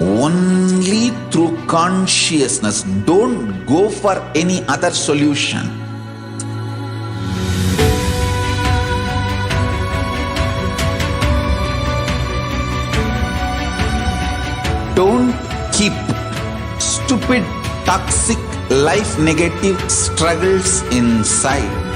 Only through consciousness. Don't go for any other solution. Don't keep stupid, toxic, life negative struggles inside.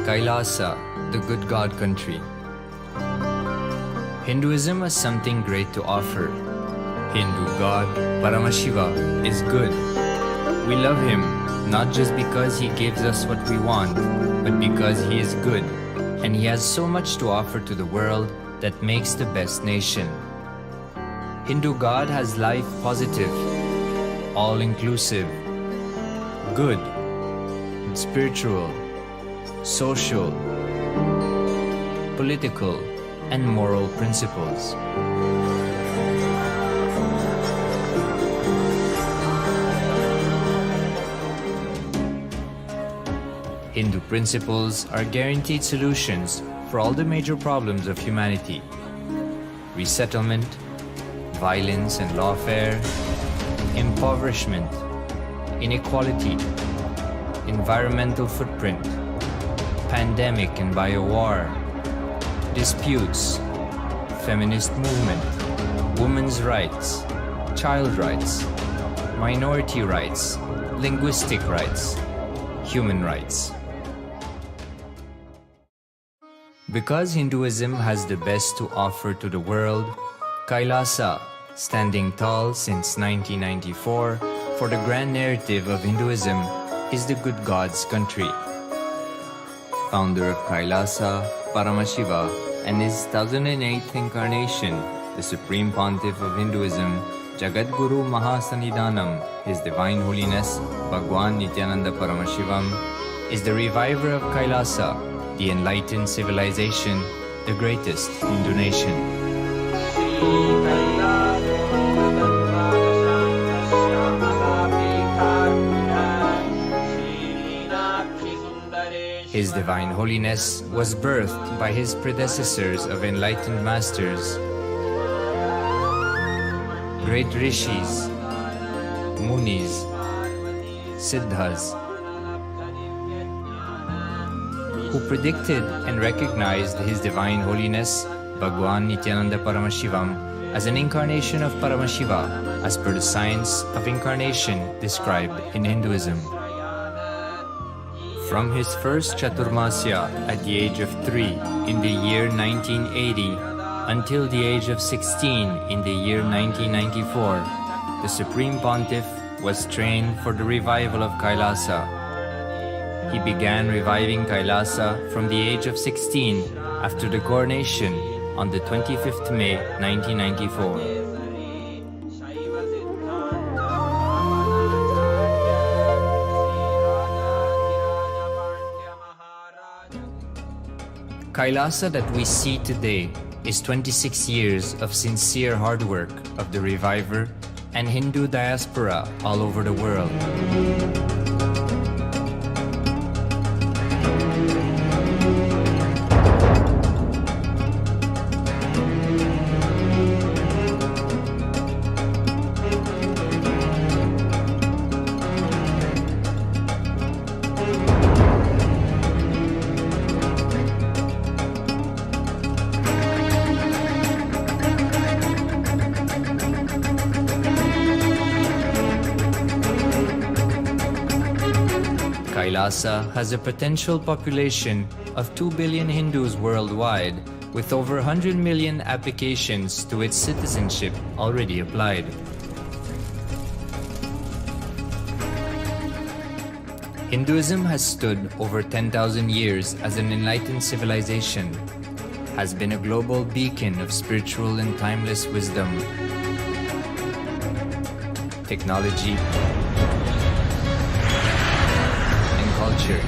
KAILASA, the good God country. Hinduism has something great to offer. Hindu God, Paramashiva, is good. We love him not just because he gives us what we want, but because he is good, and he has so much to offer to the world that makes the best nation. Hindu God has life positive, all-inclusive, good, spiritual, social, political, and moral principles. Hindu principles are guaranteed solutions for all the major problems of humanity: resettlement, violence and lawfare, impoverishment, inequality, environmental footprint, pandemic and biowar, disputes, feminist movement, women's rights, child rights, minority rights, linguistic rights, human rights. Because Hinduism has the best to offer to the world, KAILASA, standing tall since 1994 for the grand narrative of Hinduism, is the good God's country. Founder of KAILASA, Paramashiva, and his 1008th incarnation, the Supreme Pontiff of Hinduism, Jagadguru Mahasannidhanam, His Divine Holiness, Bhagwan Nithyananda Paramashivam, is the reviver of KAILASA, the enlightened civilization, the greatest Hindu nation. His Divine Holiness was birthed by his predecessors of enlightened masters, great rishis, munis, siddhas, who predicted and recognized His Divine Holiness, Bhagwan Nithyananda Paramashivam, as an incarnation of Paramashiva, as per the science of incarnation described in Hinduism. From his first Chaturmasya at the age of 3 in the year 1980 until the age of 16 in the year 1994, the Supreme Pontiff was trained for the revival of KAILASA. He began reviving KAILASA from the age of 16 after the coronation on the 25th May 1994. KAILASA that we see today is 26 years of sincere hard work of the reviver and Hindu diaspora all over the world. KAILASA has a potential population of 2 billion Hindus worldwide, with over 100 million applications to its citizenship already applied. Hinduism has stood over 10,000 years as an enlightened civilization, has been a global beacon of spiritual and timeless wisdom, technology, culture.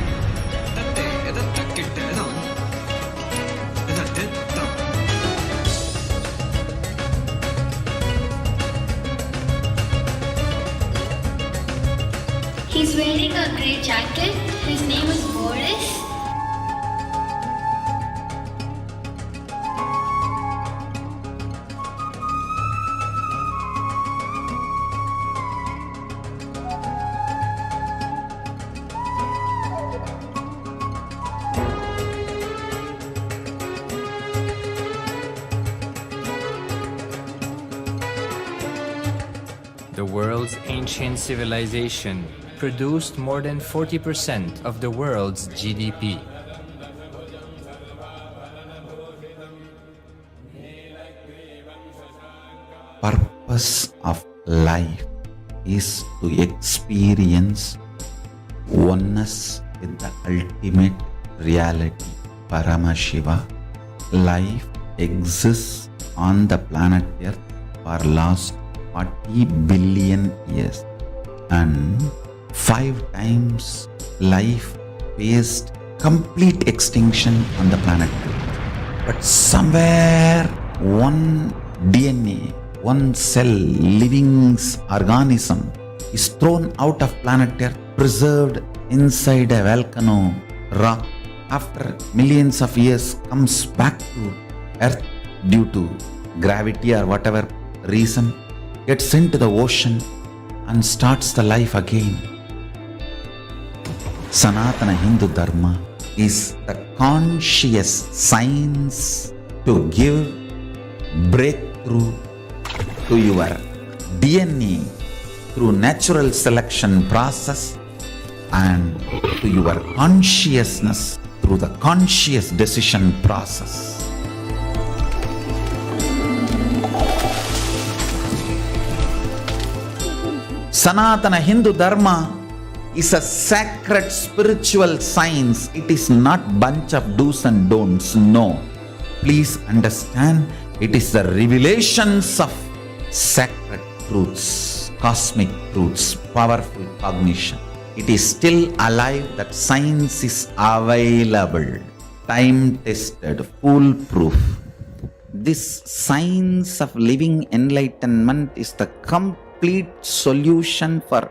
He's wearing a grey jacket. His name is Boris. The world's ancient civilization produced more than 40% of the world's GDP. Purpose of life is to experience oneness with the ultimate reality, Paramashiva. Life exists on the planet Earth for last 40 billion years, and 5 times life faced complete extinction on the planet Earth. But somewhere one DNA, one cell, living organism is thrown out of planet Earth, preserved inside a volcano rock. After millions of years comes back to Earth due to gravity or whatever reason, gets into the ocean and starts the life again. Sanatana Hindu Dharma is the conscious science to give breakthrough to your DNA through natural selection process and to your consciousness through the conscious decision process. Sanatana Hindu Dharma is a sacred spiritual science. It is not bunch of do's and don'ts. No. Please understand, it is the revelations of sacred truths, cosmic truths, powerful cognition. It is still alive, that science is available, time-tested, foolproof. This science of living enlightenment is the complete solution for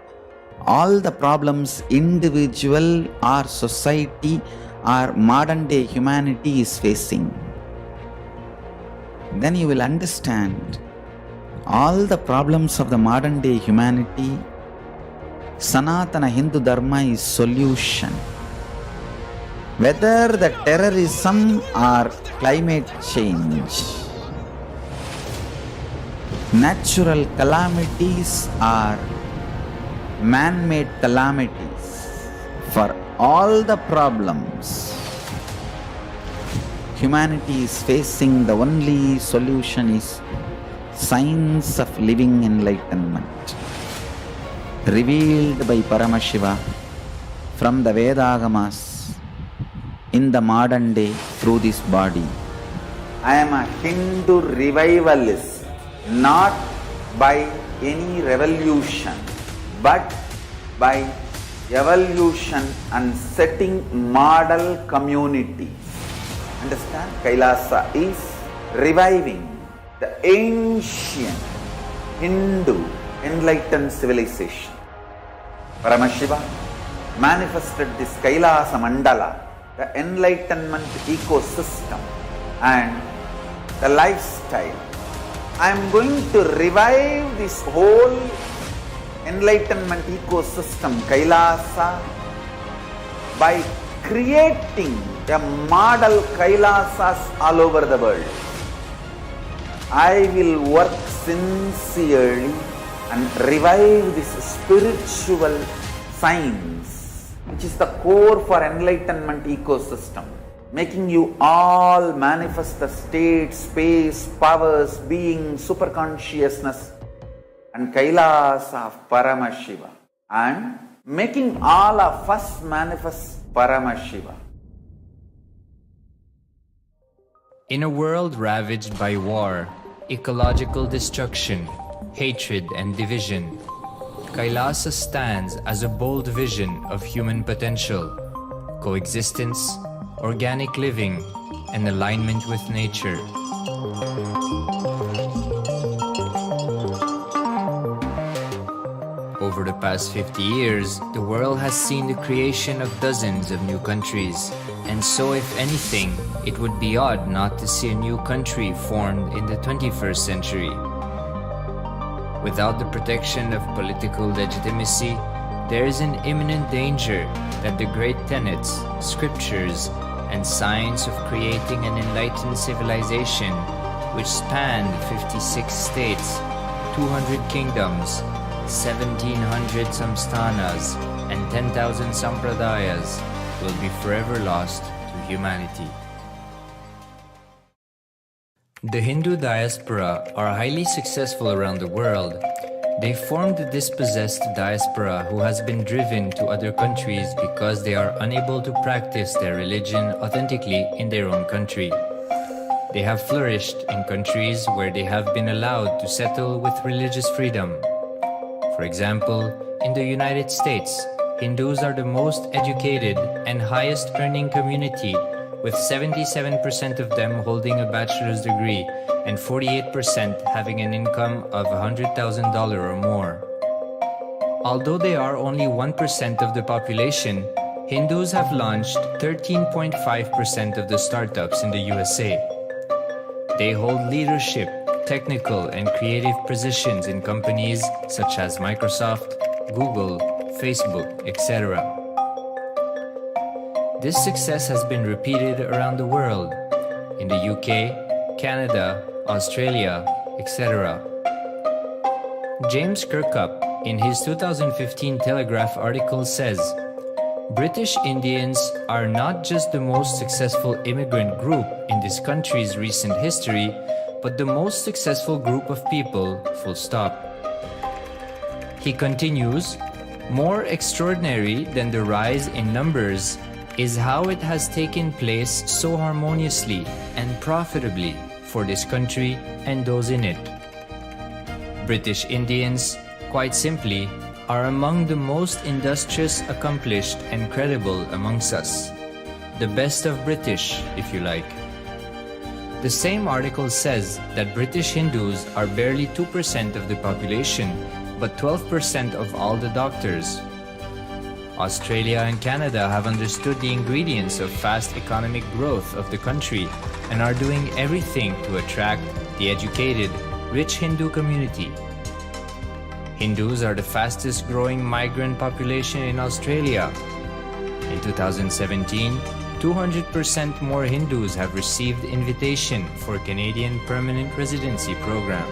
all the problems individual or society or modern day humanity is facing. Then you will understand all the problems of the modern day humanity. Sanatana Hindu Dharma is solution. Whether the terrorism or climate change, natural calamities or man-made calamities, for all the problems humanity is facing, the only solution is science of living enlightenment, revealed by Paramashiva from the Vedagamas in the modern day through this body. I am a Hindu revivalist, not by any revolution, but by evolution and setting model communities. Understand? Kailasa is reviving the ancient Hindu enlightened civilization. Paramashiva manifested this Kailasa Mandala, the enlightenment ecosystem and the lifestyle. I am going to revive this whole enlightenment ecosystem, Kailasa, by creating a model Kailasas all over the world. I will work sincerely and revive this spiritual science, which is the core for enlightenment ecosystem, making you all manifest the state, space, powers, being, superconsciousness and Kailasa of Paramashiva, and making all of us manifest Paramashiva. In a world ravaged by war, ecological destruction, hatred and division, Kailasa stands as a bold vision of human potential, coexistence, organic living, and alignment with nature. Over the past 50 years, the world has seen the creation of dozens of new countries, and so if anything, it would be odd not to see a new country formed in the 21st century. Without the protection of political legitimacy, there is an imminent danger that the great tenets, scriptures, and science of creating an enlightened civilization, which spanned 56 states, 200 kingdoms, 1700 samsthanas, and 10,000 sampradayas, will be forever lost to humanity. The Hindu diaspora are highly successful around the world. They formed the dispossessed diaspora who has been driven to other countries because they are unable to practice their religion authentically in their own country. They have flourished in countries where they have been allowed to settle with religious freedom. For example, in the United States, Hindus are the most educated and highest earning community, with 77% of them holding a bachelor's degree and 48% having an income of $100,000 or more. Although they are only 1% of the population, Hindus have launched 13.5% of the startups in the USA. They hold leadership, technical and creative positions in companies such as Microsoft, Google, Facebook, etc. This success has been repeated around the world, in the UK, Canada, Australia, etc. James Kirkup, in his 2015 Telegraph article says, British Indians are not just the most successful immigrant group in this country's recent history, but the most successful group of people, full stop. He continues, more extraordinary than the rise in numbers is how it has taken place so harmoniously and profitably for this country and those in it. British Indians, quite simply, are among the most industrious, accomplished, and credible amongst us. The best of British, if you like. The same article says that British Hindus are barely 2% of the population, but 12% of all the doctors. Australia and Canada have understood the ingredients of fast economic growth of the country and are doing everything to attract the educated, rich Hindu community. Hindus are the fastest growing migrant population in Australia. In 2017, 200% more Hindus have received invitation for Canadian Permanent Residency Program.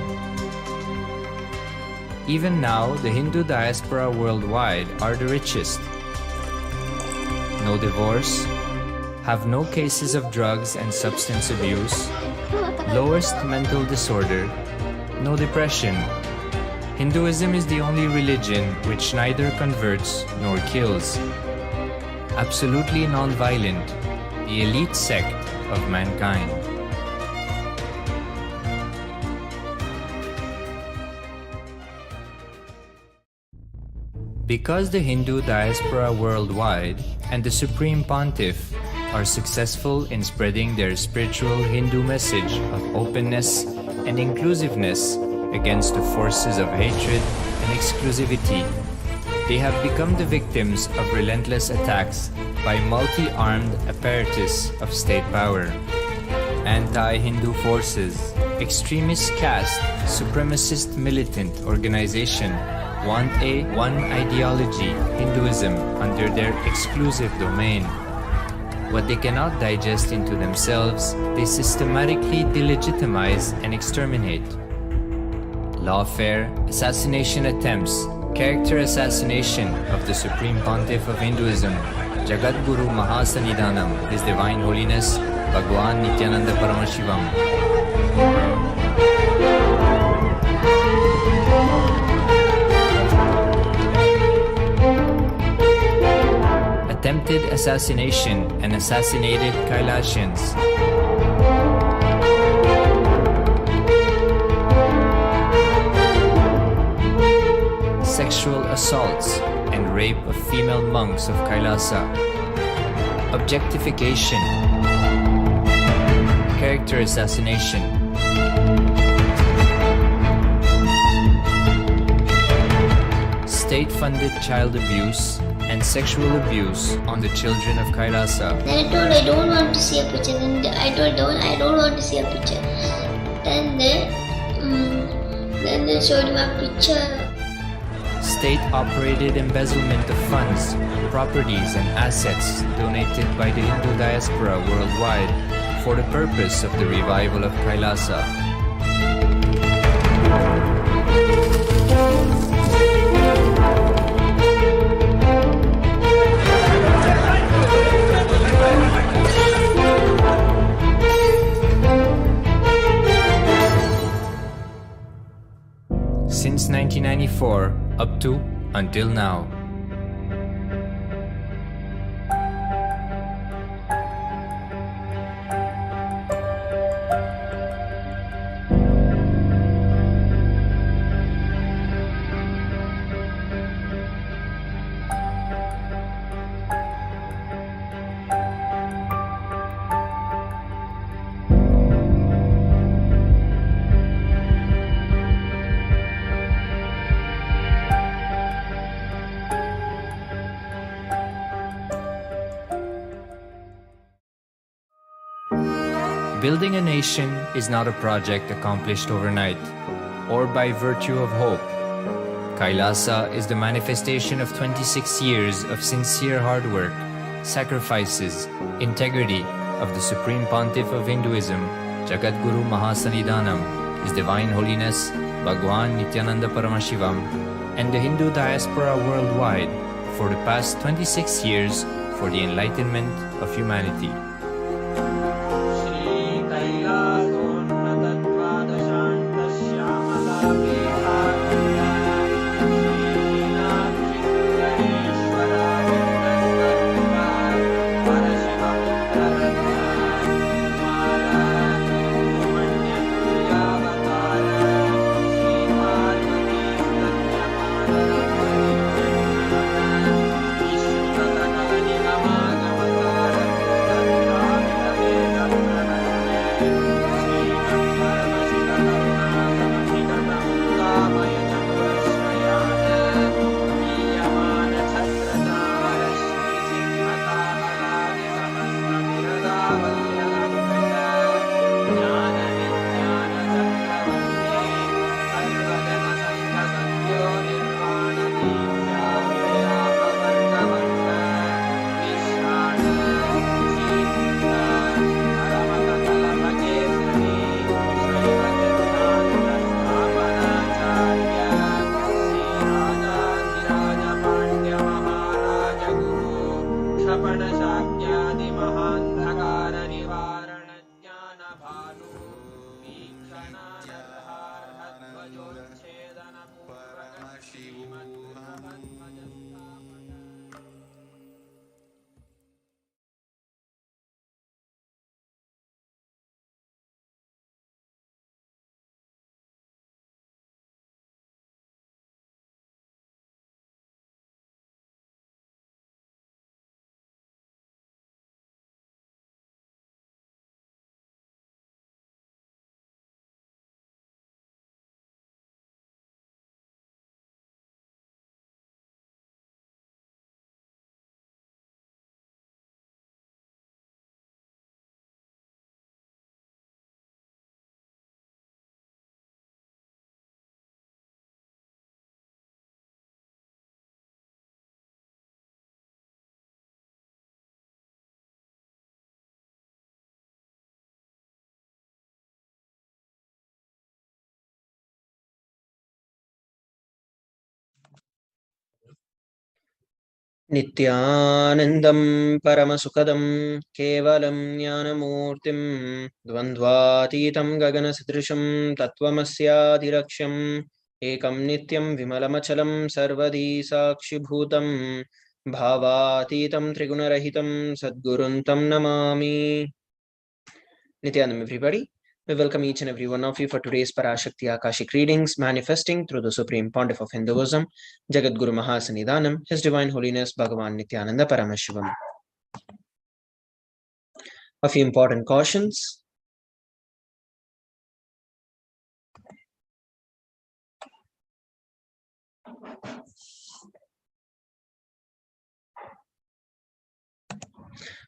Even now, the Hindu diaspora worldwide are the richest. no divorce, have no cases of drugs and substance abuse, lowest mental disorder, no depression. Hinduism is the only religion which neither converts nor kills. Absolutely non-violent, the elite sect of mankind. Because the Hindu diaspora worldwide and the Supreme Pontiff are successful in spreading their spiritual Hindu message of openness and inclusiveness against the forces of hatred and exclusivity, they have become the victims of relentless attacks by multi-armed apparatus of state power. Anti-Hindu forces, extremist caste, supremacist militant organization want a one ideology, Hinduism, under their exclusive domain. What they cannot digest into themselves, they systematically delegitimize and exterminate. Lawfare, assassination attempts, character assassination of the Supreme Pontiff of Hinduism, Jagadguru Mahasannidhanam, His Divine Holiness, Bhagwan Nithyananda Paramashivam. Attempted assassination and assassinated Kailasians. Sexual assaults and rape of female monks of Kailasa. Objectification. Character assassination. State-funded child abuse and sexual abuse on the children of Kailasa. Then I told I don't want to see a picture. Then I told I don't want to see a picture. Then they showed me a picture. State-operated embezzlement of funds, properties and assets donated by the Hindu diaspora worldwide for the purpose of the revival of Kailasa. Since 1994 up to until now. Building a nation is not a project accomplished overnight or by virtue of hope. Kailasa is the manifestation of 26 years of sincere hard work, sacrifices, integrity of the Supreme Pontiff of Hinduism, Jagadguru Mahasannidhanam, His Divine Holiness, Bhagwan Nithyananda Paramashivam, and the Hindu diaspora worldwide for the past 26 years for the enlightenment of humanity. Nithyanandam Paramasukadam Kevalam Jnanamurtim Dvandvatitam Gaganasitrisham Tattvamasyadiraksham Ekam Nityam Vimalamachalam Sarvadi Sakshibhutam Bhavatitam Trigunarahitam Sadguruntam Namami. Nithyanam, everybody. We welcome each and every one of you for today's Parashakti Akashic readings, manifesting through the Supreme Pontiff of Hinduism, Jagat Guru Mahasanidanam, His Divine Holiness Bhagavan Nithyananda Paramashivam. A few important cautions.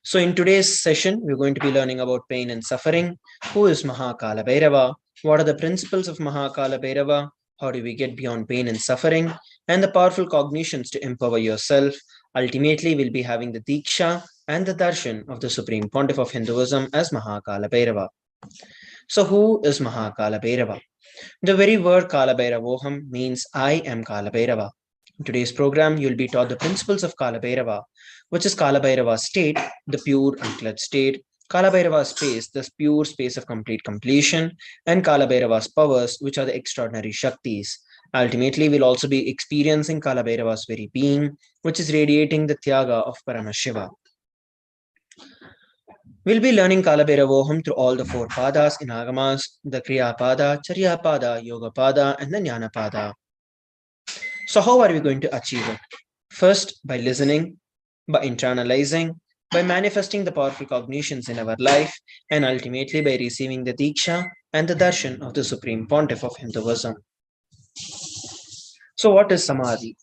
So in today's session, we're going to be learning about pain and suffering. Who is Kalabhairava? What are the principles of Kalabhairava? How do we get beyond pain and suffering? And the powerful cognitions to empower yourself. Ultimately, we'll be having the Diksha and the Darshan of the Supreme Pontiff of Hinduism as Kalabhairava. So who is Kalabhairava? The very word Kalabhairavoham means I am Kalabhairava. In today's program, you'll be taught the principles of Kalabhairava, which is Kalabhairava's state, the pure unclutched state, Kalabhairava's space, the pure space of complete completion, and Kalabhairava's powers, which are the extraordinary Shaktis. Ultimately, we'll also be experiencing Kalabhairava's very being, which is radiating the Tyaga of Paramashiva. We'll be learning Kalabhairavoham through all the four padas in Agamas, the Kriya Pada, Charya Pada, Yoga Pada, and the Jnana Pada. So how are we going to achieve it? First, by listening, by internalizing, by manifesting the powerful cognitions in our life, and ultimately by receiving the Diksha and the Darshan of the Supreme Pontiff of Hinduism. So what is Samadhi?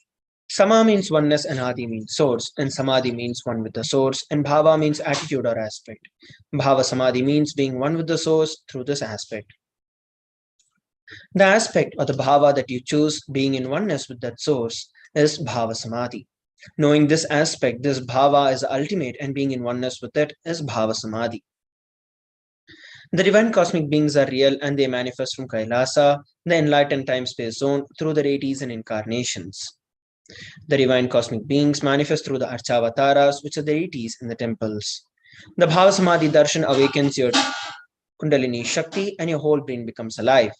Sama means oneness and Adi means source, and Samadhi means one with the source, and Bhava means attitude or aspect. Bhava Samadhi means being one with the source through this aspect. The aspect or the bhava that you choose, being in oneness with that source, is bhava samadhi. Knowing this aspect, this bhava is the ultimate, and being in oneness with it is bhava samadhi. The divine cosmic beings are real, and they manifest from KAILASA, the enlightened time-space zone, through the deities and incarnations. The divine cosmic beings manifest through the archavataras, which are the deities in the temples. The bhava samadhi darshan awakens your Kundalini Shakti, and your whole brain becomes alive.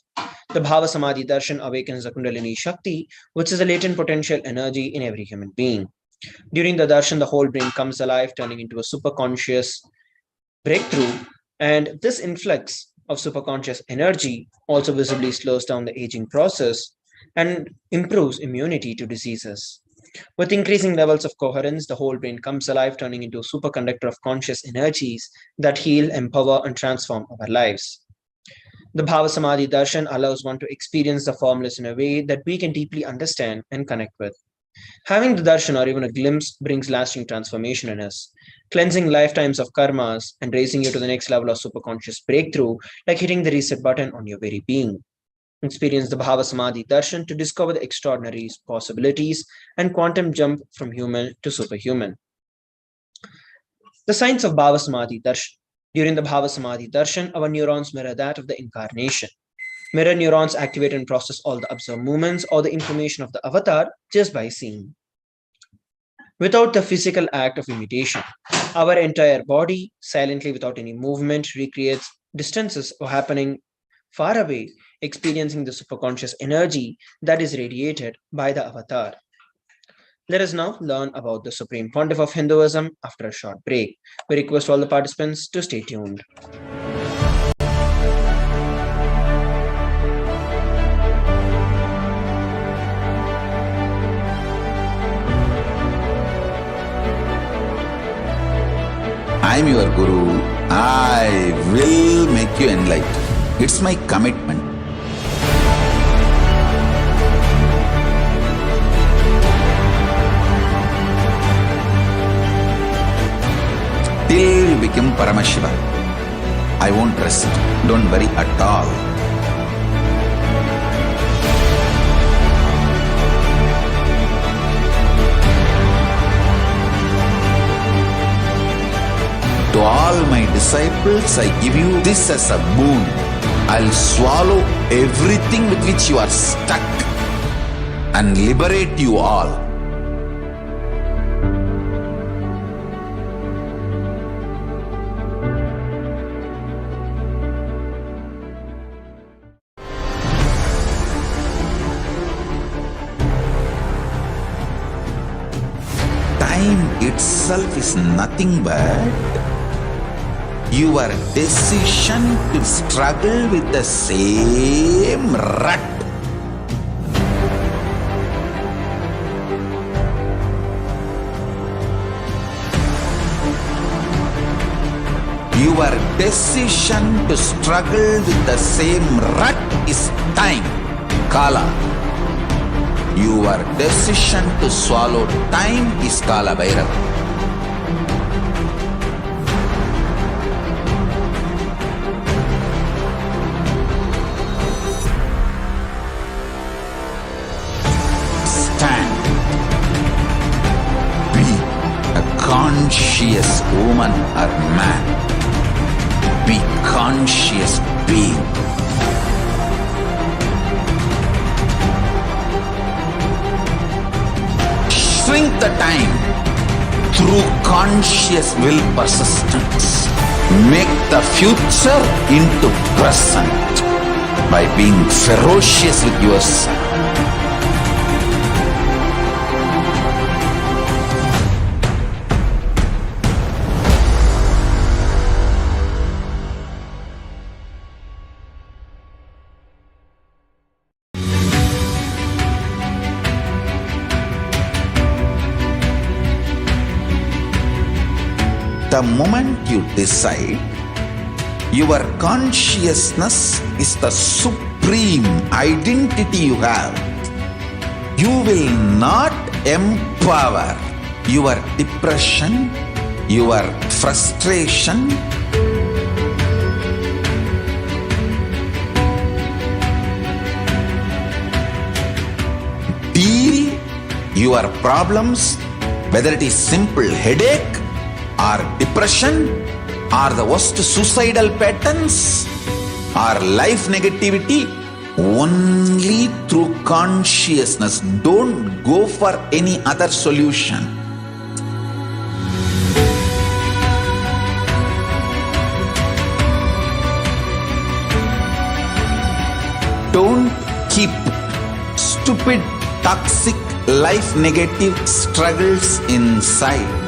The Bhava Samadhi Darshan awakens the Kundalini Shakti, which is a latent potential energy in every human being. During the Darshan, the whole brain comes alive, turning into a superconscious breakthrough, and this influx of superconscious energy also visibly slows down the aging process and improves immunity to diseases. With increasing levels of coherence, the whole brain comes alive, turning into a superconductor of conscious energies that heal, empower, and transform our lives. The Bhava Samadhi Darshan allows one to experience the formless in a way that we can deeply understand and connect with. Having the Darshan or even a glimpse brings lasting transformation in us, cleansing lifetimes of karmas and raising you to the next level of superconscious breakthrough, like hitting the reset button on your very being. Experience the Bhava Samadhi Darshan to discover the extraordinary possibilities and quantum jump from human to superhuman. The science of Bhava Samadhi Darshan. During the Bhava Samadhi Darshan, our neurons mirror that of the incarnation. Mirror neurons activate and process all the observed movements or the information of the avatar just by seeing. Without the physical act of imitation, our entire body, silently without any movement, recreates distances happening far away, experiencing the superconscious energy that is radiated by the avatar. Let us now learn about the Supreme Pontiff of Hinduism after a short break. We request all the participants to stay tuned. I am your Guru. I will make you enlightened. It's my commitment. Till you become Paramashiva, I won't rest. Don't worry at all. To all my disciples, I give you this as a boon. I'll swallow everything with which you are stuck and liberate you all. itself is nothing but your decision to struggle with the same rut. Your decision to struggle with the same rut is time, Kala. Your decision to swallow time is Kalabhairava. Stand. Be a conscious woman or man. Be conscious being. Shrink the time through conscious will persistence. Make the future into present by being ferocious with yourself. The moment you decide, your consciousness is the supreme identity you have. You will not empower your depression, your frustration, deal your problems, whether it is simple headache or depression or the worst suicidal patterns or life negativity, only through consciousness. Don't go for any other solution. Don't keep stupid, toxic, life negative struggles inside.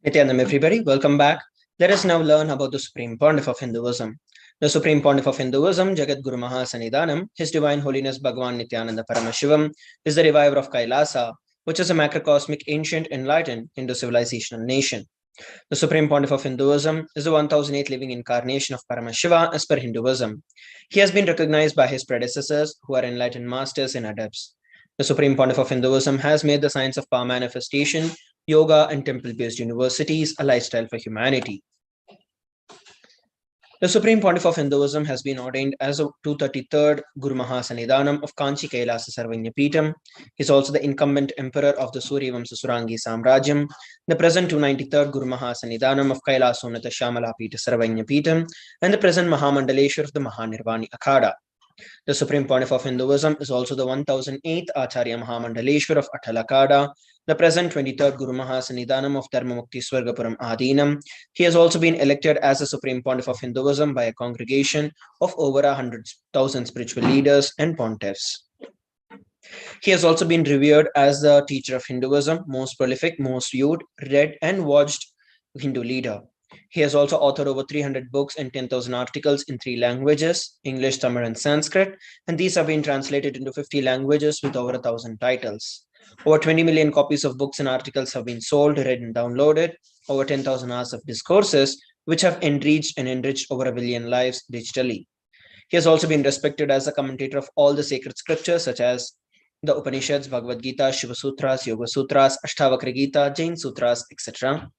Nithyanandam, everybody, welcome back. Let us now learn about the Supreme Pontiff of Hinduism. The Supreme Pontiff of Hinduism, Jagat Guru Mahasannidhanam, His Divine Holiness Bhagavan Nithyananda Paramashivam, is the reviver of KAILASA, which is a macrocosmic, ancient, enlightened Hindu civilizational nation. The Supreme Pontiff of Hinduism is the 1008th living incarnation of Paramashiva as per Hinduism. He has been recognized by his predecessors, who are enlightened masters and adepts. The Supreme Pontiff of Hinduism has made the science of power manifestation, yoga, and temple-based universities a lifestyle for humanity. The Supreme Pontiff of Hinduism has been ordained as the 233rd Guru Mahasannidhanam of Kanchi KAILASA Sarvanyapeetham. He is also the incumbent emperor of the Suryavamsa Surangi Samrajyam, the present 293rd Guru Mahasannidhanam of Kailasonata Shamalapita Sarvanyapeetham, and the present Mahamandaleshwar of the Mahanirvani Akhada. The Supreme Pontiff of Hinduism is also the 1008th Acharya Mahamandaleshwar of Attalakada, the present 23rd Guru Mahasannidhanam of Dharmamukti Swargapuram Adinam. He has also been elected as the Supreme Pontiff of Hinduism by a congregation of over 100,000 spiritual leaders and pontiffs. He has also been revered as the teacher of Hinduism, most prolific, most viewed, read, and watched Hindu leader. He has also authored over 300 books and 10,000 articles in 3 languages, English, Tamil, and Sanskrit, and these have been translated into 50 languages with over 1,000 titles. Over 20 million copies of books and articles have been sold, read, and downloaded. Over 10,000 hours of discourses, which have enriched over 1 billion lives digitally. He has also been respected as a commentator of all the sacred scriptures, such as the Upanishads, Bhagavad Gita, Shiva Sutras, Yoga Sutras, Ashtavakra Gita, Jain Sutras, etc.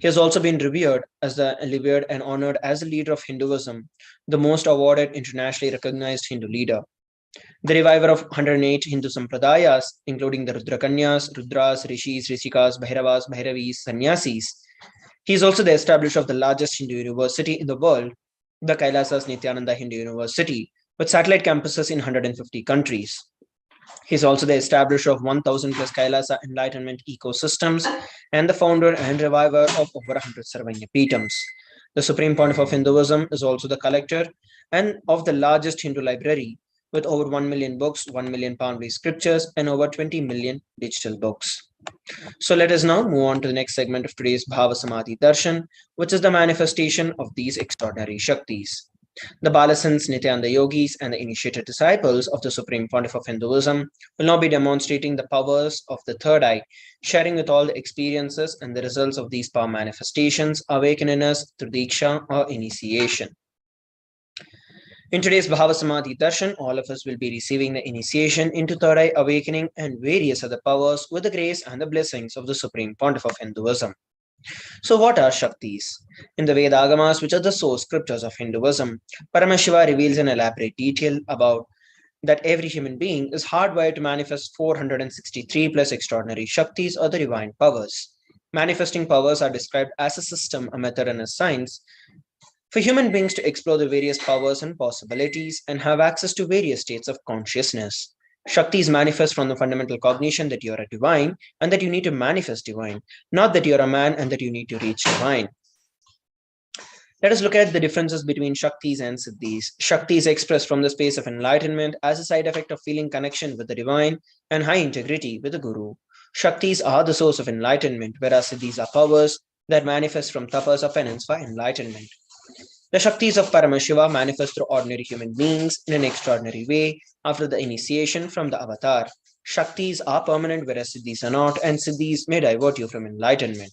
He has also been revered and honored as a leader of Hinduism, the most awarded, internationally recognized Hindu leader. The reviver of 108 Hindu Sampradayas, including the Rudrakanyas, Rudras, Rishis, Rishikas, Bhairavas, Bhairavis, Sannyasis. He is also the establisher of the largest Hindu university in the world, the KAILASA's Nithyananda Hindu University, with satellite campuses in 150 countries. He is also the establisher of 1000 plus Kailasa enlightenment ecosystems and the founder and reviver of over 100 Sarvanya Pitams. The Supreme Pontiff of Hinduism is also the collector and of the largest Hindu library with over 1 million books, 1 million Pali scriptures, and over 20 million digital books. So let us now move on to the next segment of today's Bhava Samadhi Darshan, which is the manifestation of these extraordinary Shaktis. The Balasans, Nithyananda Yogis, and the initiated disciples of the Supreme Pontiff of Hinduism will now be demonstrating the powers of the third eye, sharing with all the experiences and the results of these power manifestations awaken in us through Diksha or initiation. In today's Bhava Samadhi Darshan, all of us will be receiving the initiation into third eye awakening and various other powers with the grace and the blessings of the Supreme Pontiff of Hinduism. So, what are Shaktis? In the Veda Agamas, which are the source scriptures of Hinduism, Paramashiva reveals in elaborate detail about that every human being is hardwired to manifest 463 plus extraordinary Shaktis or the divine powers. Manifesting powers are described as a system, a method, and a science for human beings to explore the various powers and possibilities and have access to various states of consciousness. Shaktis manifest from the fundamental cognition that you are a divine and that you need to manifest divine, not that you are a man and that you need to reach divine. Let us look at the differences between Shaktis and Siddhis. Shaktis expressed from the space of enlightenment as a side effect of feeling connection with the divine and high integrity with the Guru. Shaktis are the source of enlightenment, whereas Siddhis are powers that manifest from tapas or penance for enlightenment. The Shaktis of Paramashiva manifest through ordinary human beings in an extraordinary way after the initiation from the avatar. Shaktis are permanent, whereas Siddhis are not, and Siddhis may divert you from enlightenment.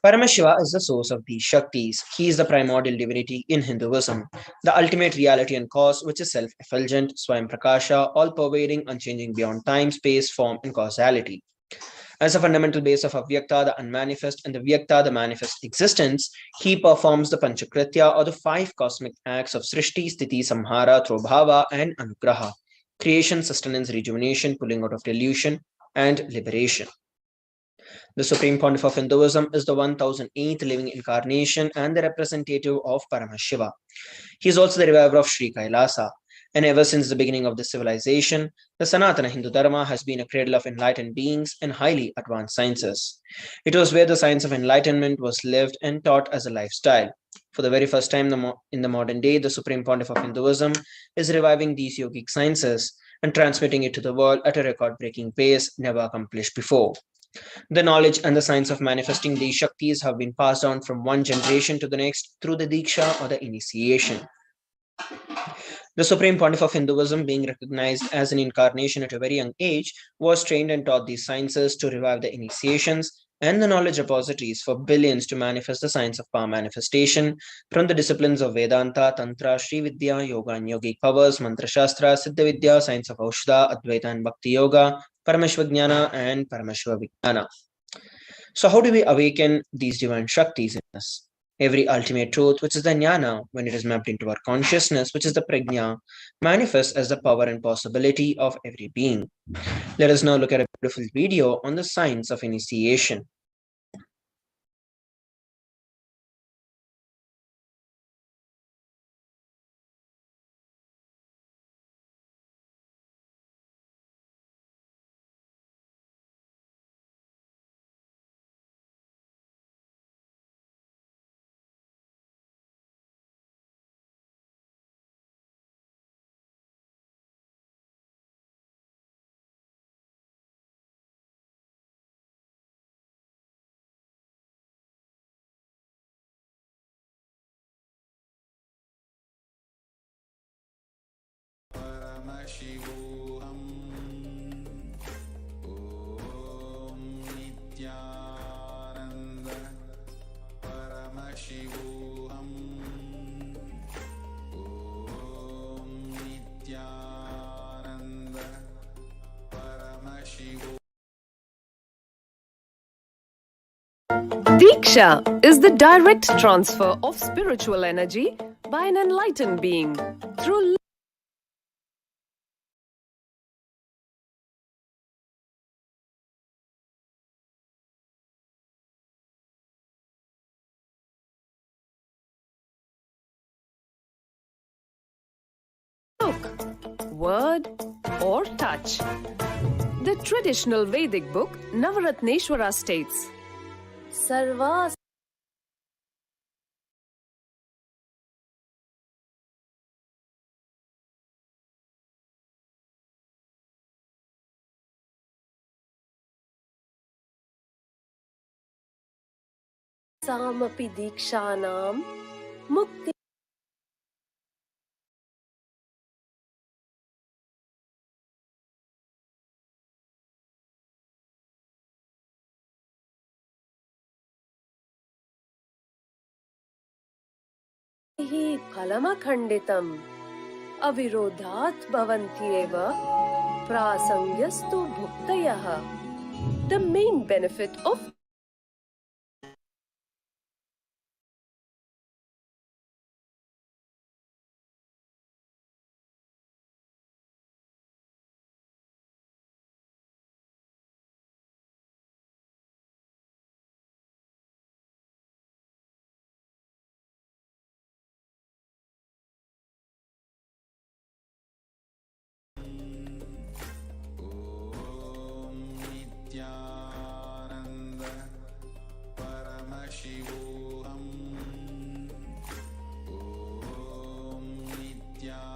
Paramashiva is the source of these Shaktis. He is the primordial divinity in Hinduism, the ultimate reality and cause, which is self effulgent, Swayam Prakasha, all pervading, unchanging beyond time, space, form, and causality. As a fundamental base of Avyakta, the unmanifest, and the Vyakta, the manifest existence, he performs the Panchakritya or the five cosmic acts of Srishti, Sthiti, Samhara through Bhava and Anugraha: creation, sustenance, rejuvenation, pulling out of delusion, and liberation. The Supreme Pontiff of Hinduism is the 1008th living incarnation and the representative of Paramashiva. He is also the reviver of Sri Kailasa. And ever since the beginning of the civilization, the Sanatana Hindu Dharma has been a cradle of enlightened beings and highly advanced sciences. It was where the science of enlightenment was lived and taught as a lifestyle. For the very first time in the modern day, the Supreme Pontiff of Hinduism is reviving these yogic sciences and transmitting it to the world at a record breaking pace never accomplished before. The knowledge and the science of manifesting these Shaktis have been passed on from one generation to the next through the Diksha or the initiation. The Supreme Pontiff of Hinduism, being recognized as an incarnation at a very young age, was trained and taught these sciences to revive the initiations and the knowledge repositories for billions to manifest the science of power manifestation from the disciplines of Vedanta, Tantra, Sri Vidya, Yoga and Yogic powers, Mantra Shastra, Siddha Vidya, science of Aushadha, Advaita and Bhakti Yoga, Paramashivajnana and Paramashiva Vijnana. So, how do we awaken these divine Shaktis in us? Every ultimate truth, which is the jnana, when it is mapped into our consciousness, which is the prajna, manifests as the power and possibility of every being. Let us now look at a beautiful video on the science of initiation. Paramashivoham. Om Nithyananda Paramashivoham. Om Nithyananda Paramashivoham. Diksha is the direct transfer of spiritual energy by an enlightened being through look. word or touch. The traditional Vedic book Navaratneshwara states, Sarva Samapi Dikshanam Mukti Phalamakhanditam Avirodhat Bhavantyeva Prasangyastu Bhuktayah. The main benefit of Nithyananda Paramashivoham. Om Nithyananda.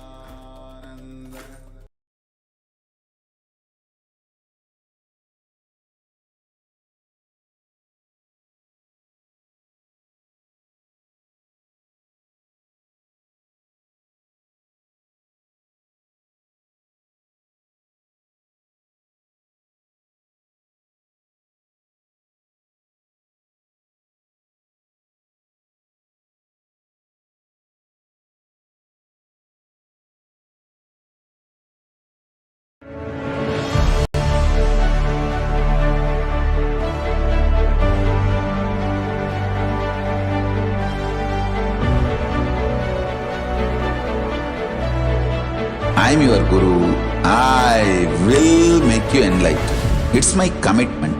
I'm your Guru. I will make you enlightened. It's my commitment.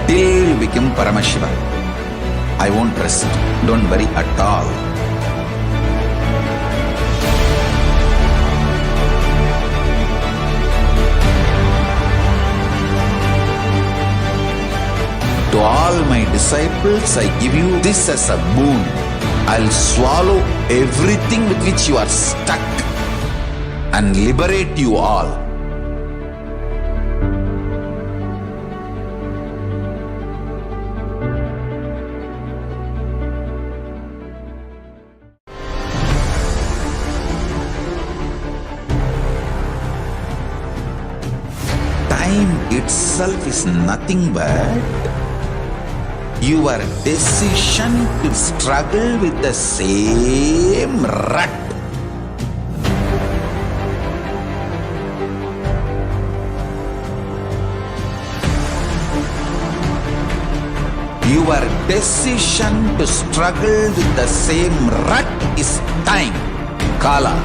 Till you become Paramashiva, I won't rest. Don't worry at all. To all my disciples, I give you this as a boon. I'll swallow everything with which you are stuck and liberate you all. Time itself is nothing but your decision to struggle with the same rut. Your decision to struggle with the same rut is time, Kala.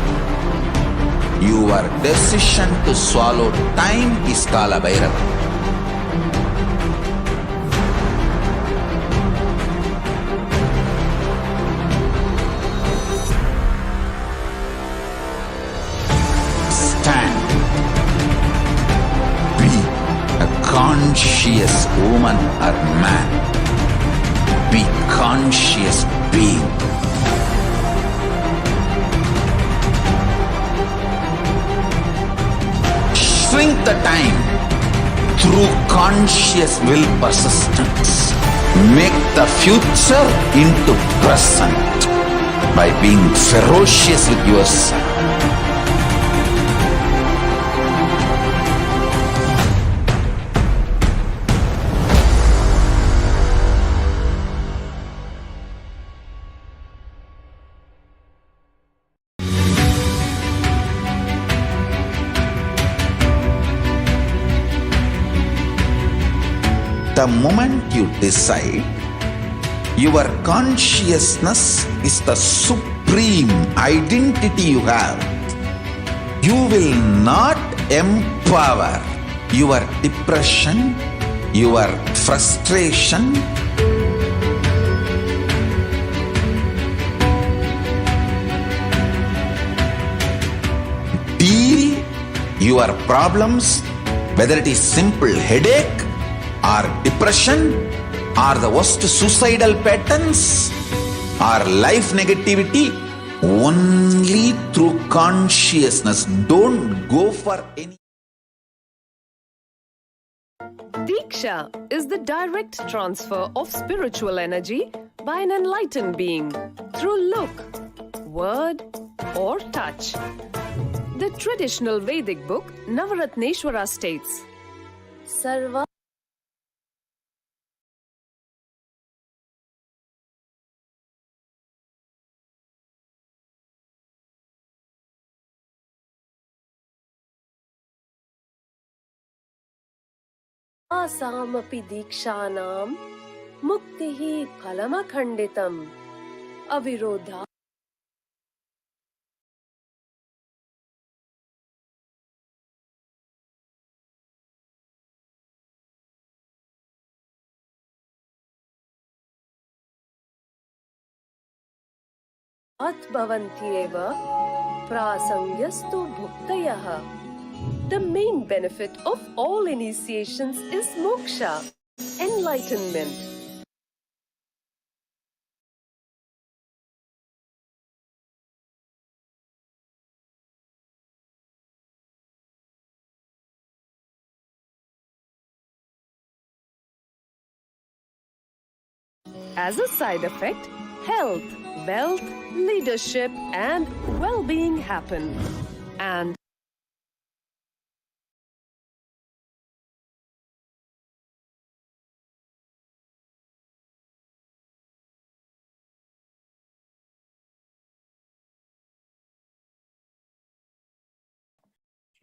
Your decision to swallow time is Kalabhairava. Stand. Be a conscious woman or man. Be conscious being. Shrink the time through conscious will persistence. Make the future into present by being ferocious with yourself. The moment you decide, your consciousness is the supreme identity you have. You will not empower your depression, your frustration, deal your problems, whether it is simple headache or depression or the worst suicidal patterns or life negativity, only through consciousness. Don't go for any. Diksha is the direct transfer of spiritual energy by an enlightened being through look, word, or touch. The traditional Vedic book Navaratneshwara states, Sarva Asamapi Dikshanam Muktihi Phalamakhanditam Avirodha Atbhavantyeva Prasangyastu Bhuktayaha. The main benefit of all initiations is moksha, enlightenment. As a side effect, health, wealth, leadership, and well-being happen. And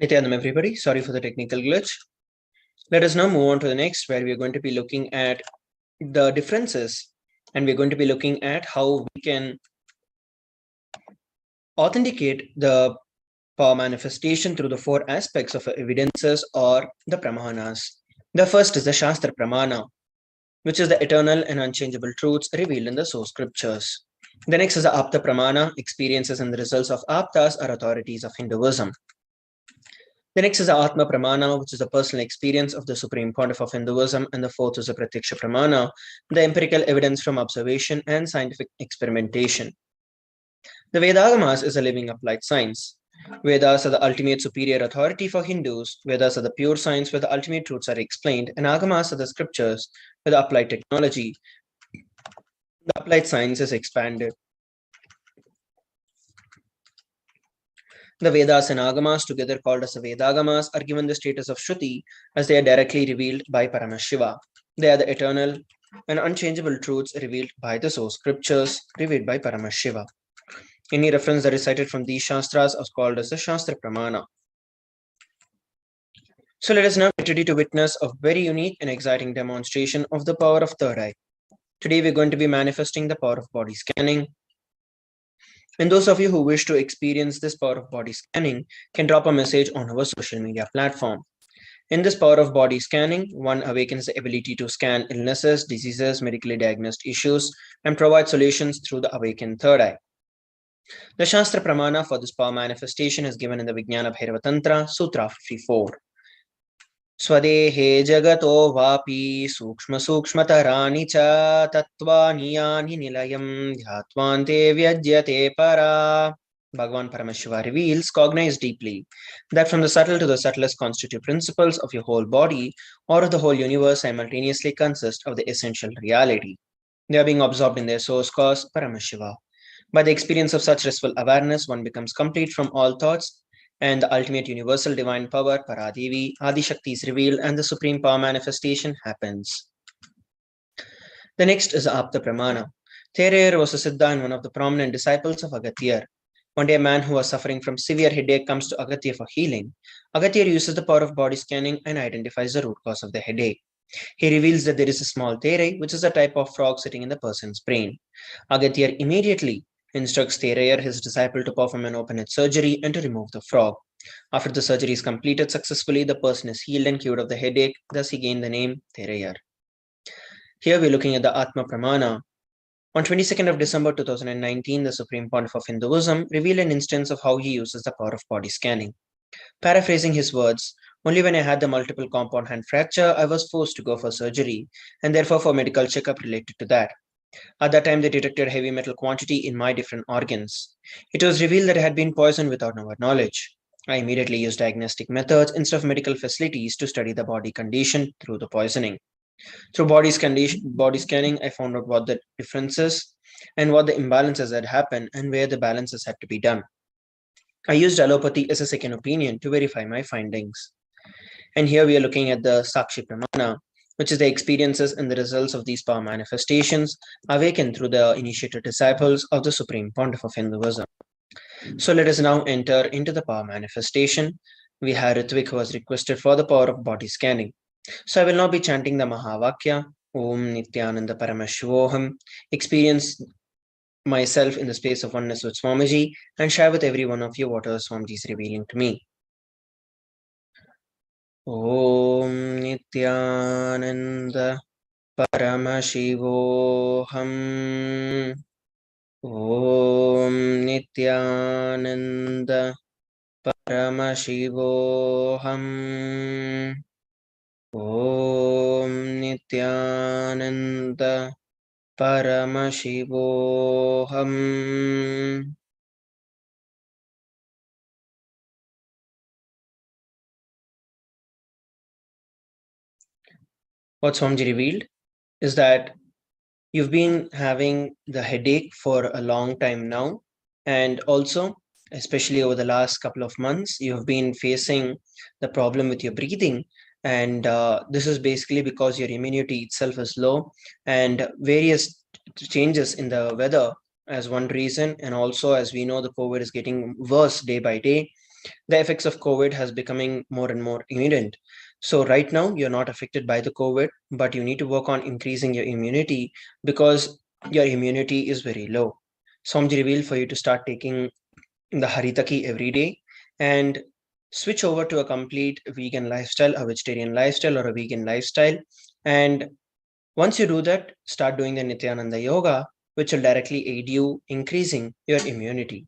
Nithyanam, everybody. Sorry for the technical glitch. Let us now move on to the next, where we are going to be looking at the differences, and we're going to be looking at how we can authenticate the power manifestation through the four aspects of evidences or the pramanas. The first is the Shastra Pramana, which is the eternal and unchangeable truths revealed in the source scriptures. The next is the Apta Pramana, experiences and the results of Aptas or authorities of Hinduism. The next is the Atma Pramana, which is the personal experience of the Supreme Pontiff of Hinduism. And the fourth is the Pratyaksha Pramana, the empirical evidence from observation and scientific experimentation. The Vedagamas is a living applied science. Vedas are the ultimate superior authority for Hindus. Vedas are the pure science where the ultimate truths are explained. And Agamas are the scriptures where the applied technology, the applied science is expanded. The Vedas and Agamas, together called as the Vedagamas, are given the status of Shruti as they are directly revealed by Paramashiva. They are the eternal and unchangeable truths revealed by the source scriptures, revealed by Paramashiva. Any reference that is cited from these Shastras is called as the Shastra Pramana. So let us now get ready to witness a very unique and exciting demonstration of the power of third eye. Today we're going to be manifesting the power of body scanning. And those of you who wish to experience this power of body scanning can drop a message on our social media platform. In this power of body scanning, one awakens the ability to scan illnesses, diseases, medically diagnosed issues, and provide solutions through the awakened third eye. The Shastra Pramana for this power manifestation is given in the Vijnana Bhairava Tantra, Sutra 54. Swadehe jagato vapi sukshma sukshmatarani cha tattvani yani nilayam dhyatvante vyajyate para. Bhagavan Paramashiva reveals, cognize deeply that from the subtle to the subtlest constitutive principles of your whole body or of the whole universe simultaneously consist of the essential reality. They are being absorbed in their source cause, Paramashiva. By the experience of such restful awareness, one becomes complete from all thoughts, and the ultimate universal divine power, Paradevi, Adi Shakti is revealed, and the supreme power manifestation happens. The next is Apta Pramana. Therer was a Siddha and one of the prominent disciples of Agatyar. One day, a man who was suffering from severe headache comes to Agatyar for healing. Agatyar uses the power of body scanning and identifies the root cause of the headache. He reveals that there is a small Tere, which is a type of frog sitting in the person's brain. Agatyar immediately instructs Thereyer, his disciple, to perform an open head surgery and to remove the frog. After the surgery is completed successfully, the person is healed and cured of the headache. Thus, he gained the name Therayar. Here we're looking at the Atma Pramana. On 22nd of December 2019, the Supreme Pontiff of Hinduism revealed an instance of how he uses the power of body scanning. Paraphrasing his words, only when I had the multiple compound hand fracture, I was forced to go for surgery and therefore for medical checkup related to that. At that time, they detected heavy metal quantity in my different organs. It was revealed that I had been poisoned without our knowledge. I immediately used diagnostic methods instead of medical facilities to study the body condition through the poisoning. Through body scanning, I found out what the differences and what the imbalances had happened and where the balances had to be done. I used allopathy as a second opinion to verify my findings. And here we are looking at the Sakshi Pramana, which is the experiences and the results of these power manifestations awakened through the initiated disciples of the Supreme Pontiff of Hinduism. So let us now enter into the power manifestation. We had Ritvik who was requested for the power of body scanning. So I will now be chanting the Mahavakya, Om Nithyananda Paramashivoham, experience myself in the space of oneness with Swamiji and share with every one of you whatever Swamiji is revealing to me. Om Nithyananda Paramashivoham. Om Nithyananda Paramashivoham. Om Nithyananda Paramashivoham. What Swamiji revealed is that you've been having the headache for a long time now, and also, especially over the last couple of months, you've been facing the problem with your breathing. And this is basically because your immunity itself is low, and various changes in the weather as one reason. And also, as we know, the COVID is getting worse day by day. The effects of COVID has becoming more and more evident. So right now, you're not affected by the COVID, but you need to work on increasing your immunity because your immunity is very low. Swamiji revealed for you to start taking the Haritaki every day and switch over to a complete vegan lifestyle, a vegetarian lifestyle, or a vegan lifestyle. And once you do that, start doing the Nithyananda Yoga, which will directly aid you increasing your immunity.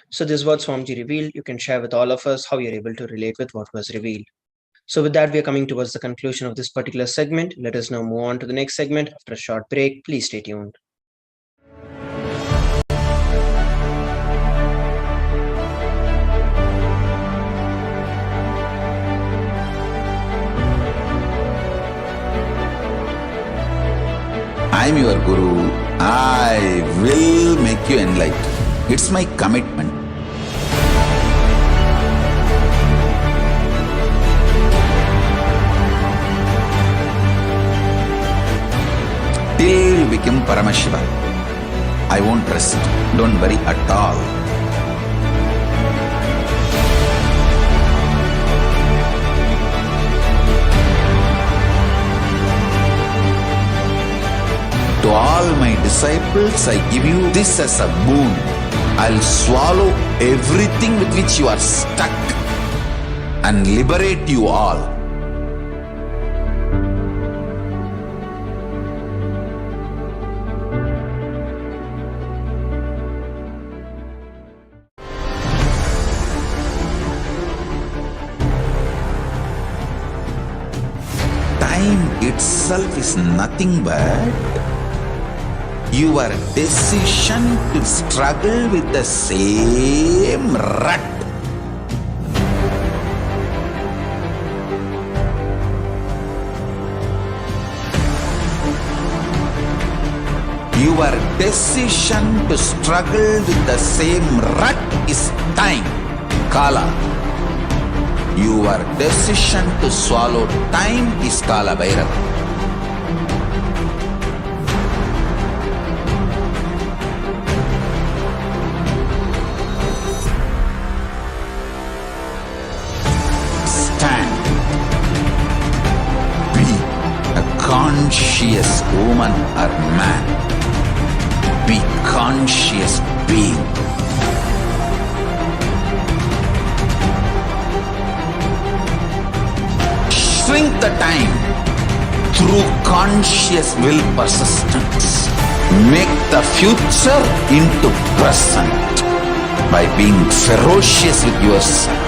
So this is what Swamiji revealed. You can share with all of us how you're able to relate with what was revealed. So with that, we are coming towards the conclusion of this particular segment. Let us now move on to the next segment after a short break. Please stay tuned. I'm your Guru. I will make you enlightened. It's my commitment. Till you become Paramashiva, I won't rest. Don't worry at all. To all my disciples, I give you this as a boon. I'll swallow everything with which you are stuck and liberate you all. Time itself is nothing but your decision to struggle with the same rut. Your decision to struggle with the same rut is time, Kala. Your decision to swallow time is Kalabhairava. Conscious woman or man, be conscious being. shrink the time through conscious will persistence. Make the future into present by being ferocious with yourself.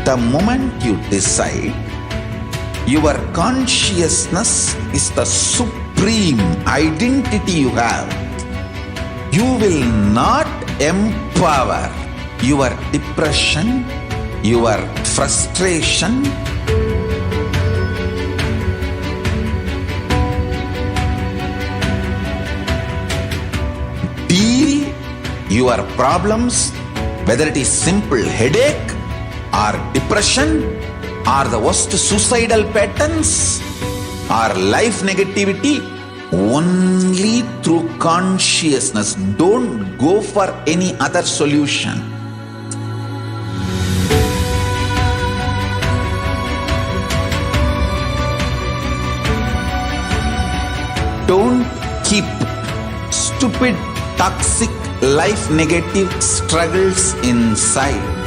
The moment you decide, your consciousness is the supreme identity you have. You will not empower your depression, your frustration, deal your problems, whether it is simple headache or depression or the worst suicidal patterns or life negativity, only through consciousness. Don't go for any other solution. Don't keep stupid, toxic, life negative struggles inside.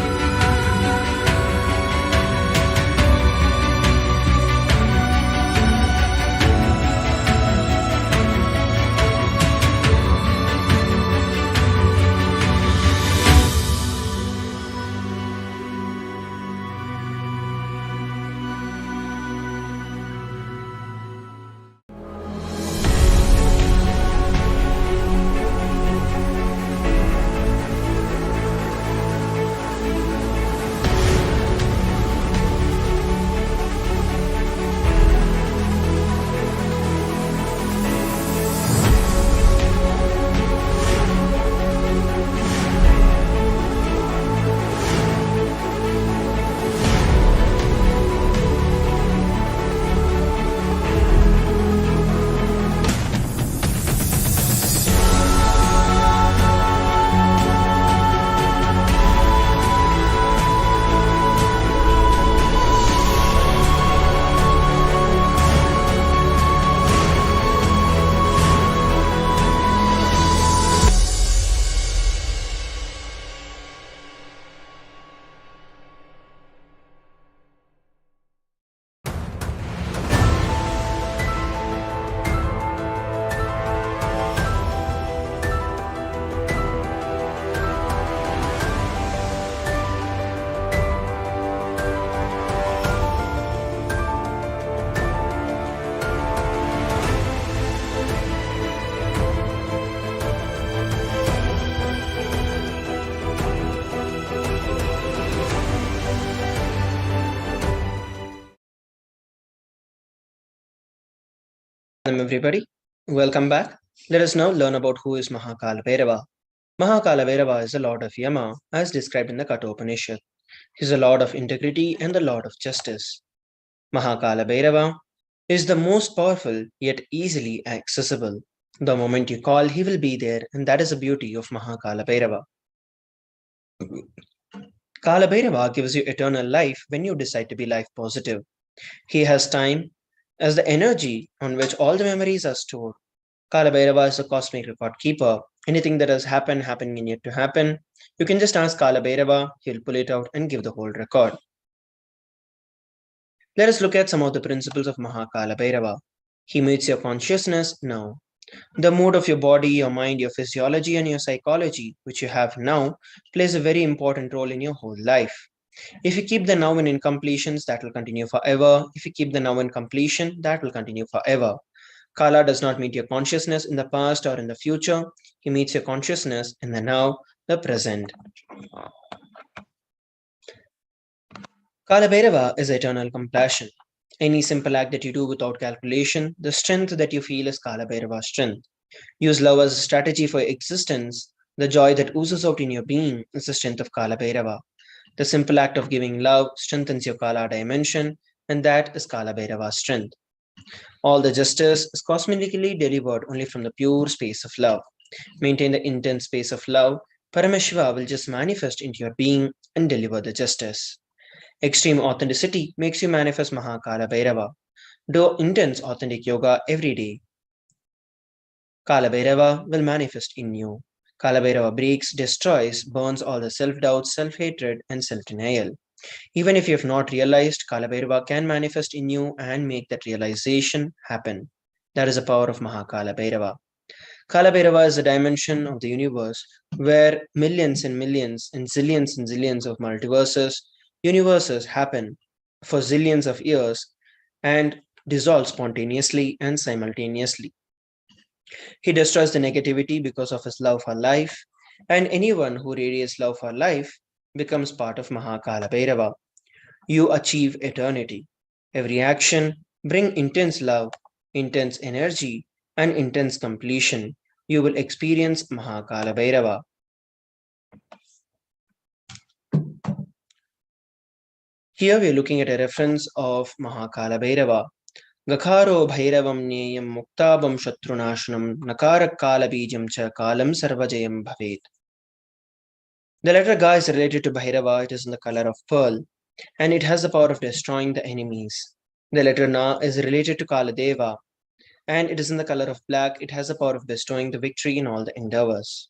Welcome everybody. Welcome back. Let us now learn about who is Kalabhairava. Kalabhairava is the lord of Yama as described in the Kathopanishad. He is the lord of integrity and the lord of justice. Kalabhairava is the most powerful yet easily accessible. The moment you call, he will be there, and that is the beauty of Kalabhairava. Kalabhairava gives you eternal life when you decide to be life positive. He has time as the energy on which all the memories are stored. Kalabhairava is a cosmic record keeper. Anything that has happened, happening, and yet to happen, you can just ask Kalabhairava, he'll pull it out and give the whole record. Let us look at some of the principles of Kalabhairava. He meets your consciousness now. The mood of your body, your mind, your physiology, and your psychology, which you have now, plays a very important role in your whole life. If you keep the now in incompletions, that will continue forever. If you keep the now in completion, that will continue forever. Kala does not meet your consciousness in the past or in the future. He meets your consciousness in the now, the present. Kalabhairava is eternal compassion. Any simple act that you do without calculation, the strength that you feel is Kalabhairava's strength. Use love as a strategy for your existence. The joy that oozes out in your being is the strength of Kalabhairava. The simple act of giving love strengthens your Kala dimension, and that is Kalabhairava's strength. All the justice is cosmically delivered only from the pure space of love. Maintain the intense space of love, Paramashiva will just manifest into your being and deliver the justice. Extreme authenticity makes you manifest Kalabhairava. Do intense authentic yoga every day. Kalabhairava will manifest in you. Kalabhairava breaks, destroys, burns all the self-doubt, self-hatred, and self-denial. Even if you have not realized, Kalabhairava can manifest in you and make that realization happen. That is the power of Kalabhairava. Kalabhairava is a dimension of the universe where millions and zillions of universes happen for zillions of years and dissolve spontaneously and simultaneously. He destroys the negativity because of his love for life, and anyone who radiates love for life becomes part of Kalabhairava. You achieve eternity. Every action bring intense love, intense energy, and intense completion. You will experience Kalabhairava. Here we are looking at a reference of Kalabhairava. Gakharo Bhairavam Neyam Muktabam Shatrunashanam Nakara Kalabijam Cha Kalam Sarvajayam Bhavet. The letter Ga is related to Bhairava. It is in the color of pearl, and it has the power of destroying the enemies. The letter Na is related to Kaladeva, and it is in the color of black. It has the power of bestowing the victory in all the endeavors.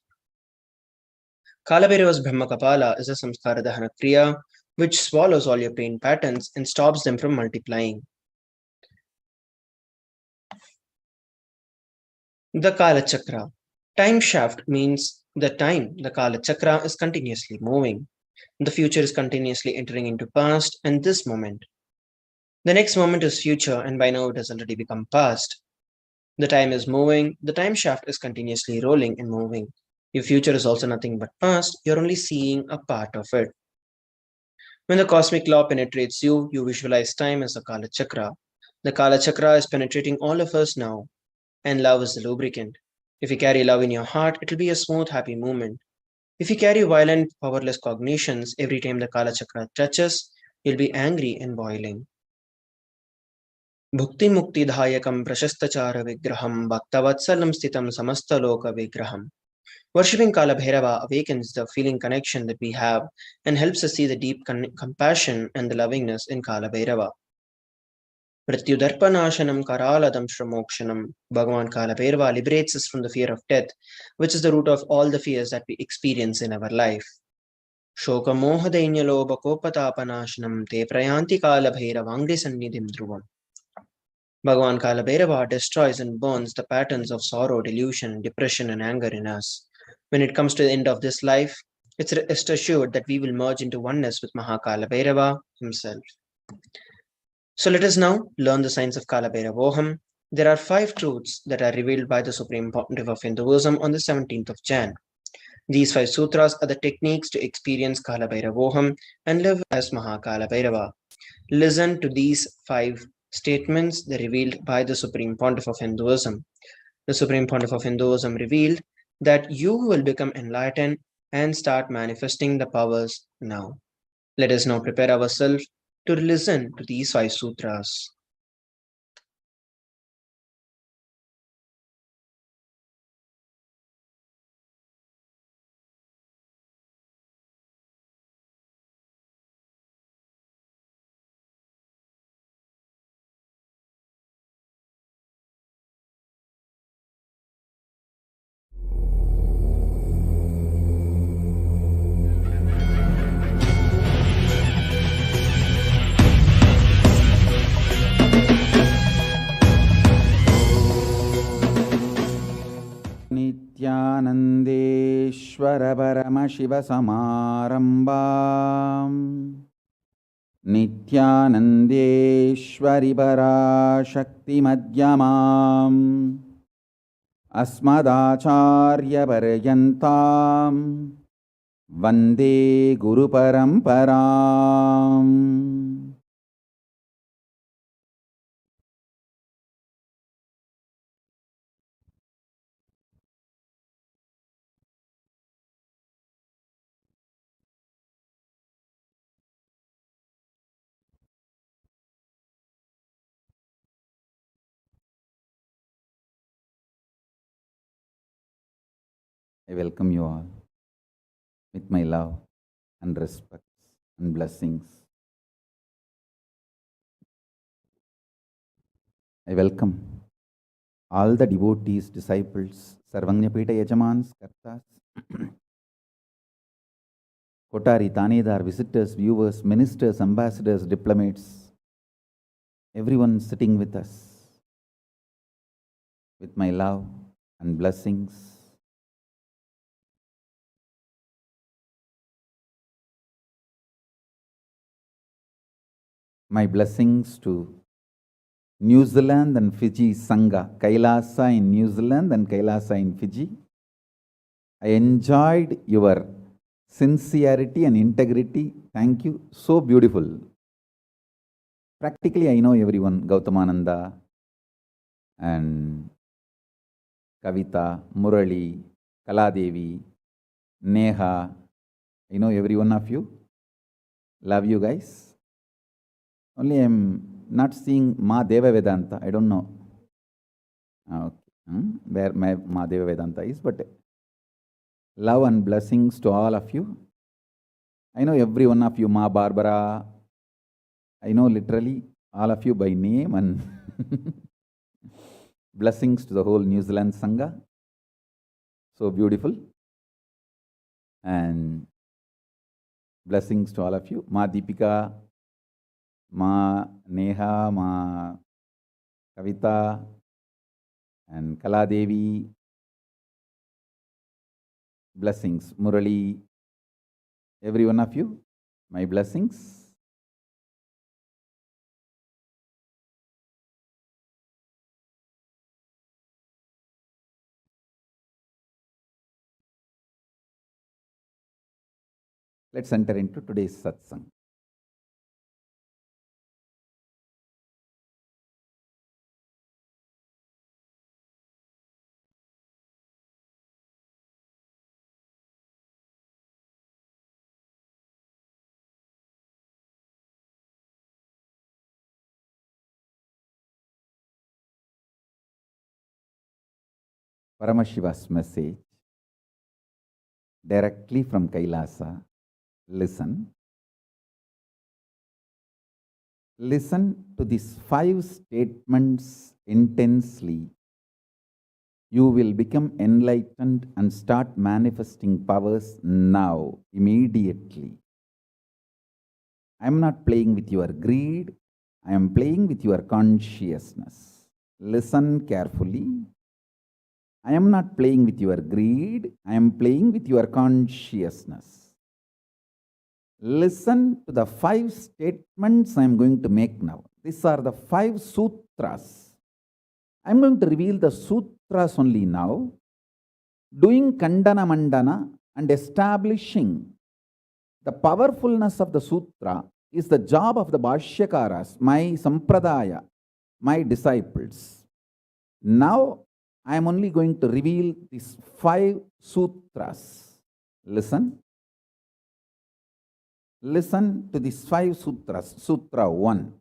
Kalabhairava's Brahmakapala is a samskara dahana kriya which swallows all your pain patterns and stops them from multiplying. The Kala Chakra. Time shaft means the time the Kala Chakra is continuously moving. The future is continuously entering into past and this moment. The next moment is future, and by now it has already become past. The time is moving, the time shaft is continuously rolling and moving. Your future is also nothing but past, you're only seeing a part of it. When the cosmic law penetrates you, you visualize time as the Kala Chakra. The Kala Chakra is penetrating all of us now, and love is the lubricant. If you carry love in your heart, it'll be a smooth, happy movement. If you carry violent, powerless cognitions every time the Kala Chakra touches, you'll be angry and boiling. Bhukti Mukti Dhayakam Prashastachara Vigraham Bhaktavatssalam Stitam Samastaloka Vigraham. Worshipping Kalabhairava awakens the feeling connection that we have and helps us see the deep compassion and the lovingness in Kalabhairava. Mrityudarpanashanam Karaladam Shramokshanam. Bhagavan Kalabhairava liberates us from the fear of death, which is the root of all the fears that we experience in our life. Shoka Mohadainyaloba Kopatapanashanam Te Prayanti Kalabhairavangri Sannidhim Dhruvam. Bhagavan Kalabhairava destroys and burns the patterns of sorrow, delusion, depression, and anger in us. When it comes to the end of this life, it's rest assured that we will merge into oneness with Kalabhairava himself. So let us now learn the science of Kalabhairavoham. There are 5 truths that are revealed by the Supreme Pontiff of Hinduism on the 17th of Jan. These 5 sutras are the techniques to experience Kalabhairavoham and live as Kalabhairava. Listen to these 5 statements that are revealed by the Supreme Pontiff of Hinduism. The Supreme Pontiff of Hinduism revealed that you will become enlightened and start manifesting the powers now. Let us now prepare ourselves to listen to these 5 sutras. नित्यानन्देश्वर परमशिवसमारम्भाम् नित्यानन्देश्वरि पराशक्तिमध्यमाम् अस्मदाचार्यपर्यन्तां वन्दे गुरुपरम्पराम्. I welcome you all. with my love and respect and blessings. I welcome all the devotees, disciples, Sarvanyapita Yajamans, Kartas, Kotari, Tanedar, visitors, viewers, ministers, ambassadors, diplomats, everyone sitting with us with my love and blessings. My blessings to New Zealand and Fiji Sangha, KAILASA in New Zealand and KAILASA in Fiji. I enjoyed your sincerity and integrity. Thank you. So beautiful. Practically, I know everyone, Gautamananda and Kavita, Murali, Kaladevi, Neha. I know every one of you. Love you guys. Only I'm not seeing Ma Deva Vedanta. I don't know where Ma Deva Vedanta is, but love and blessings to all of you. I know every one of you, Ma Barbara. I know literally all of you by name, and blessings to the whole New Zealand Sangha. So beautiful. And blessings to all of you. Ma Deepika, Ma Neha, Ma Kavita, and Kaladevi. Blessings. Murali, every one of you, my blessings. Let's enter into today's satsang. Paramashiva's message directly from Kailasa. Listen. Listen to these 5 statements intensely. You will become enlightened and start manifesting powers now, immediately. I am not playing with your greed. I am playing with your consciousness. Listen carefully. I am not playing with your greed. I am playing with your consciousness. Listen to the 5 statements I am going to make now. These are the 5 sutras. I am going to reveal the sutras only now, doing kandana mandana and establishing the powerfulness of the sutra is the job of the Bhashyakaras, my sampradaya, my disciples. Now, I am only going to reveal these 5 sutras. Listen. Listen to these 5 sutras. Sutra 1.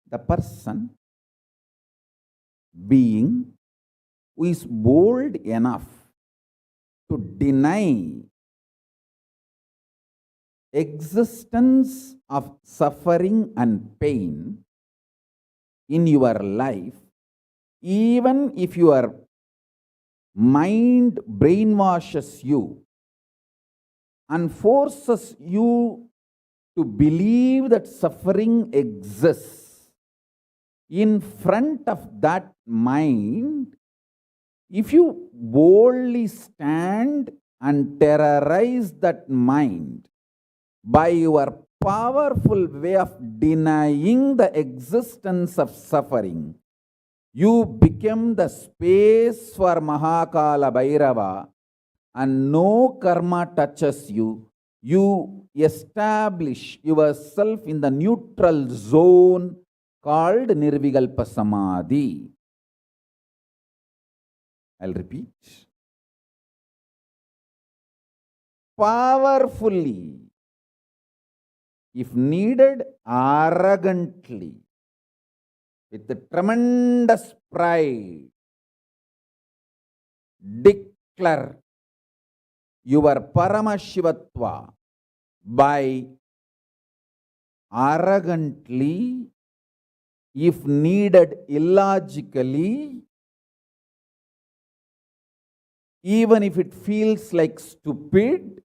The person, being, who is bold enough to deny existence of suffering and pain in your life, even if your mind brainwashes you and forces you to believe that suffering exists, in front of that mind, if you boldly stand and terrorize that mind by your powerful way of denying the existence of suffering, you become the space for Kalabhairava, and no karma touches you. You establish yourself in the neutral zone called Nirvikalpa Samadhi. I'll repeat. Powerfully, if needed, arrogantly, with the tremendous pride, declare your Paramashivatva by arrogantly, if needed illogically, even if it feels like stupid,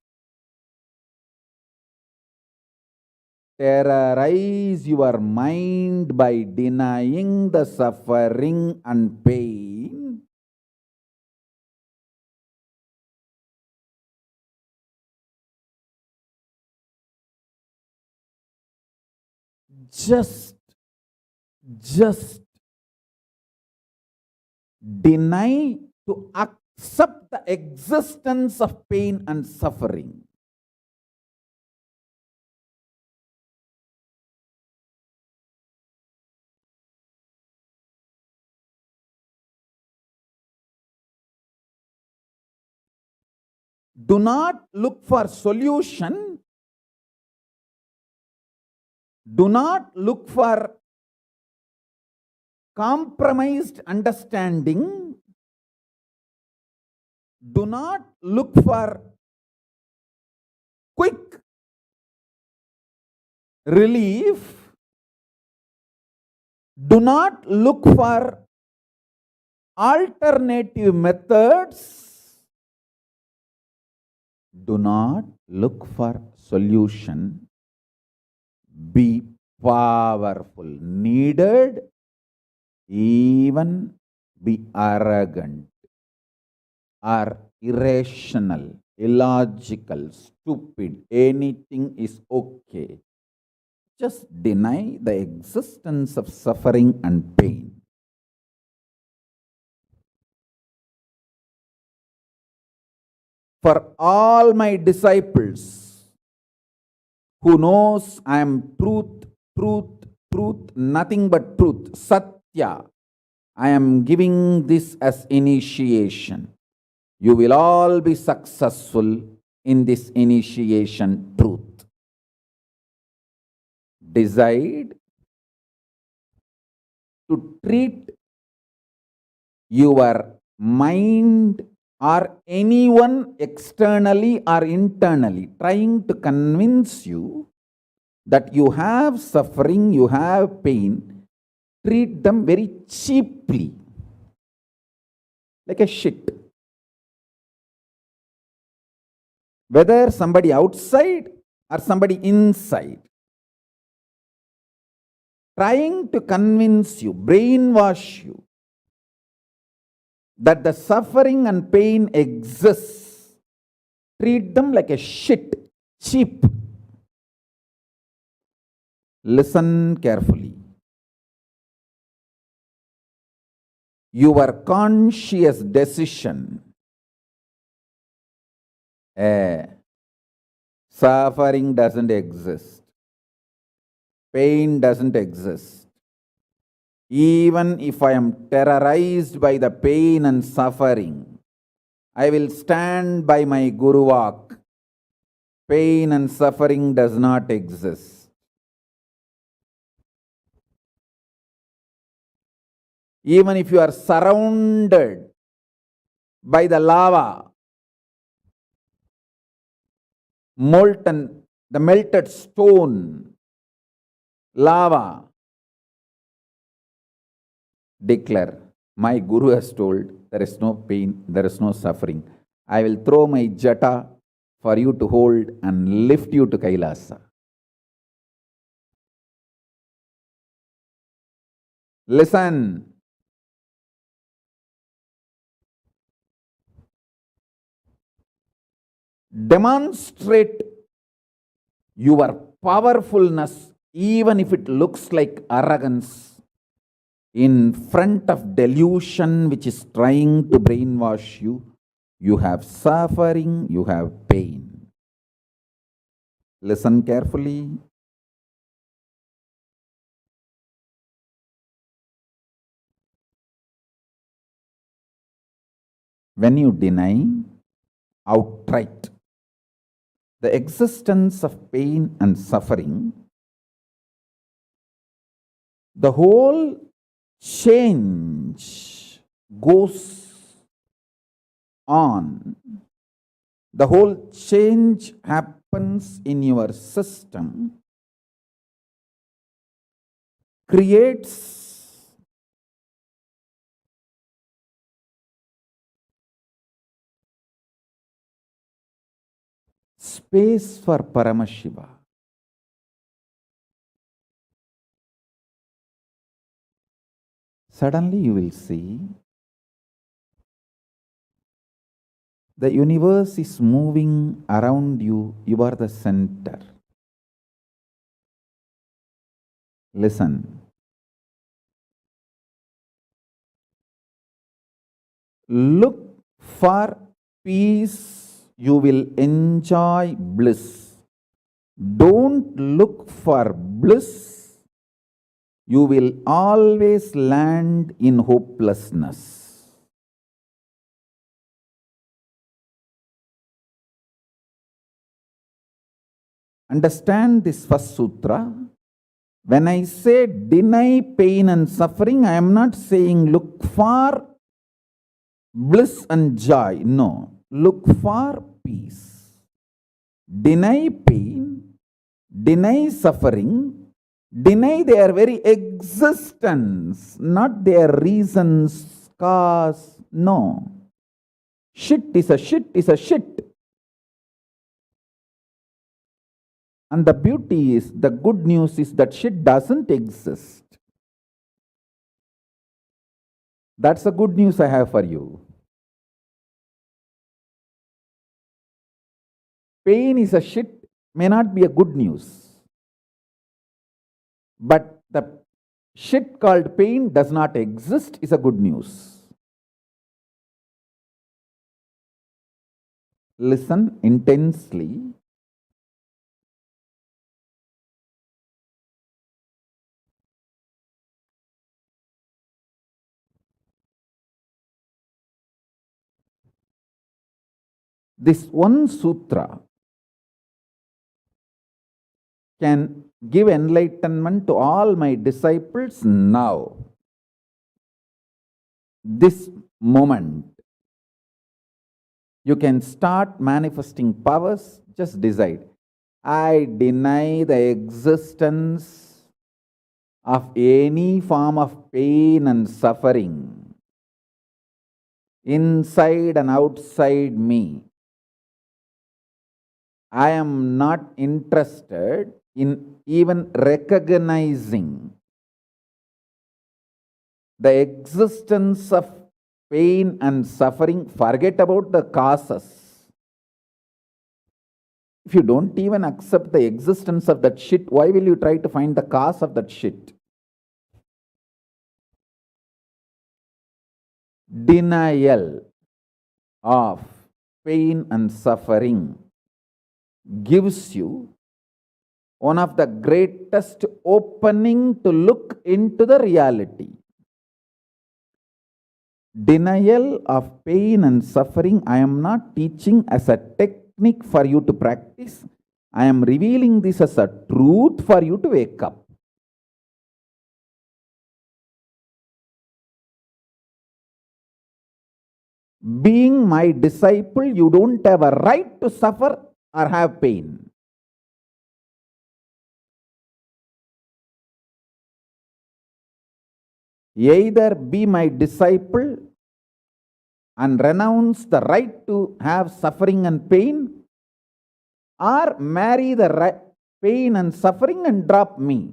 terrorize your mind by denying the suffering and pain. Just deny to accept the existence of pain and suffering. Do not look for solution. Do not look for compromised understanding. Do not look for quick relief. Do not look for alternative methods. Do not look for solution. Be powerful. Needed, even be arrogant or irrational, illogical, stupid. Anything is okay. Just deny the existence of suffering and pain. For all my disciples who knows I am truth, nothing but truth, Satya, I am giving this as initiation. You will all be successful in this initiation truth. Decide to treat your mind or anyone externally or internally trying to convince you that you have suffering, you have pain, treat them very cheaply, like a shit. Whether somebody outside or somebody inside, trying to convince you, brainwash you, that the suffering and pain exists, treat them like a shit, cheap. Listen carefully. Your conscious decision, suffering doesn't exist, pain doesn't exist. Even if I am terrorized by the pain and suffering, I will stand by my Guru Vak. Pain and suffering does not exist. Even if you are surrounded by the lava, molten, the melted stone, lava, declare, my Guru has told there is no pain, there is no suffering. I will throw my jata for you to hold and lift you to KAILASA. Listen. Demonstrate your powerfulness, even if it looks like arrogance, in front of delusion which is trying to brainwash you. You have suffering, you have pain. Listen carefully. When you deny outright the existence of pain and suffering, the whole change goes on, the whole change happens in your system, creates space for Paramashiva. Suddenly you will see the universe is moving around you. You are the center. Listen. Look for peace, you will enjoy bliss. Don't look for bliss, you will always land in hopelessness. Understand this first sutra. When I say deny pain and suffering, I am not saying look for bliss and joy. No, look for peace. Deny pain, deny suffering, deny their very existence, not their reasons, cause. No. Shit is a shit is a shit. And the beauty is, the good news is that shit doesn't exist. That's the good news I have for you. Pain is a shit may not be a good news. But the shit called pain does not exist is a good news. Listen intensely. This one sutra can give enlightenment to all my disciples now. This moment. You can start manifesting powers, just decide. I deny the existence of any form of pain and suffering inside and outside me. I am not interested in even recognizing the existence of pain and suffering. Forget about the causes. If you don't even accept the existence of that shit, why will you try to find the cause of that shit? Denial of pain and suffering gives you one of the greatest opening to look into the reality. Denial of pain and suffering, I am not teaching as a technique for you to practice. I am revealing this as a truth for you to wake up. Being my disciple, you don't have a right to suffer or have pain. Either be my disciple and renounce the right to have suffering and pain, or marry the pain and suffering and drop me.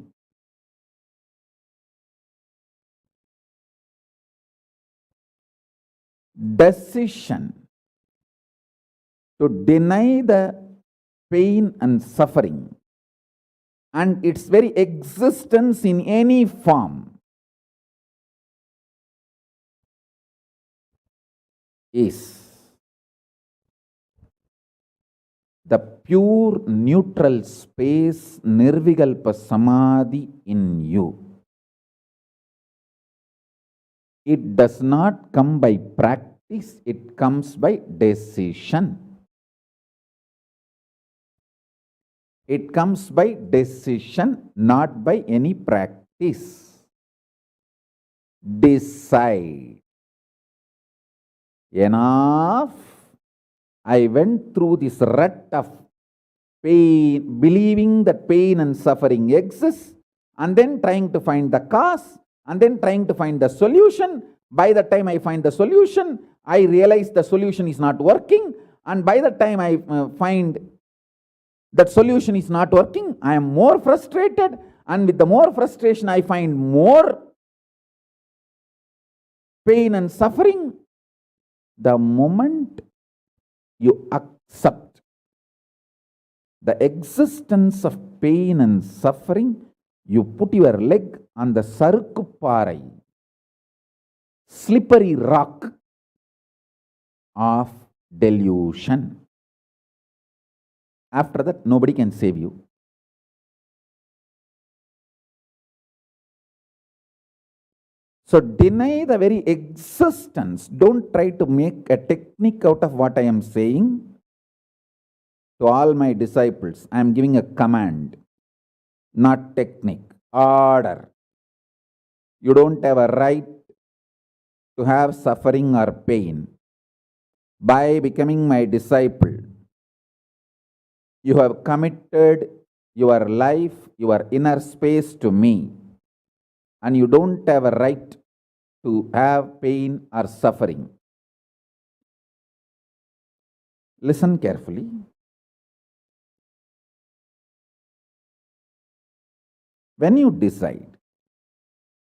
Decision to deny the pain and suffering and its very existence in any form is the pure neutral space, Nirvikalpa Samadhi in you. It does not come by practice, it comes by decision. It comes by decision, not by any practice. Decide. Enough. I went through this rut of pain, believing that pain and suffering exists, and then trying to find the cause, and then trying to find the solution. By the time I find the solution, I realize the solution is not working, and by the time I find that solution is not working, I am more frustrated, and with the more frustration, I find more pain and suffering. The moment you accept the existence of pain and suffering, you put your leg on the sarukupparai, slippery rock of delusion. After that, nobody can save you. So deny the very existence. Don't try to make a technique out of what I am saying. To all my disciples, I am giving a command, not technique, order. You don't have a right to have suffering or pain. By becoming my disciple, you have committed your life, your inner space to me, and you don't have a right to have pain or suffering. Listen carefully. When you decide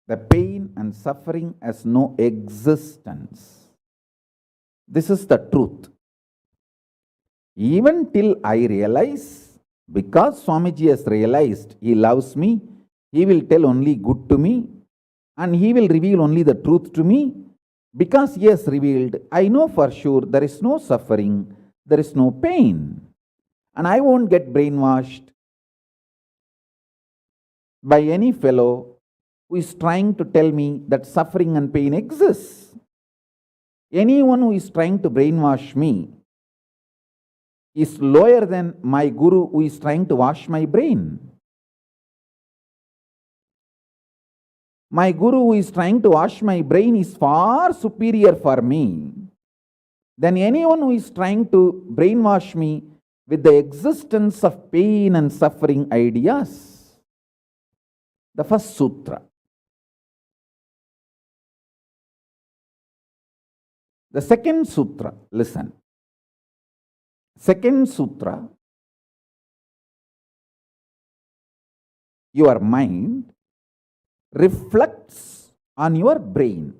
the pain and suffering has no existence, this is the truth. Even till I realize, because Swamiji has realized he loves me, he will tell only good to me, and he will reveal only the truth to me. Because he has revealed, I know for sure there is no suffering, there is no pain, and I won't get brainwashed by any fellow who is trying to tell me that suffering and pain exists. Anyone who is trying to brainwash me is lower than my guru who is trying to wash my brain. My guru who is trying to wash my brain is far superior for me than anyone who is trying to brainwash me with the existence of pain and suffering ideas. The first sutra. The second sutra, listen. Second sutra, your mind reflects on your brain,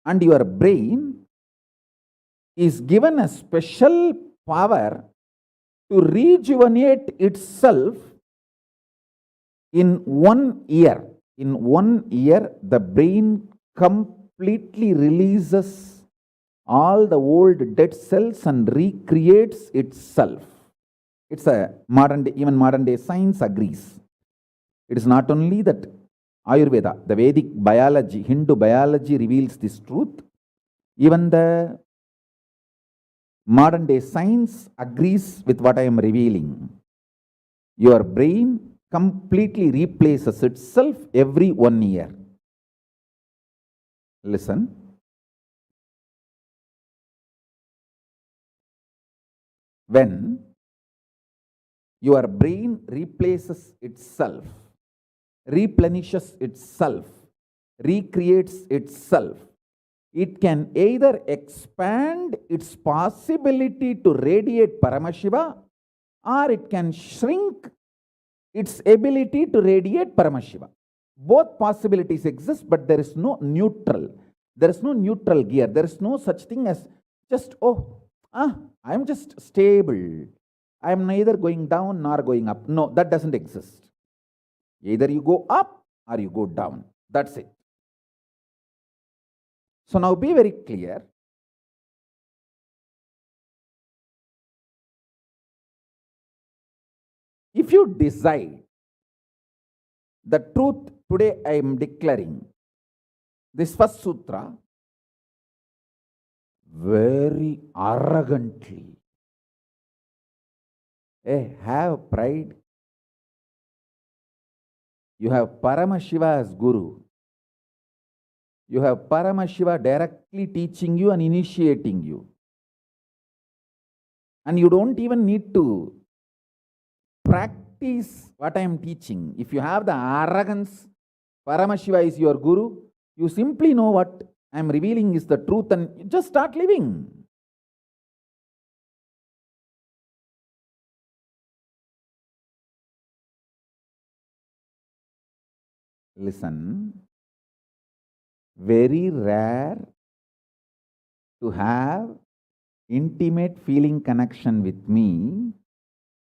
and your brain is given a special power to rejuvenate itself in 1 year. In 1 year, the brain completely releases all the old dead cells and recreates itself. It's a modern day, even modern day science agrees. It is not only that Ayurveda, the Vedic biology, Hindu biology reveals this truth. Even the modern day science agrees with what I am revealing. Your brain completely replaces itself every 1 year. Listen. When your brain replaces itself, replenishes itself, recreates itself, it can either expand its possibility to radiate Paramashiva, or it can shrink its ability to radiate Paramashiva. Both possibilities exist, but there is no neutral. There is no neutral gear. There is no such thing as just, I am just stable. I am neither going down nor going up. No, that doesn't exist. Either you go up or you go down. That's it. So now be very clear. If you decide the truth today, I am declaring this first sutra very arrogantly. Have pride. You have Paramashiva as Guru. You have Paramashiva directly teaching you and initiating you. And you don't even need to practice what I am teaching. If you have the arrogance, Paramashiva is your guru, you simply know what I am revealing is the truth and you just start living. Listen, very rare to have intimate feeling connection with me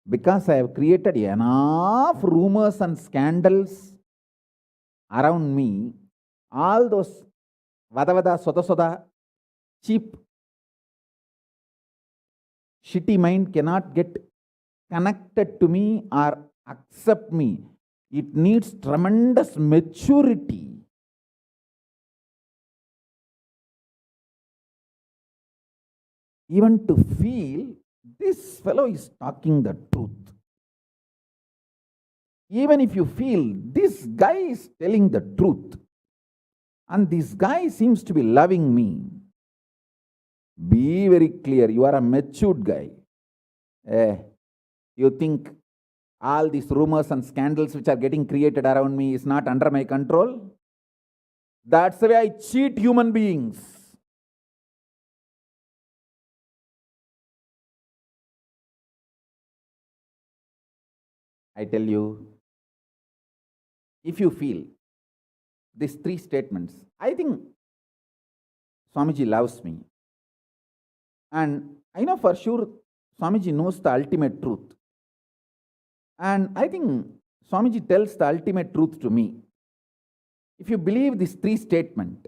because I have created enough rumors and scandals around me. All those vada soda soda, cheap, shitty mind cannot get connected to me or accept me. It needs tremendous maturity. Even to feel this fellow is talking the truth. Even if you feel this guy is telling the truth and this guy seems to be loving me, be very clear, you are a matured guy. You think all these rumors and scandals which are getting created around me is not under my control? That's the way I cheat human beings. I tell you, if you feel these three statements, I think Swamiji loves me. And I know for sure Swamiji knows the ultimate truth. And I think Swamiji tells the ultimate truth to me. If you believe these three statements,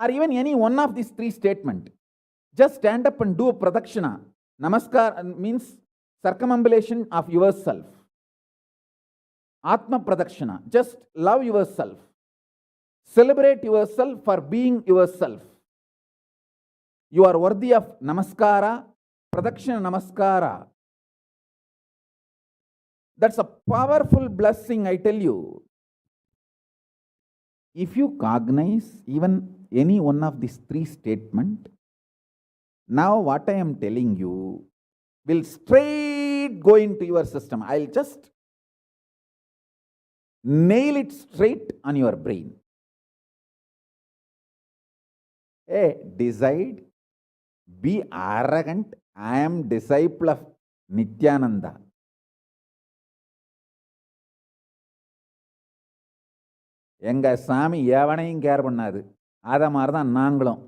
or even any one of these three statements, just stand up and do a pradakshina. Namaskar means circumambulation of yourself. Atma pradakshina, just love yourself. Celebrate yourself for being yourself. You are worthy of namaskara, pradakshina namaskara. That's a powerful blessing, I tell you. If you cognize even any one of these three statements, now what I am telling you will straight go into your system. I'll just nail it straight on your brain. Decide, be arrogant. I am disciple of Nithyananda. எங்க சாமி எவனையும் care பண்ணாது. அத மாதிரி தான் நாங்களும்.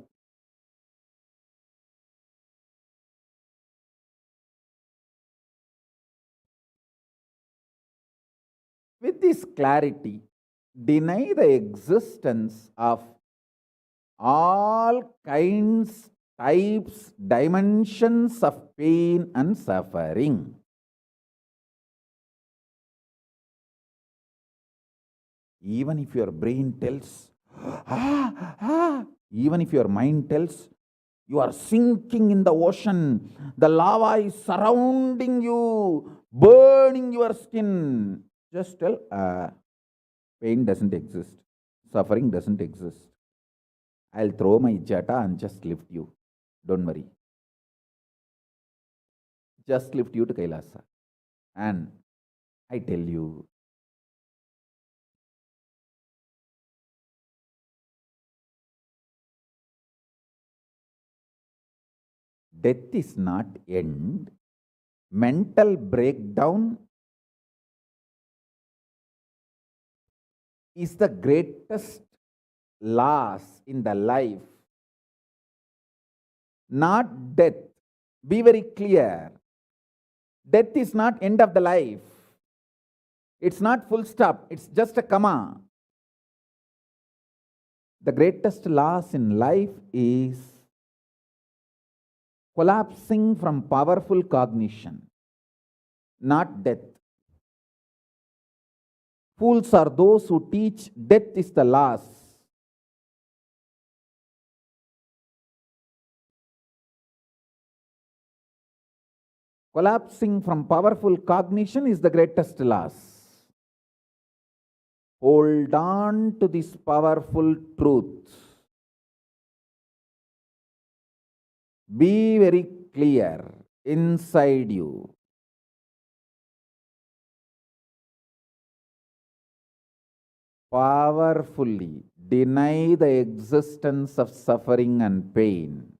With this clarity, deny the existence of all kinds, types, dimensions of pain and suffering. Even if your brain tells, even if your mind tells, you are sinking in the ocean, the lava is surrounding you, burning your skin. Just tell, pain doesn't exist, suffering doesn't exist. I'll throw my jata and just lift you. Don't worry. Just lift you to KAILASA. And I tell you, death is not end. Mental breakdown is the greatest loss in the life. Not death. Be very clear. Death is not end of the life. It's not full stop. It's just a comma. The greatest loss in life is collapsing from powerful cognition, not death. Fools are those who teach death is the loss. Collapsing from powerful cognition is the greatest loss. Hold on to this powerful truth. Be very clear inside you. Powerfully deny the existence of suffering and pain.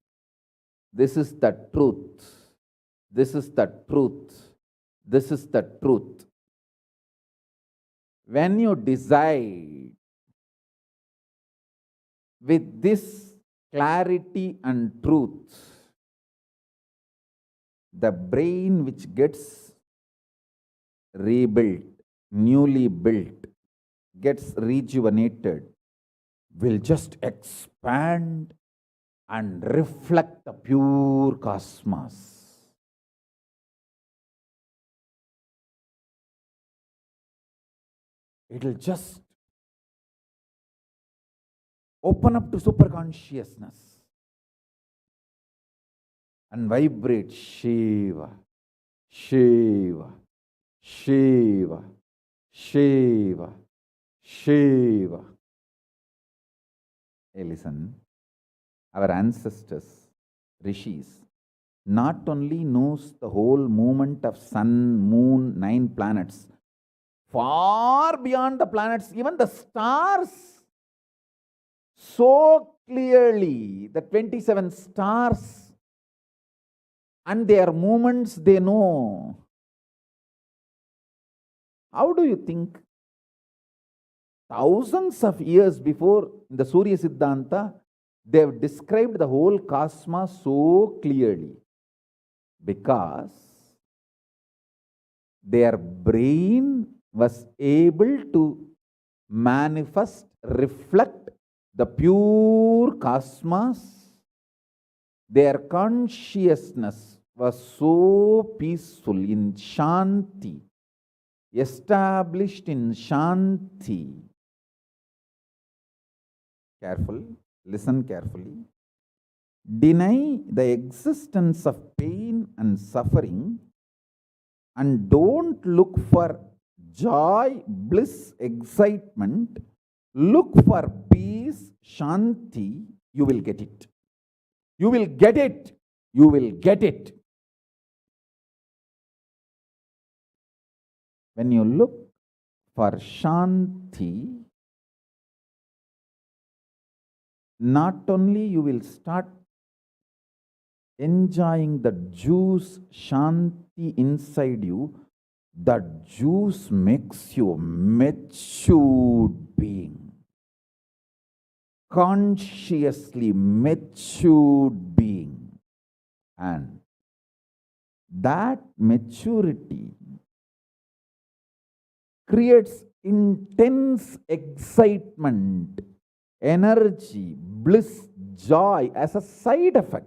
This is the truth. This is the truth. This is the truth. When you decide with this clarity and truth, the brain which gets rebuilt, newly built, gets rejuvenated, will just expand and reflect the pure cosmos. It will just open up to superconsciousness and vibrate Shiva, Shiva, Shiva, Shiva, Shiva. Hey, listen, our ancestors, rishis, not only knows the whole movement of sun, moon, 9 planets, far beyond the planets, even the stars, so clearly, the 27 stars and their movements they know. How do you think? Thousands of years before the Surya Siddhanta, they have described the whole cosmos so clearly because their brain was able to manifest, reflect the pure cosmos. Their consciousness was so peaceful in Shanti, established in Shanti. Careful, listen carefully. Deny the existence of pain and suffering and don't look for joy, bliss, excitement. Look for peace, Shanti. You will get it. You will get it. You will get it. When you look for Shanti, not only you will start enjoying the juice Shanti inside you, that juice makes you a matured being, consciously matured being. And that maturity creates intense excitement, energy, bliss, joy as a side effect.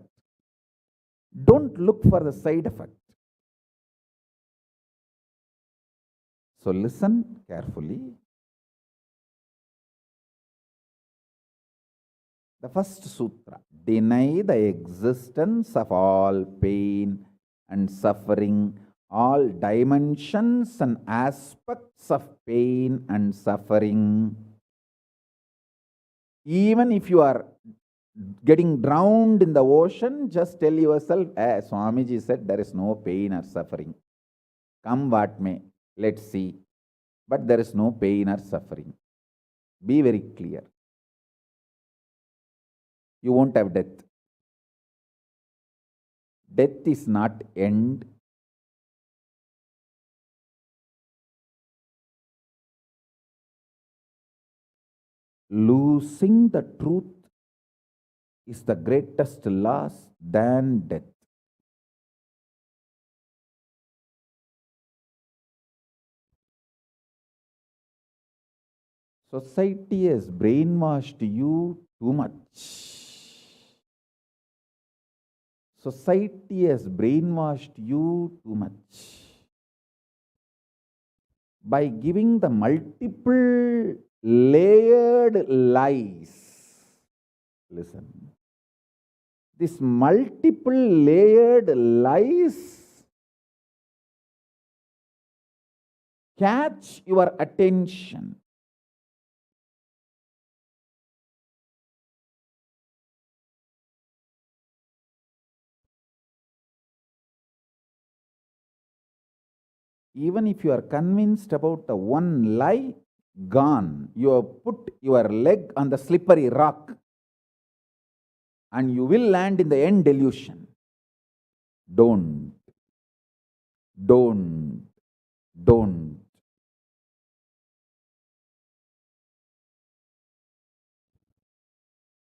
Don't look for the side effect. So listen carefully. The first sutra, deny the existence of all pain and suffering, all dimensions and aspects of pain and suffering. Even if you are getting drowned in the ocean, just tell yourself, Swamiji said there is no pain or suffering. Come what may, let's see. But there is no pain or suffering. Be very clear. You won't have death. Death is not end. Losing the truth is the greatest loss than death. Society has brainwashed you too much. Society has brainwashed you too much by giving the multiple layered lies. Listen. This multiple layered lies catch your attention. Even if you are convinced about the one lie, gone. You have put your leg on the slippery rock and you will land in the end delusion. Don't. Don't. Don't.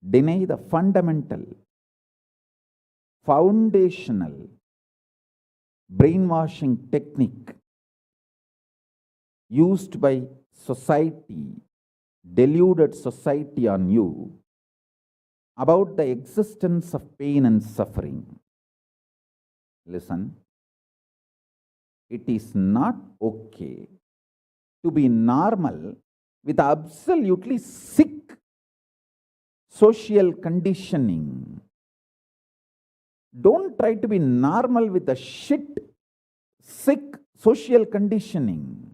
Deny the fundamental, foundational brainwashing technique used by society, deluded society on you about the existence of pain and suffering. Listen, it is not okay to be normal with absolutely sick social conditioning. Don't try to be normal with the shit, sick social conditioning.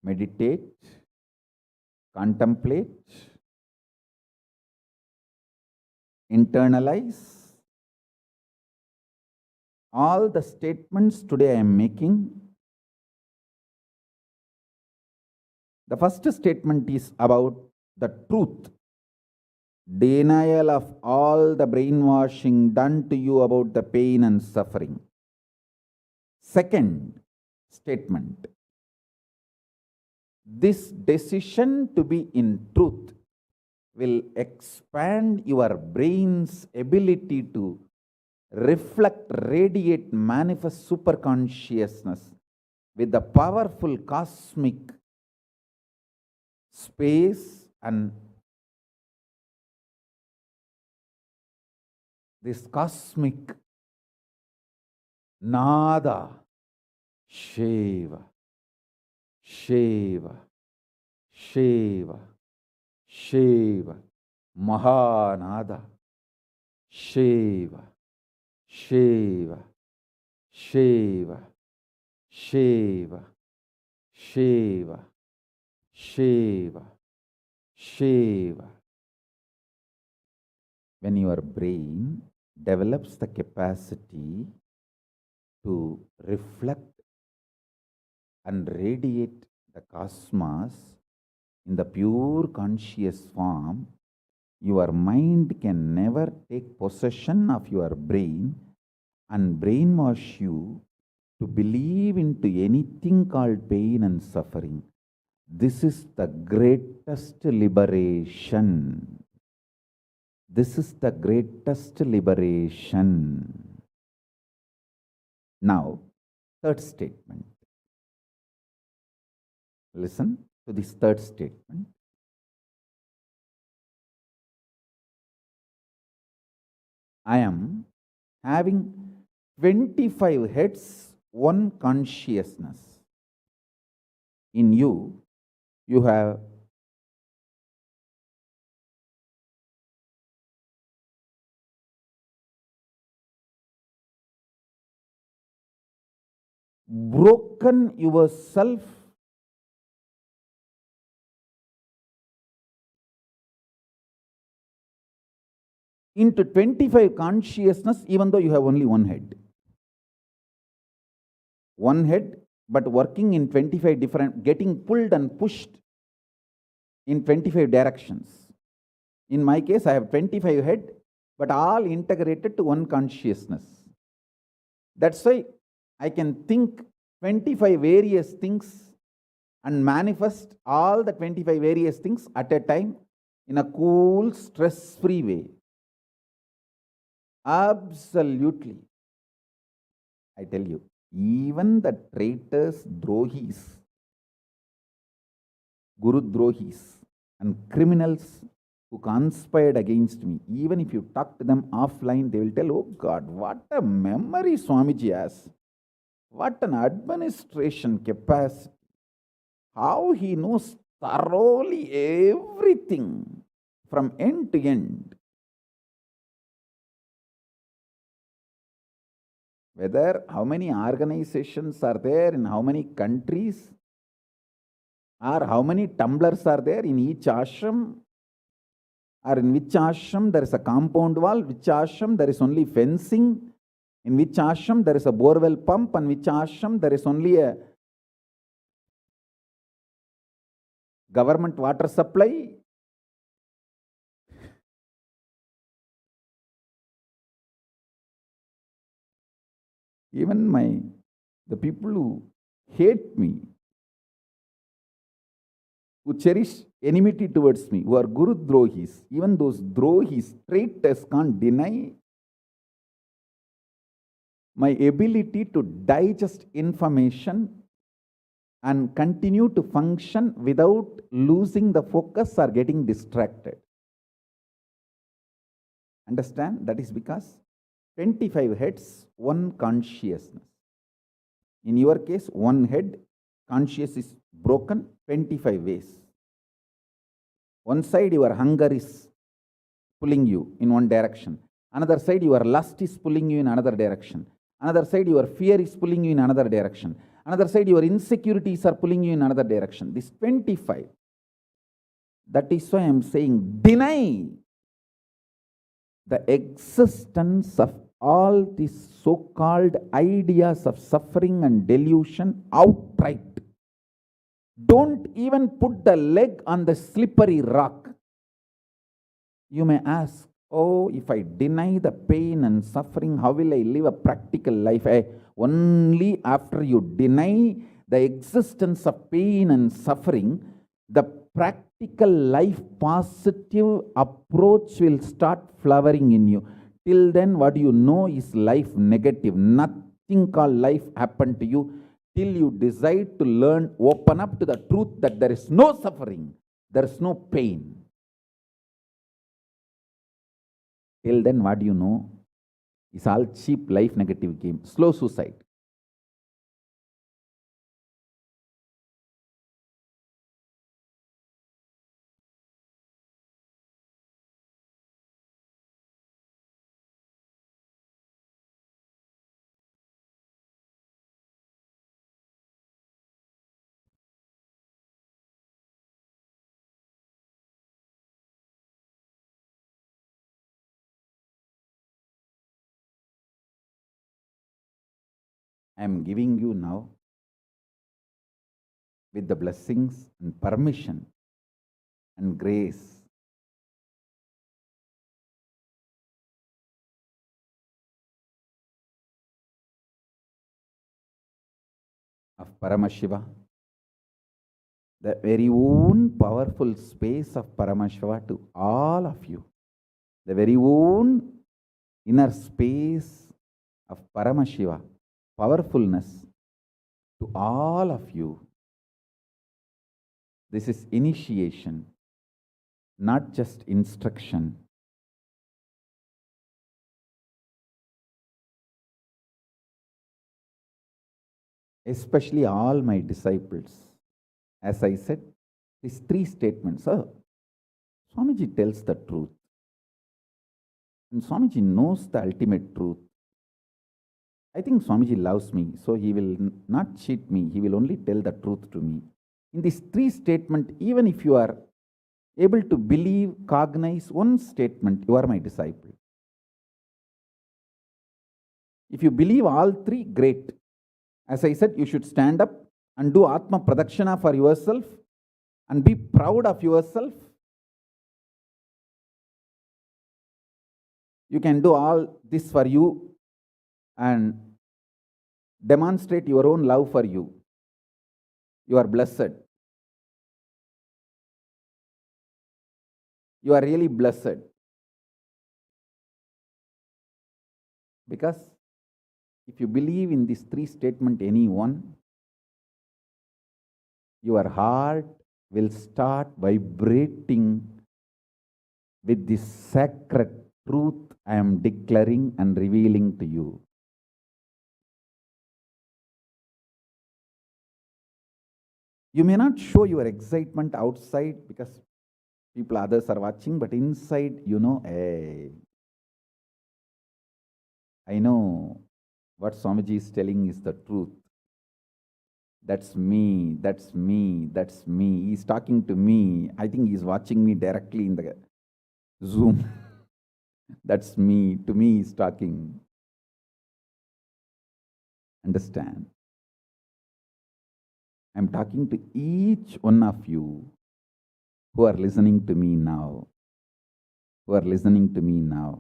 Meditate, contemplate, internalize all the statements today I am making. The first statement is about the truth, denial of all the brainwashing done to you about the pain and suffering. Second statement, this decision to be in truth will expand your brain's ability to reflect, radiate, manifest superconsciousness with the powerful cosmic space and this cosmic nada, Shiva, Shiva, Shiva, Shiva, Mahanada, Shiva, Shiva, Shiva, Shiva, Shiva, Shiva, Shiva. When your brain develops the capacity to reflect and radiate the cosmos in the pure conscious form, your mind can never take possession of your brain and brainwash you to believe into anything called pain and suffering. This is the greatest liberation. This is the greatest liberation. Now, third statement. Listen to this third statement. I am having 25 heads, one consciousness. In you, you have broken yourself into 25 consciousness, even though you have only one head. One head, but working in 25 different, getting pulled and pushed in 25 directions. In my case, I have 25 head, but all integrated to one consciousness. That's why I can think 25 various things and manifest all the 25 various things at a time in a cool, stress-free way. Absolutely. I tell you, even the traitors, drohis, guru drohis, and criminals who conspired against me, even if you talk to them offline, they will tell, oh God, what a memory Swamiji has. What an administration capacity. How he knows thoroughly everything from end to end. Whether how many organizations are there in how many countries, Or how many tumblers are there in each ashram? Or in which ashram there is a compound wall, which ashram there is only fencing, in which ashram there is a borewell pump, and which ashram there is only a government water supply. Even the people who hate me, who cherish enmity towards me, who are Guru Drohis, even those Drohis, traitors, can't deny my ability to digest information and continue to function without losing the focus or getting distracted. Understand? That is because 25 heads, one consciousness. In your case, one head, conscious is broken 25 ways. One side, your hunger is pulling you in one direction. Another side, your lust is pulling you in another direction. Another side, your fear is pulling you in another direction. Another side, your insecurities are pulling you in another direction. This 25. That is why I am saying, deny the existence of all these so-called ideas of suffering and delusion outright. Don't even put the leg on the slippery rock. You may ask, oh, if I deny the pain and suffering, how will I live a practical life? Only after you deny the existence of pain and suffering, the practical life positive approach will start flowering in you. Till then, what you know is life negative. Nothing called life happened to you till you decide to learn, open up to the truth that there is no suffering, there is no pain. Till then, what you know is all cheap life negative game, slow suicide. I am giving you now, with the blessings and permission and grace of Paramashiva, the very own powerful space of Paramashiva to all of you, the very own inner space of Paramashiva, powerfulness to all of you. This is initiation, not just instruction. Especially all my disciples. As I said, these three statements. Swamiji tells the truth. And Swamiji knows the ultimate truth. I think Swamiji loves me, so he will not cheat me. He will only tell the truth to me. In these three statements, even if you are able to believe, cognize one statement, you are my disciple. If you believe all three, great. As I said, you should stand up and do Atma Pradakshina for yourself and be proud of yourself. You can do all this for you and demonstrate your own love for you. You are blessed. You are really blessed. Because if you believe in these three statements, any one, your heart will start vibrating with this sacred truth I am declaring and revealing to you. You may not show your excitement outside because others are watching, but inside, you know, hey, I know what Swamiji is telling is the truth. That's me, that's me, that's me. He's talking to me. I think he's watching me directly in the Zoom. That's me. To me, he's talking. Understand? I'm talking to each one of you who are listening to me now. Who are listening to me now.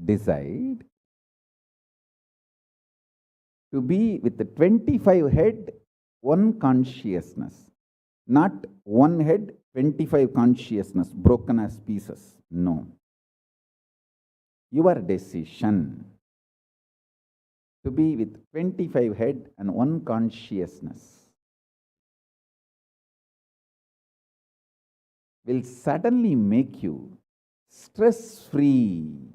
Decide to be with the 25 head, one consciousness. Not one head, 25 consciousness, broken as pieces. No. Your decision to be with 25 head and one consciousness will suddenly make you stress-free.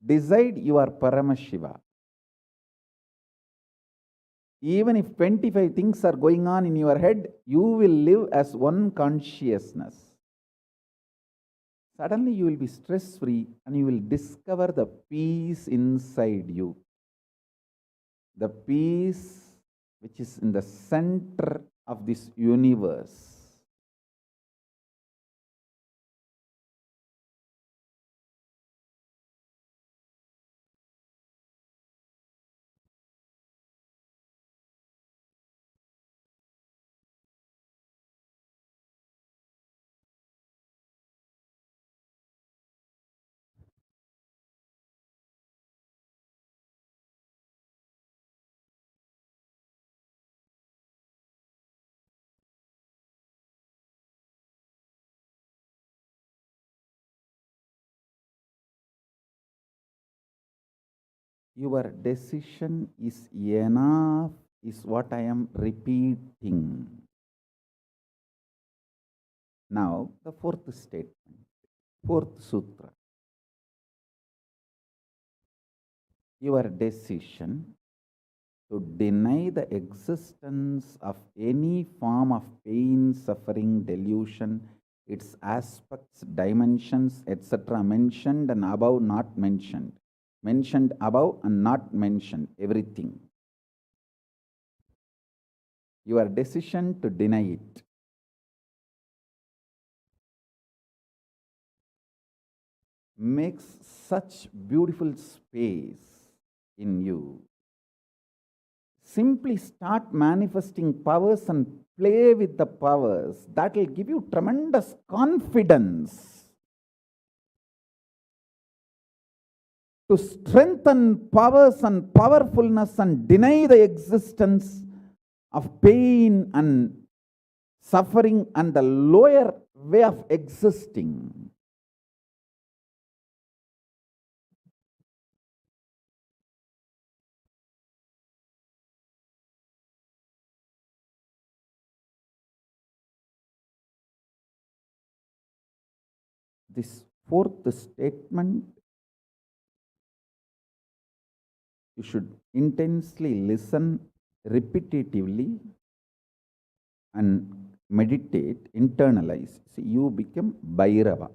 Decide your Paramashiva. Even if 25 things are going on in your head, you will live as one consciousness. Suddenly you will be stress-free and you will discover the peace inside you. The peace which is in the center of this universe. Your decision is enough, is what I am repeating. Now, the fourth statement, fourth sutra. Your decision to deny the existence of any form of pain, suffering, delusion, its aspects, dimensions, etc., mentioned and above, not mentioned. Mentioned above and not mentioned, everything. Your decision to deny it. Makes such beautiful space in you. Simply start manifesting powers and play with the powers. That will give you tremendous confidence to strengthen powers and powerfulness and deny the existence of pain and suffering and the lower way of existing. This fourth statement, you should intensely listen repetitively and meditate, internalize. See, you become Bhairava.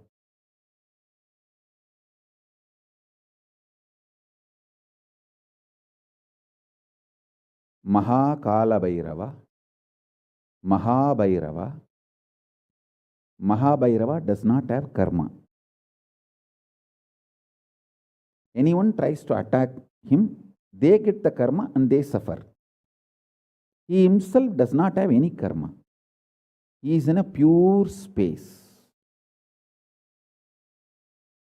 Kalabhairava, Mahabhairava. Mahabhairava does not have karma. Anyone tries to attack him, they get the karma and they suffer. He himself does not have any karma. He is in a pure space.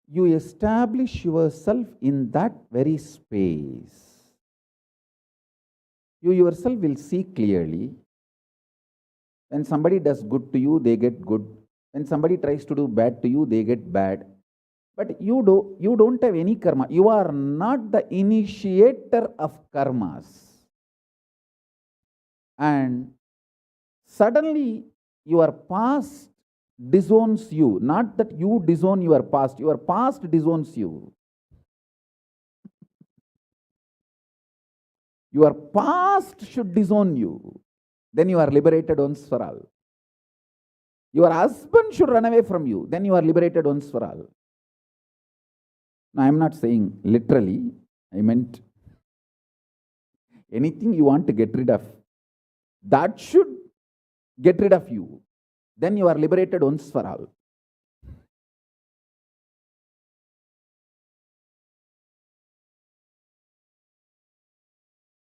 You establish yourself in that very space. You yourself will see clearly. When somebody does good to you, they get good. When somebody tries to do bad to you, they get bad. But you don't have any karma. You are not the initiator of karmas. And suddenly your past disowns you, not that you disown your past disowns you. Your past should disown you. Then you are liberated once for all. Your husband should run away from you. Then you are liberated once for all. Now, I am not saying literally. I meant anything you want to get rid of, that should get rid of you. Then you are liberated once for all.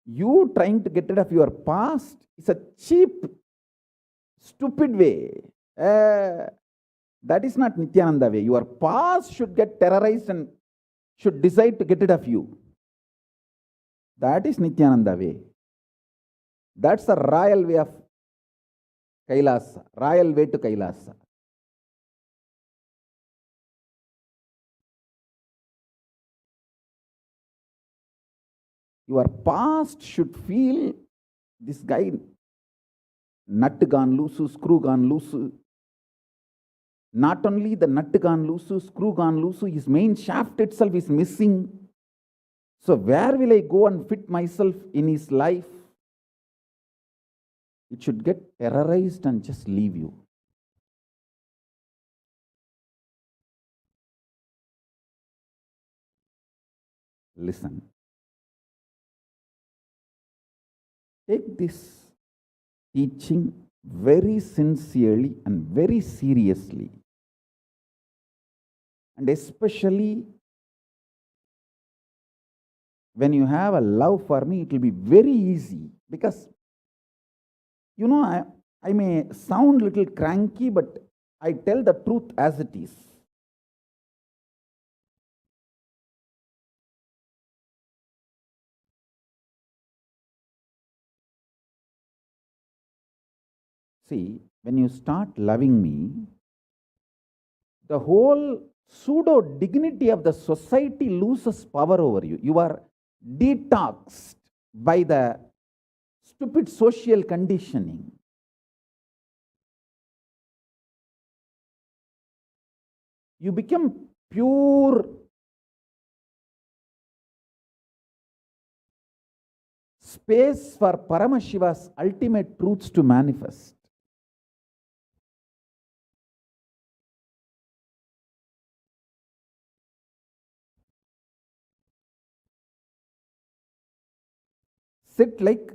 You trying to get rid of your past is a cheap, stupid way. That is not Nithyananda way. Your past should get terrorized and should decide to get rid of you. That is Nithyananda way. That's the royal way of KAILASA, royal way to KAILASA. Your past should feel this guy, nut gone loose, screw gone loose. Not only the nut gone loose, screw gone loose, his main shaft itself is missing. So where will I go and fit myself in his life? It should get terrorized and just leave you. Listen. Take this teaching very sincerely and very seriously. And especially when you have a love for me, it will be very easy. Because, you know, I may sound a little cranky, but I tell the truth as it is. See, when you start loving me, the whole pseudo dignity of the society loses power over you. You are detoxed by the stupid social conditioning. You become pure space for Paramashiva's ultimate truths to manifest. Sit like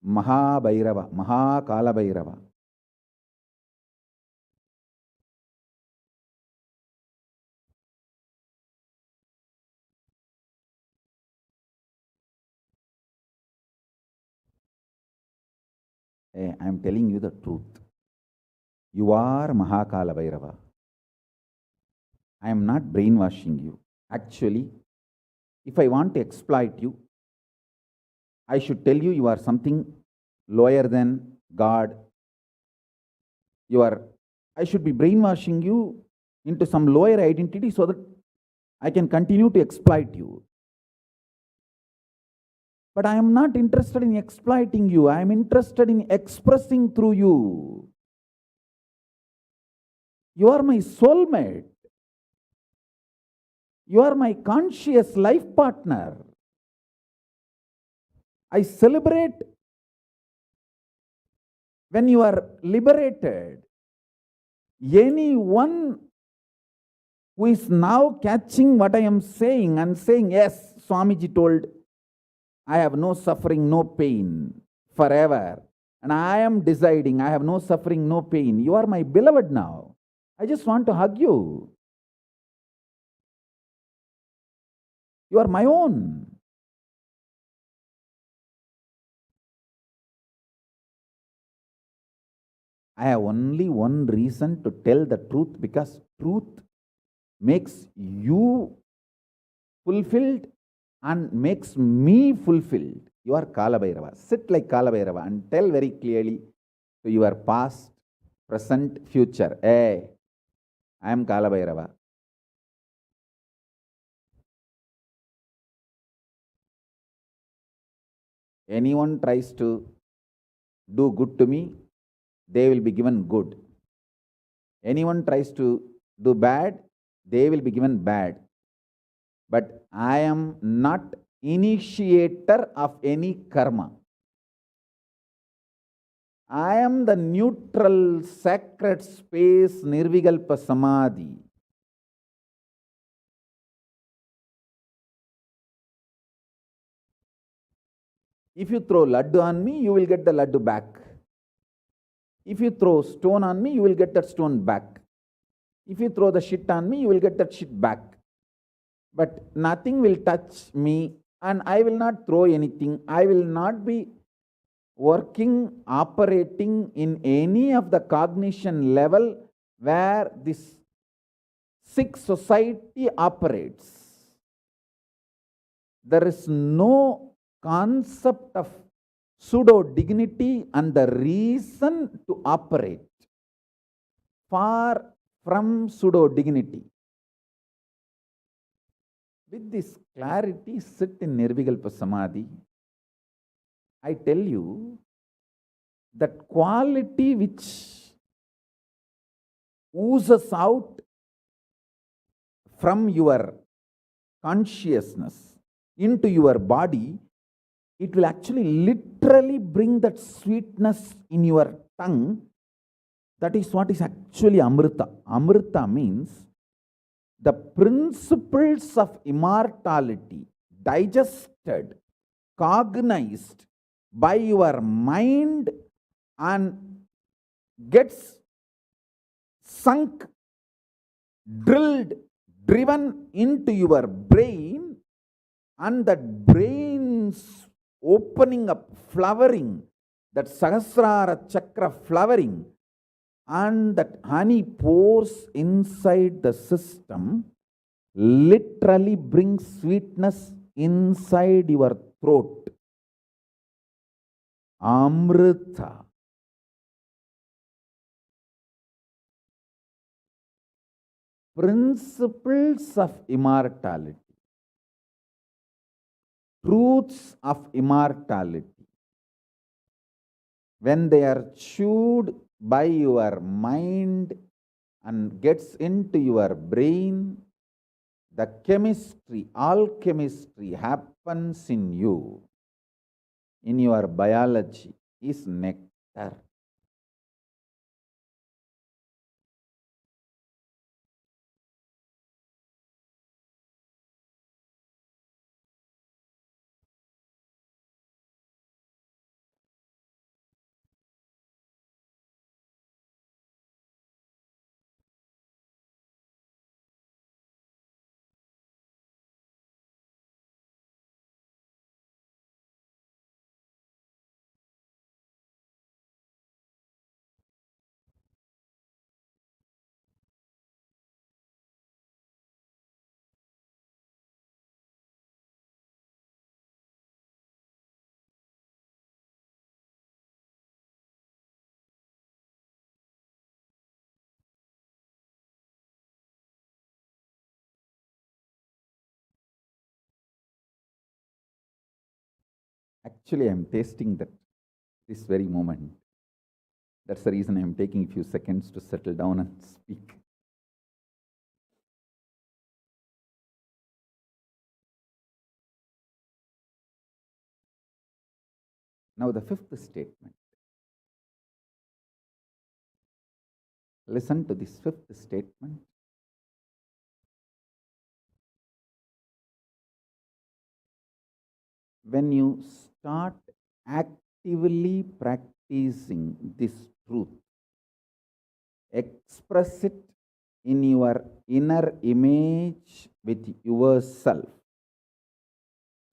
Kalabhairava. I am telling you the truth. You are Kalabhairava. I am not brainwashing you. Actually, if I want to exploit you, I should tell you are something lower than God. I should be brainwashing you into some lower identity so that I can continue to exploit you. But I am not interested in exploiting you. I am interested in expressing through you. You are my soulmate. You are my conscious life partner. I celebrate when you are liberated. Anyone who is now catching what I am saying and saying, yes, Swamiji told, I have no suffering, no pain forever. And I am deciding I have no suffering, no pain. You are my beloved now. I just want to hug you. You are my own. I have only one reason to tell the truth, because truth makes you fulfilled and makes me fulfilled. You are Kalabhairava. Sit like Kalabhairava and tell very clearly to your past, present, future. Hey, I am Kalabhairava. anyone tries to do good to me, they will be given good. Anyone tries to do bad, they will be given bad. But I am not initiator of any karma. I am the neutral, sacred space, Nirvikalpa Samadhi. If you throw laddu on me, you will get the laddu back. If you throw stone on me, you will get that stone back. If you throw the shit on me, you will get that shit back. But nothing will touch me, and I will not throw anything. I will not be working, operating in any of the cognition level where this sick society operates. There is no concept of pseudo dignity and the reason to operate. Far from pseudo dignity. With this clarity, sit in Nirvikalpa Samadhi. I tell you that quality which oozes out from your consciousness into your body, it will actually literally bring that sweetness in your tongue. That is what is actually Amrita. Amrita means the principles of immortality digested, cognized by your mind and gets sunk, drilled, driven into your brain, and that brain's opening up, flowering, that Sahasrara Chakra flowering, and that honey pours inside the system, literally brings sweetness inside your throat. Amrita. Principles of immortality. Truths of immortality. When they are chewed by your mind and gets into your brain, the chemistry, alchemistry happens in you, in your biology, is nectar. Actually, I am tasting that this very moment. That's the reason I am taking a few seconds to settle down and speak. Now, the fifth statement. Listen to this fifth statement. When you start actively practicing this truth, express it in your inner image with yourself,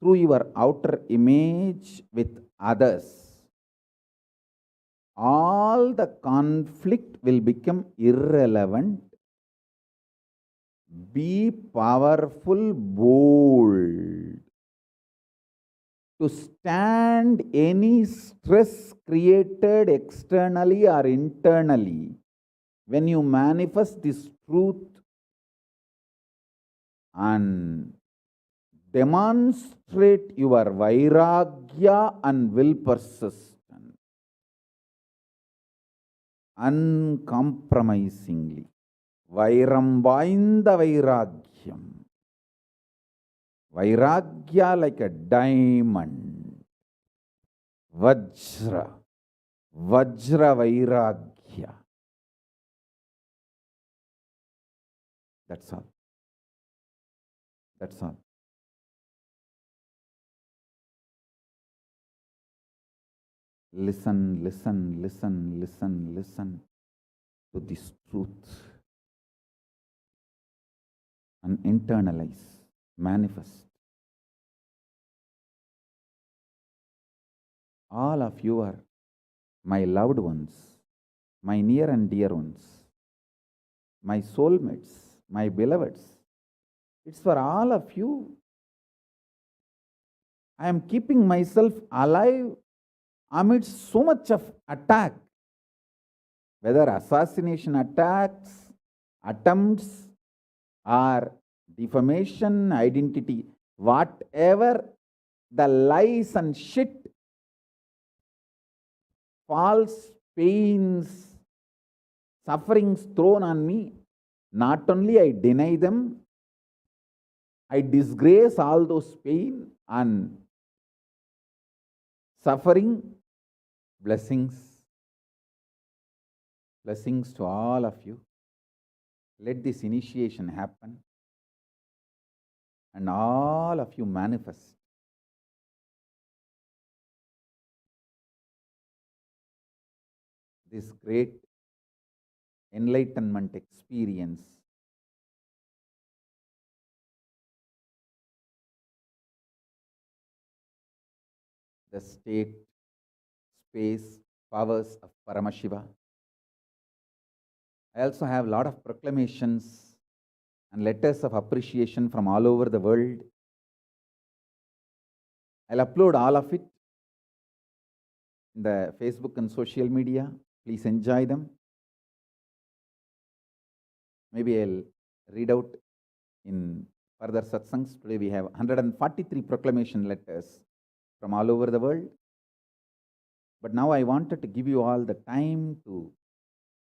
through your outer image with others, all the conflict will become irrelevant. Be powerful, bold, to stand any stress created externally or internally. When you manifest this truth and demonstrate your vairagya and will persistence uncompromisingly. Vairam vainda vairagyam. Vairagya like a diamond. Vajra. Vajra vairagya. That's all. That's all. Listen, listen, listen, listen, listen to this truth and internalize, manifest. All of you are my loved ones, my near and dear ones, my soulmates, my beloveds. It's for all of you. I am keeping myself alive amidst so much of attack, whether assassination attacks, attempts, or defamation, identity, whatever the lies and shit, false pains, sufferings thrown on me, not only I deny them, I disgrace all those pain and suffering. Blessings to all of you. Let this initiation happen and all of you manifest. This great enlightenment experience. The state, space, powers of Paramashiva. I also have a lot of proclamations and letters of appreciation from all over the world. I'll upload all of it in the Facebook and social media. Please enjoy them. Maybe I'll read out in further satsangs. Today we have 143 proclamation letters from all over the world. But now I wanted to give you all the time to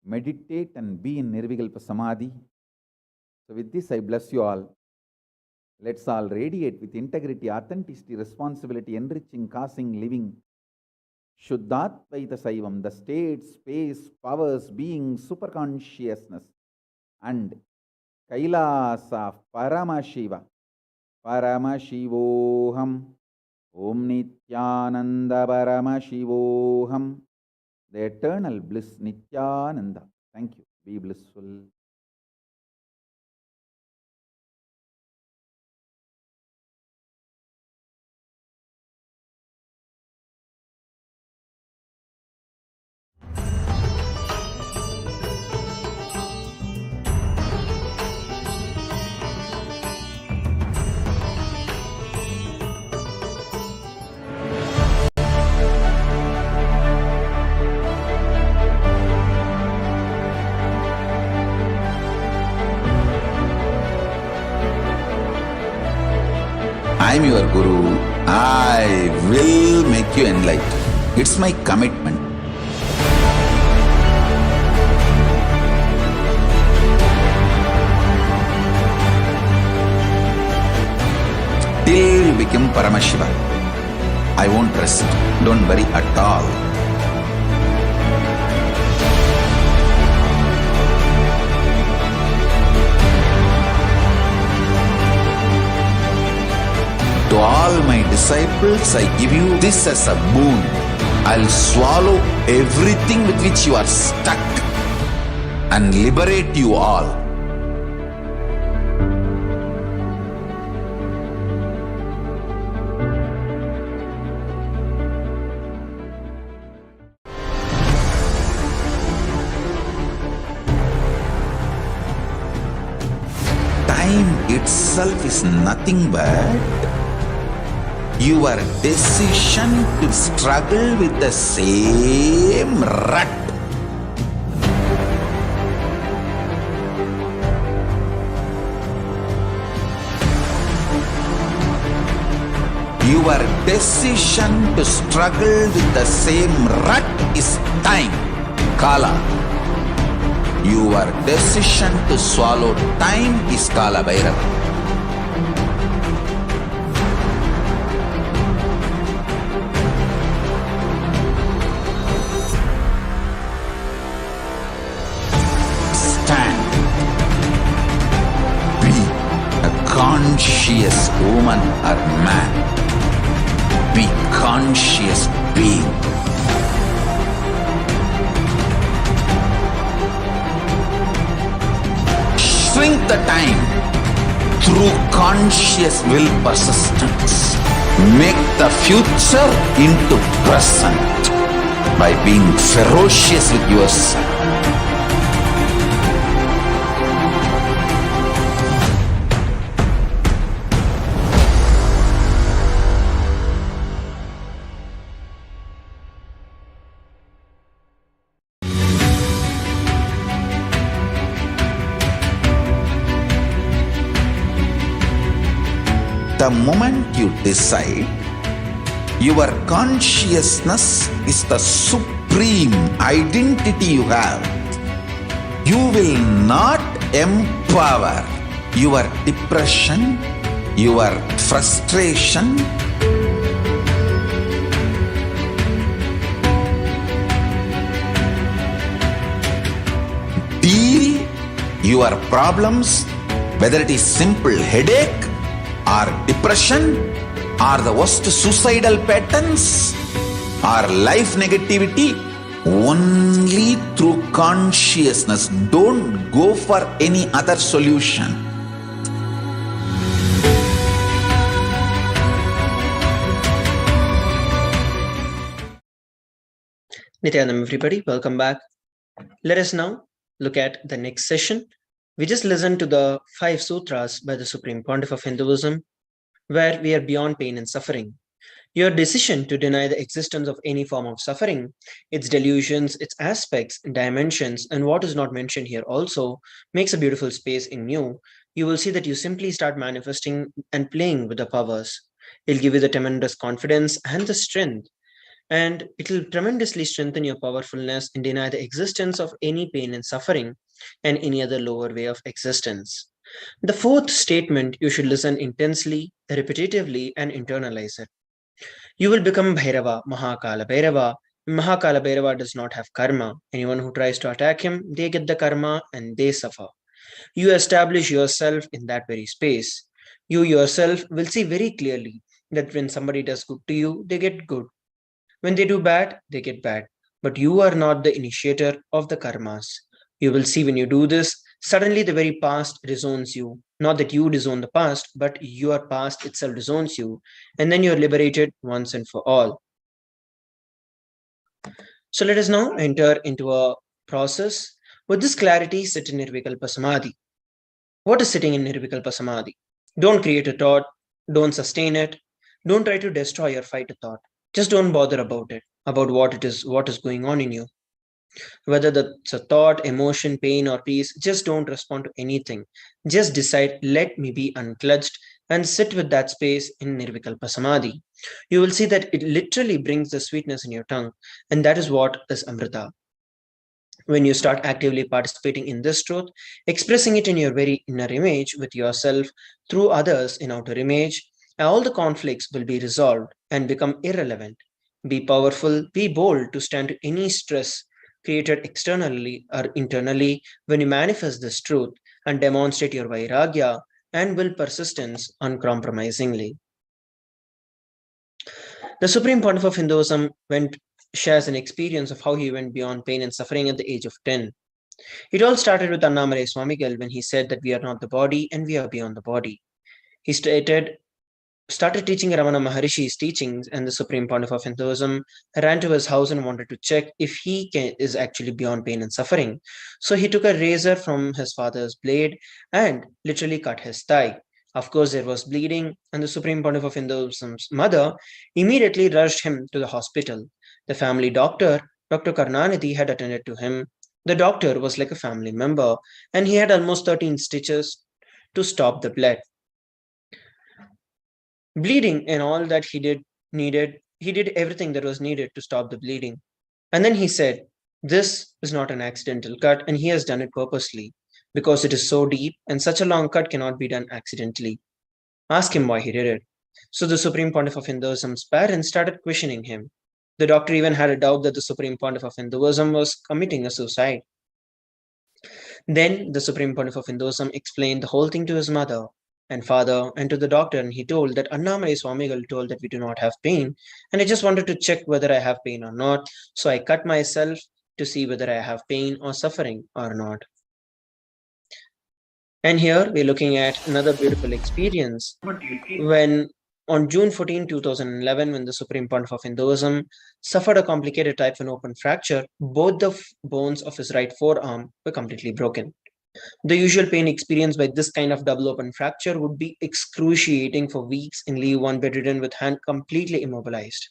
meditate and be in Nirvikalpa Samadhi. So with this I bless you all. Let's all radiate with integrity, authenticity, responsibility, enriching, causing, living. Shuddhatvaita Saivam, the state, space, powers, being, superconsciousness, and KAILASA, Paramashiva, Paramashivoham, Om Nithyananda Paramashivoham, the eternal bliss Nithyananda. Thank you. Be blissful. I am your Guru. I will make you enlightened. It's my commitment. Till you become Paramashiva, I won't rest. Don't worry at all. To all my disciples, I give you this as a boon. I'll swallow everything with which you are stuck and liberate you all. Time itself is nothing but your decision to struggle with the same rut. Your decision to struggle with the same rut is time, Kala. Your decision to swallow time is Kalabhairava. Stand. Be a conscious woman or man. Be conscious being. Shrink the time through conscious will persistence. Make the future into present by being ferocious with yourself. The moment you decide, your consciousness is the supreme identity you have. You will not empower your depression, your frustration, deal your problems, whether it is simple headache or depression or the worst suicidal patterns or life negativity, only through consciousness. Don't go for any other solution. Nithyanam, everybody, welcome back. Let us now look at the next session. We just listened to the 5 sutras by the Supreme Pontiff of Hinduism, where we are beyond pain and suffering. Your decision to deny the existence of any form of suffering, its delusions, its aspects, dimensions, and what is not mentioned here also makes a beautiful space in you. You will see that you simply start manifesting and playing with the powers. It'll give you the tremendous confidence and the strength. And it will tremendously strengthen your powerfulness and deny the existence of any pain and suffering and any other lower way of existence. The 4th statement, you should listen intensely, repetitively, and internalize it. You will become Bhairava, Kalabhairava. Kalabhairava does not have karma. Anyone who tries to attack him, they get the karma and they suffer. You establish yourself in that very space. You yourself will see very clearly that when somebody does good to you, they get good. When they do bad, they get bad. But you are not the initiator of the karmas. You will see when you do this, suddenly the very past disowns you. Not that you disown the past, but your past itself disowns you. And then you're liberated once and for all. So let us now enter into a process. With this clarity, sit in Nirvikalpa Samadhi. What is sitting in Nirvikalpa Samadhi? Don't create a thought. Don't sustain it. Don't try to destroy or fight a thought. Just don't bother about it, about what is going on in you. Whether that's a thought, emotion, pain, or peace, just don't respond to anything. Just decide, let me be unclutched, and sit with that space in Nirvikalpa Samadhi. You will see that it literally brings the sweetness in your tongue, and that is what is Amrita. When you start actively participating in this truth, expressing it in your very inner image with yourself, through others in outer image, all the conflicts will be resolved and become irrelevant. Be powerful, be bold to stand to any stress created externally or internally when you manifest this truth and demonstrate your vairagya and will persistence uncompromisingly. The Supreme Pontiff of Hinduism shares an experience of how he went beyond pain and suffering at the age of 10. It all started with Annamalai Swamigal when he said that we are not the body and we are beyond the body. He started teaching Ramana Maharishi's teachings, and the Supreme Pontiff of Hinduism ran to his house and wanted to check if he is actually beyond pain and suffering. So he took a razor from his father's blade and literally cut his thigh. Of course, there was bleeding, and the Supreme Pontiff of Hinduism's mother immediately rushed him to the hospital. The family doctor, Dr. Karnanidhi, had attended to him. The doctor was like a family member, and he had almost 13 stitches to stop the blood. bleeding, and all that he did everything that was needed to stop the bleeding. And then he said, this is not an accidental cut, and he has done it purposely, because it is so deep, and such a long cut cannot be done accidentally. Ask him why he did it. So the Supreme Pontiff of Hinduism's parents started questioning him. The doctor even had a doubt that the Supreme Pontiff of Hinduism was committing a suicide. Then the Supreme Pontiff of Hinduism explained the whole thing to his mother and father and to the doctor, and he told that Annamalai Swamigal told that we do not have pain, and I just wanted to check whether I have pain or not, so I cut myself to see whether I have pain or suffering or not. And here we're looking at another beautiful experience when on June 14, 2011, when the Supreme Pontiff of Hinduism suffered a complicated type 1 open fracture, both the bones of his right forearm were completely broken. The usual pain experienced by this kind of double open fracture would be excruciating for weeks and leave one bedridden with hand completely immobilized.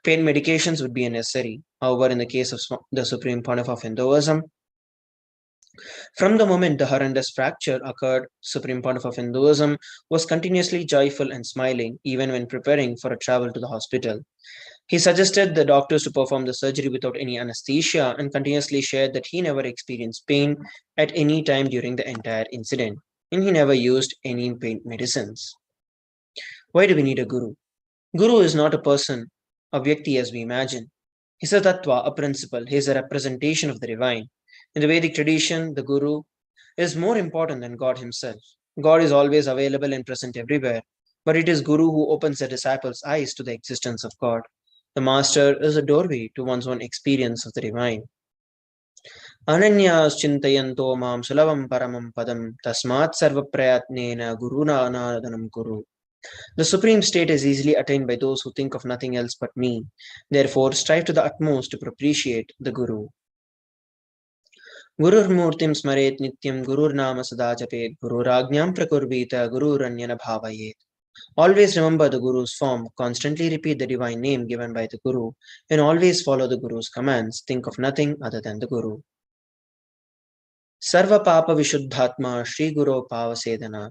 Pain medications would be necessary. However, in the case of the Supreme Pontiff of Hinduism, from the moment the horrendous fracture occurred, Supreme Pontiff of Hinduism was continuously joyful and smiling, even when preparing for a travel to the hospital. He suggested the doctors to perform the surgery without any anesthesia and continuously shared that he never experienced pain at any time during the entire incident, and he never used any pain medicines. Why do we need a guru? Guru is not a person, a vyakti as we imagine. He's a tattva, a principle. He is a representation of the divine. In the Vedic tradition, the guru is more important than God himself. God is always available and present everywhere, but it is Guru who opens the disciples' eyes to the existence of God. The master is a doorway to one's own experience of the divine. Ananyas chintayanto mam sulavam paramam padam tasmat sarva prayatnena guruna anadanam guru. The supreme state is easily attained by those who think of nothing else but me. Therefore, strive to the utmost to propitiate the Guru. Gurur Murtim Smaret Nityam Gurur Nama Sada Japet Gururajñam Prakurvita Gururanyana Bhavayet. Always remember the Guru's form, constantly repeat the divine name given by the Guru, and always follow the Guru's commands. Think of nothing other than the Guru. Sarva Papa Vishuddhatma Shri Guru Pavasedana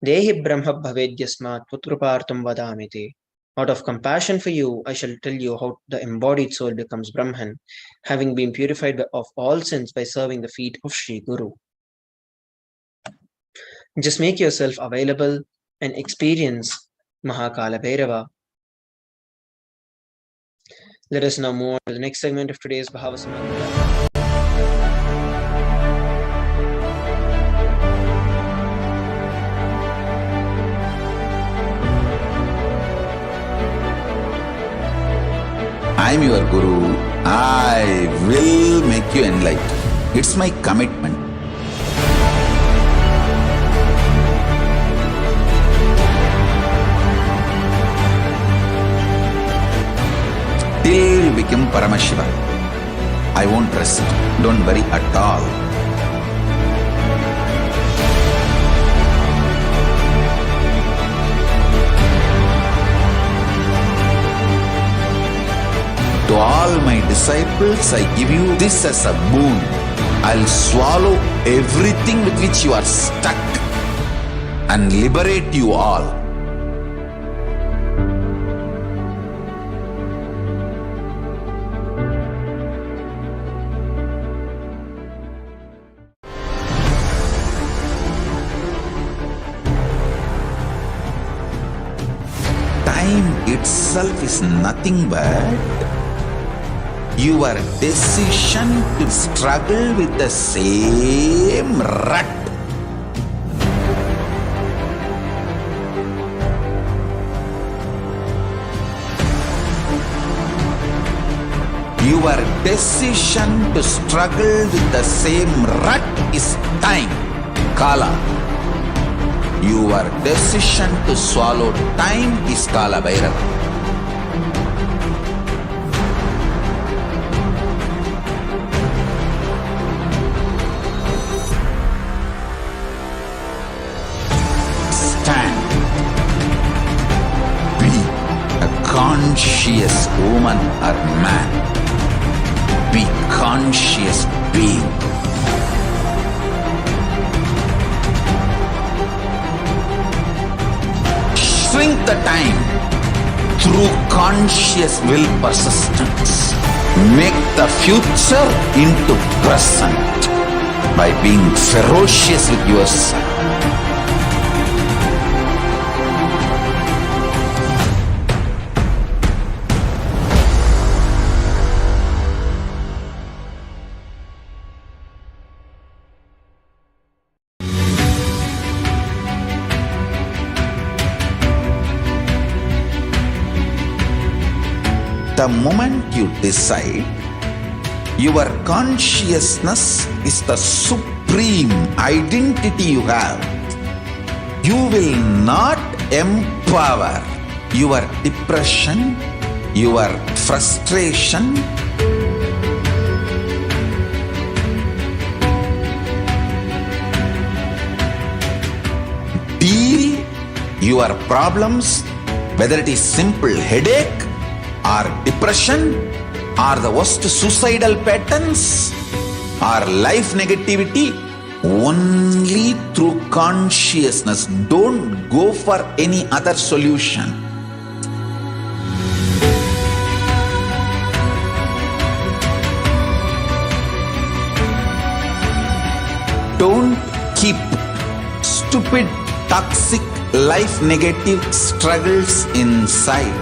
Dehi Brahma Bhavedyasmat Putrupartam Vadamite. Out of compassion for you, I shall tell you how the embodied soul becomes Brahman, having been purified of all sins by serving the feet of Shri Guru. Just make yourself available and experience Kalabhairava. Let us now move on to the next segment of today's Bhava Samadhi. I am your Guru. I will make you enlightened. It's my commitment. Till you become Paramashiva, I won't rest. Don't worry at all. To all my disciples, I give you this as a boon. I'll swallow everything with which you are stuck and liberate you all. Time itself is nothing but your decision to struggle with the same rut. Your decision to struggle with the same rut is time, Kala. Your decision to swallow time is Kalabhairava. Conscious woman or man. Be conscious being. shrink the time through conscious will persistence. Make the future into present by being ferocious with yourself. The moment you decide, your consciousness is the supreme identity you have. You will not empower your depression, your frustration, deal your problems, whether it is simple headache or depression or the worst suicidal patterns or life negativity, only through consciousness. Don't go for any other solution. Don't keep stupid, toxic, life negative struggles inside.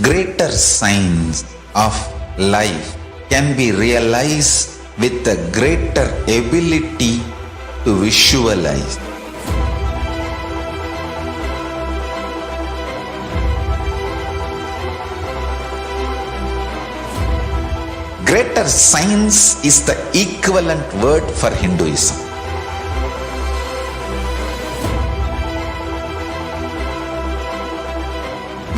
Greater signs of life can be realized with a greater ability to visualize. Greater science is the equivalent word for Hinduism.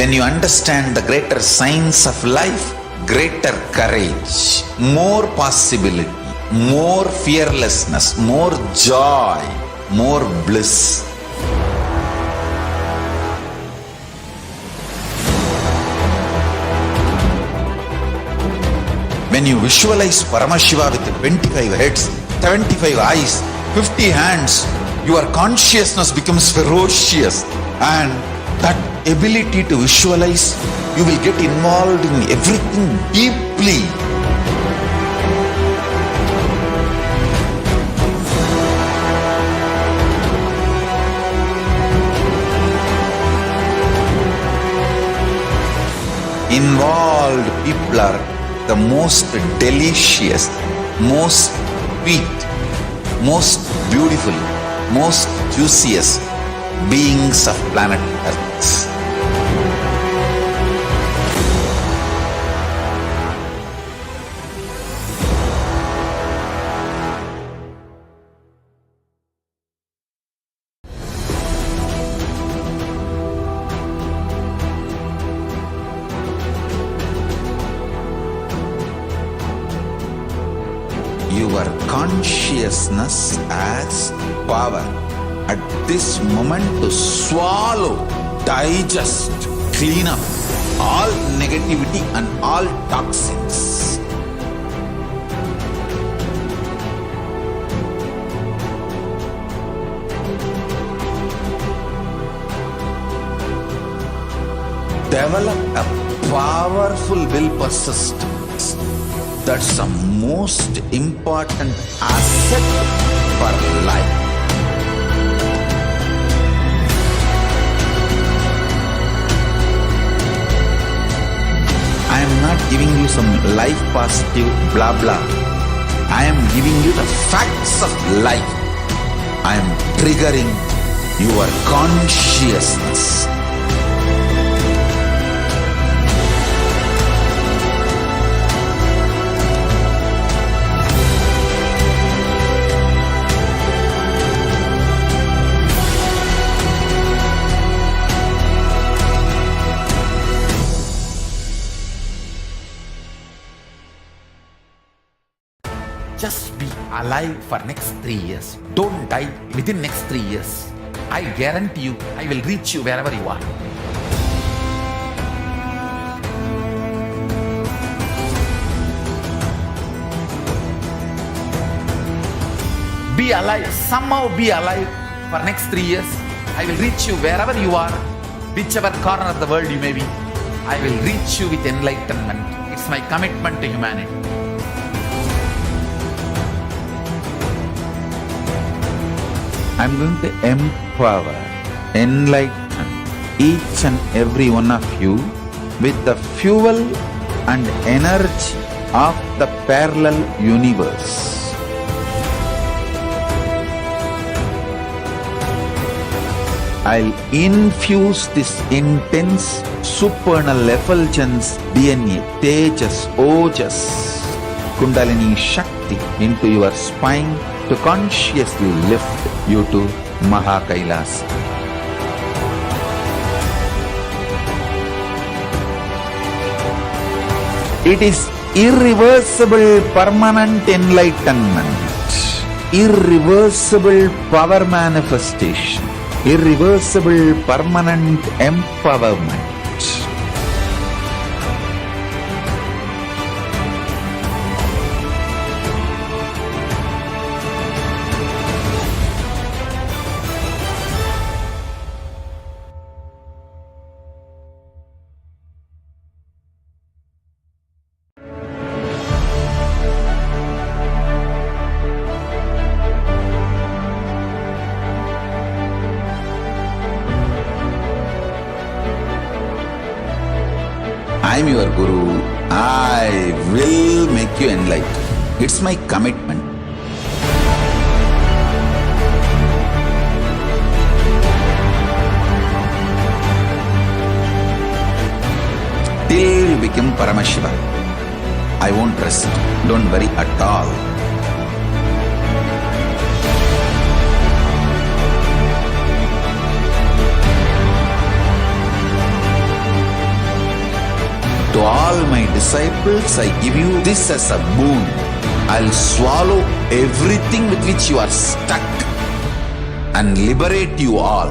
When you understand the greater science of life, greater courage, more possibility, more fearlessness, more joy, more bliss. When you visualize Paramashiva with 25 heads, 75 eyes, 50 hands, your consciousness becomes ferocious, and that ability to visualize, you will get involved in everything deeply. people are the most delicious, most sweet, most beautiful, most juiciest beings of planet Earth. Your consciousness as power at this moment to swallow, digest, clean up all negativity and all toxins. Develop a powerful will persistence. That's the most important asset for life. I am not giving you some life positive blah blah. I am giving you the facts of life. I am triggering your consciousness. Just be alive for next 3 years. Don't die within next 3 years. I guarantee you, I will reach you wherever you are. Be alive, somehow be alive for next 3 years. I will reach you wherever you are, whichever corner of the world you may be. I will reach you with enlightenment. It's my commitment to humanity. I'm going to empower, enlighten each and every one of you with the fuel and energy of the parallel universe. I'll infuse this intense supernal effulgence DNA, Tejas, Ojas, Kundalini Shakti into your spine to consciously lift you to KAILASA. It is irreversible permanent enlightenment, irreversible power manifestation, irreversible permanent empowerment. I'm your Guru. I will make you enlightened. It's my commitment. Till you become Paramashiva, I won't rest. Don't worry at all. To all my disciples, I give you this as a boon. I'll swallow everything with which you are stuck and liberate you all.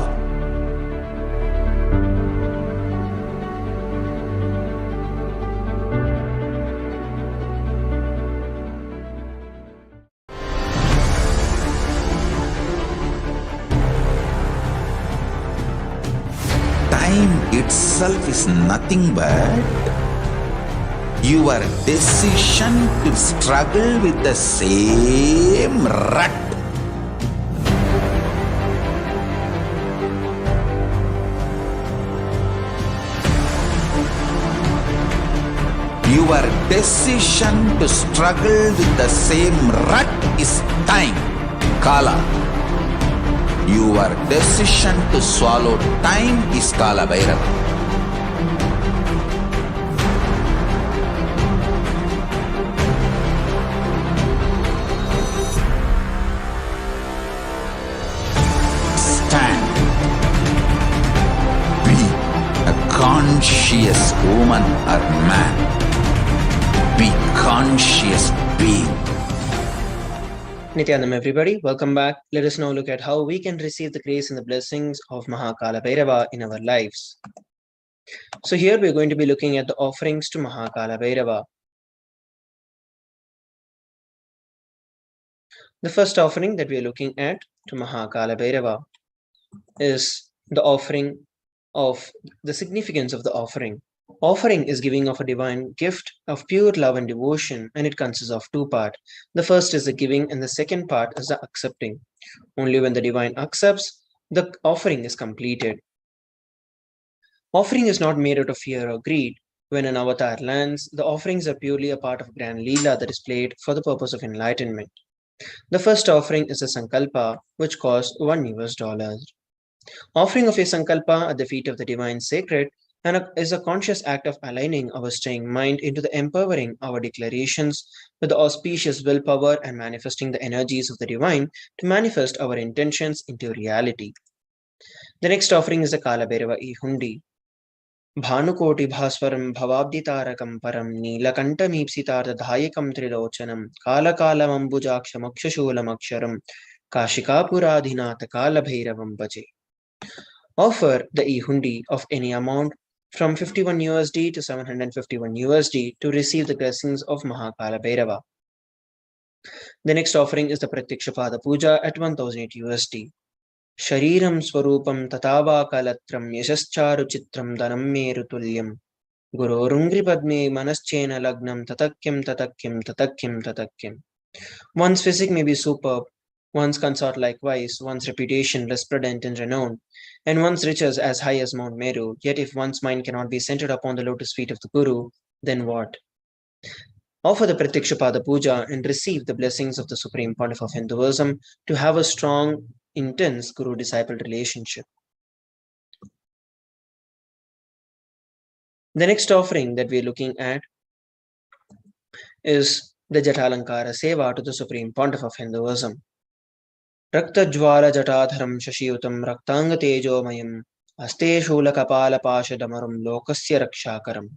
Time itself is nothing but your decision to struggle with the same rut. Your decision to struggle with the same rut is time, Kala. Your decision to swallow time is Kalabhairava. Stand. Be a conscious woman or man. Be conscious being. Nithyanandam, everybody, welcome back. Let us now look at how we can receive the grace and the blessings of Kalabhairava in our lives. So here we are going to be looking at the offerings to Kalabhairava. The first offering that we are looking at to Kalabhairava is the offering of the significance of the offering. Offering is giving of a divine gift of pure love and devotion, and it consists of two parts. The first is the giving, and the second part is the accepting. Only when the divine accepts, the offering is completed. Offering is not made out of fear or greed. When an avatar lands, the offerings are purely a part of grand Leela that is played for the purpose of enlightenment. The first offering is a sankalpa, which costs $1. Offering of a sankalpa at the feet of the divine sacred is a conscious act of aligning our straying mind into the empowering our declarations with the auspicious willpower and manifesting the energies of the divine to manifest our intentions into reality. The next offering is the Kalabhairava e-hundi. Bhanukoti bhaswaram bhavabditarakam param neelakantamipsitartha dhayakam trilochanam kalakalam ambujaksha makshashulam aksharam kashikapuradhinatha Kalabhairavam bhaje. Offer the e-hundi of any amount from $51 to $751 to receive the blessings of Kalabhairava. The next offering is the Pratyakshapada Puja at $1,008. Shariram swarupam tatava kalatram yashascharu chitram dhanam meru tulyam gurorungri padme manaschena lagnam tatakyam tatakyam tatakyam tatakyam. One's physique may be superb, one's consort likewise, one's reputation resplendent and renowned, and one's riches as high as Mount Meru, yet if one's mind cannot be centered upon the lotus feet of the Guru, then what? Offer the Pratyakshapada Puja and receive the blessings of the Supreme Pontiff of Hinduism to have a strong, intense Guru-disciple relationship. The next offering that we are looking at is the Jatalankara Seva to the Supreme Pontiff of Hinduism. Raktajwala Jatadharam Shashiyutam Raktanga Tejomayam Aste Shula Kapala Pashadamaram Lokasya Rakshakaram.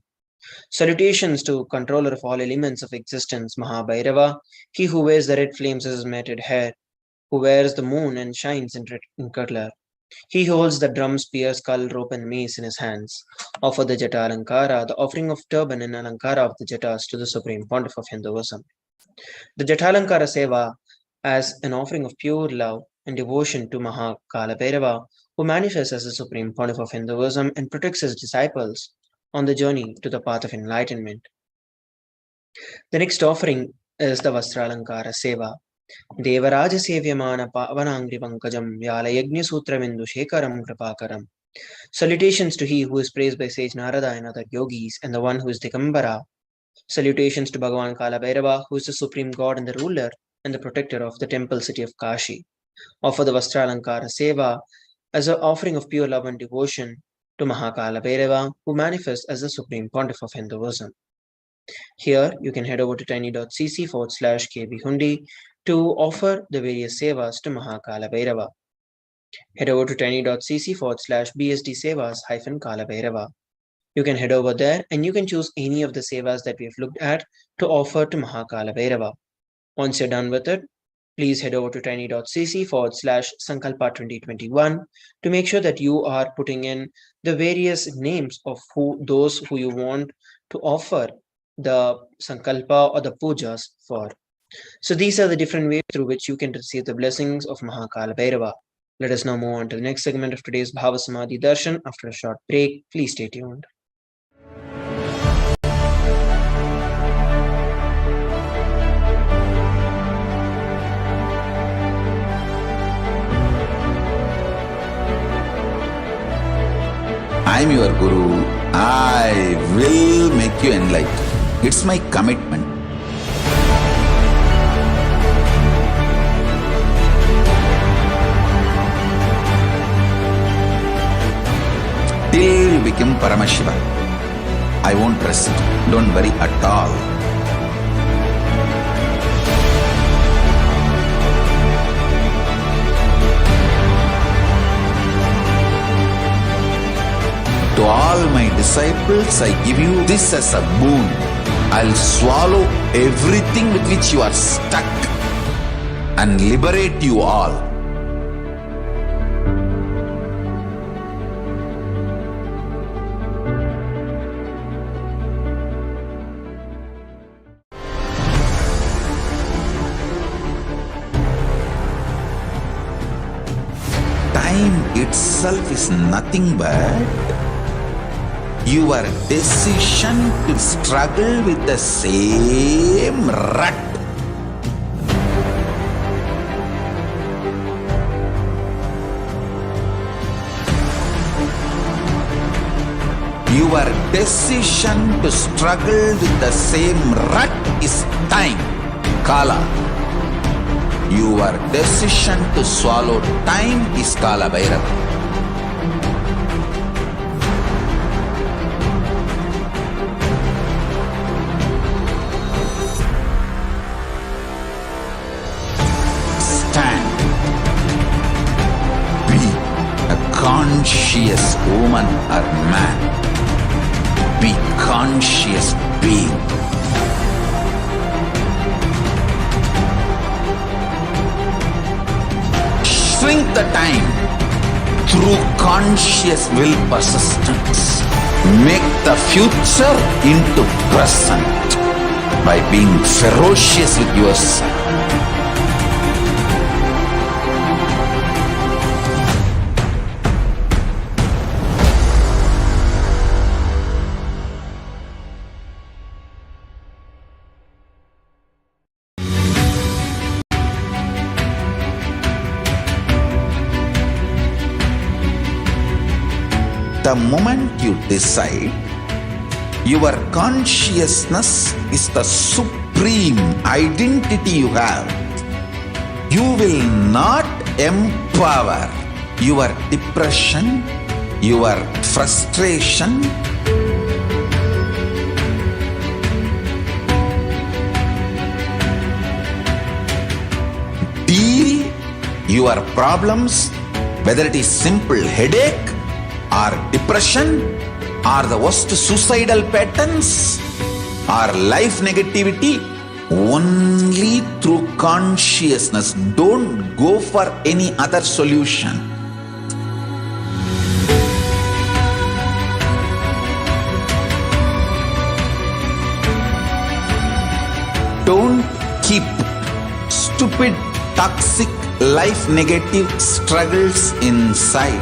Salutations to controller of all elements of existence, Mahabhairava, he who wears the red flames as his matted hair, who wears the moon and shines in color. He holds the drum, spear, skull, rope, and mace in his hands. Offer the Jata Alankara, the offering of turban and Alankara of the Jatas to the Supreme Pontiff of Hinduism. The Jata Alankara Seva as an offering of pure love and devotion to Kalabhairava, who manifests as the Supreme Pontiff of Hinduism and protects his disciples on the journey to the path of enlightenment. The next offering is the Vastralankara Seva. Devaraja Sevyamana Pavanangri Pankajam Vyala Yajna Sutra Vindu Shekaram Kripakaram. Salutations to he who is praised by sage Narada and other yogis, and the one who is Dikambara. Salutations to Bhagavan Kalabhairava, who is the supreme god and the ruler and the protector of the temple city of Kashi. Offer the Vastralankara Seva as an offering of pure love and devotion to Kalabhairava, who manifests as the Supreme Pontiff of Hinduism. Here, you can head over to tiny.cc/kbhundi to offer the various sevas to Kalabhairava. Head over to tiny.cc/bsd-sevas-kalabhairava. You can head over there and you can choose any of the sevas that we have looked at to offer to Kalabhairava. Once you're done with it, please head over to tiny.cc/sankalpa2021 to make sure that you are putting in the various names of those who you want to offer the sankalpa or the pujas for. So these are the different ways through which you can receive the blessings of Kalabhairava. Let us now move on to the next segment of today's Bhava Samadhi Darshan after a short break. Please stay tuned. I am your Guru. I will make you enlightened. It's my commitment. Till you become Paramashiva, I won't rest. Don't worry at all. To all my disciples, I give you this as a boon. I'll swallow everything with which you are stuck and liberate you all. Time itself is nothing but your decision to struggle with the same rut. Your decision to struggle with the same rut is time, Kala. Your decision to swallow time is Kalabhairava. Conscious woman or man. Be conscious being. Shrink the time through conscious will persistence. Make the future into present by being ferocious with yourself. The moment you decide, your consciousness is the supreme identity you have. You will not empower your depression, your frustration, deal your problems, whether it is simple headache or depression or the worst suicidal patterns or life negativity, only through consciousness. Don't go for any other solution. Don't keep stupid, toxic, life negative struggles inside.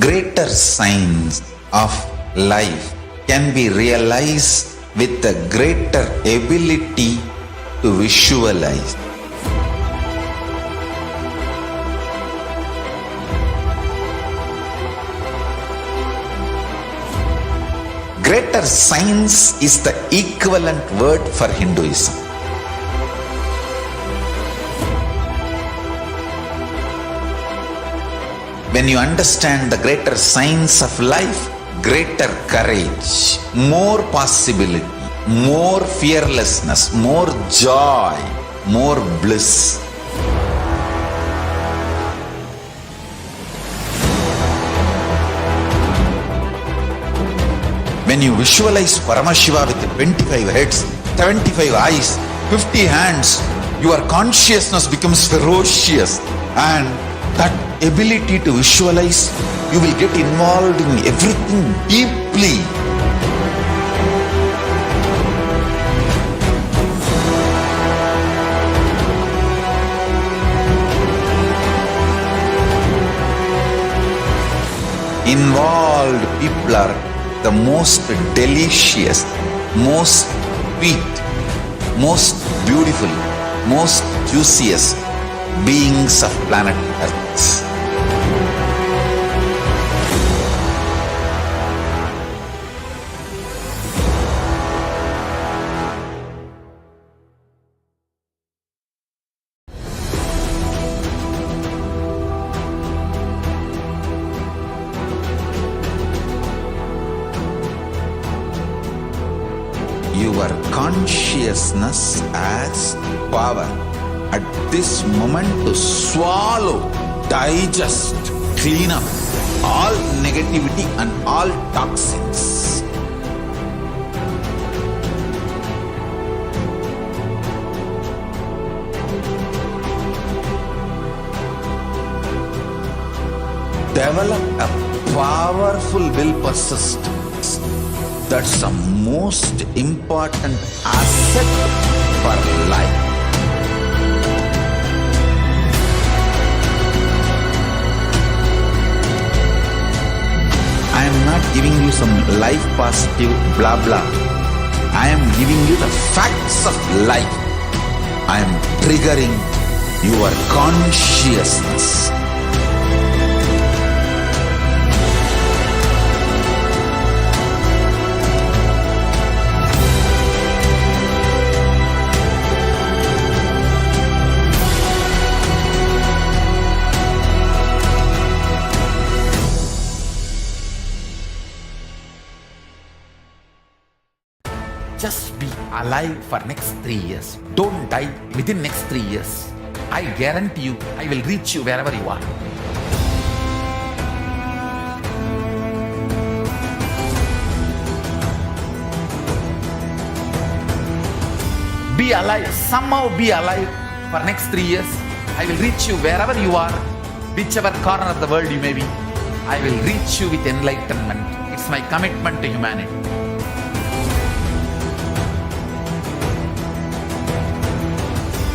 greater signs of life can be realized with a greater ability to visualize. Greater science is the equivalent word for Hinduism. When you understand the greater science of life, greater courage, more possibility, more fearlessness, more joy, more bliss. When you visualize Paramashiva with 25 heads, 75 eyes, 50 hands, your consciousness becomes ferocious, and that ability to visualize, you will get involved in everything deeply. Involved people are the most delicious, most sweet, most beautiful, most juiciest beings of planet Earth. Your consciousness as power at this moment to swallow, digest, clean up all negativity and all toxins. Develop a powerful will persistence. That's the most important asset for life. I am not giving you some life positive blah blah. I am giving you the facts of life. I am triggering your consciousness. Just be alive for next 3 years. Don't die within next 3 years. I guarantee you, I will reach you wherever you are. Be alive, somehow be alive for next 3 years. I will reach you wherever you are, whichever corner of the world you may be. I will reach you with enlightenment. It's my commitment to humanity.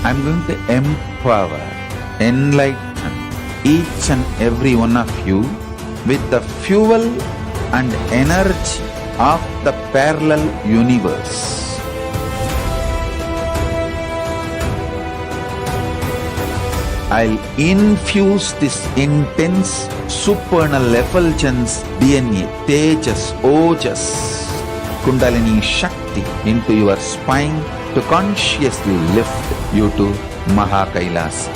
I'm going to empower, enlighten each and every one of you with the fuel and energy of the parallel universe. I'll infuse this intense supernal effulgence DNA, Tejas, Ojas, Kundalini Shakti into your spine to consciously lift you to KAILASA.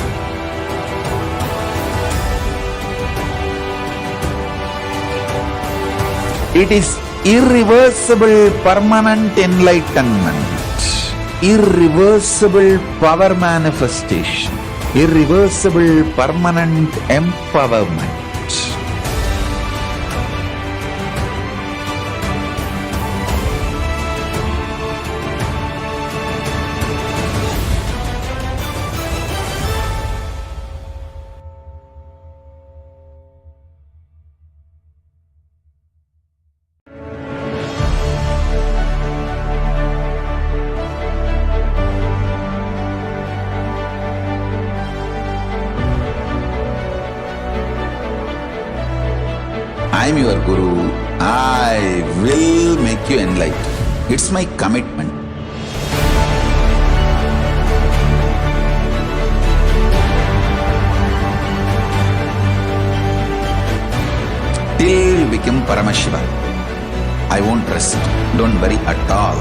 It is irreversible permanent enlightenment, irreversible power manifestation, irreversible permanent empowerment. I'm your Guru. I will make you enlightened. It's my commitment. Till you become Paramashiva, I won't rest. Don't worry at all.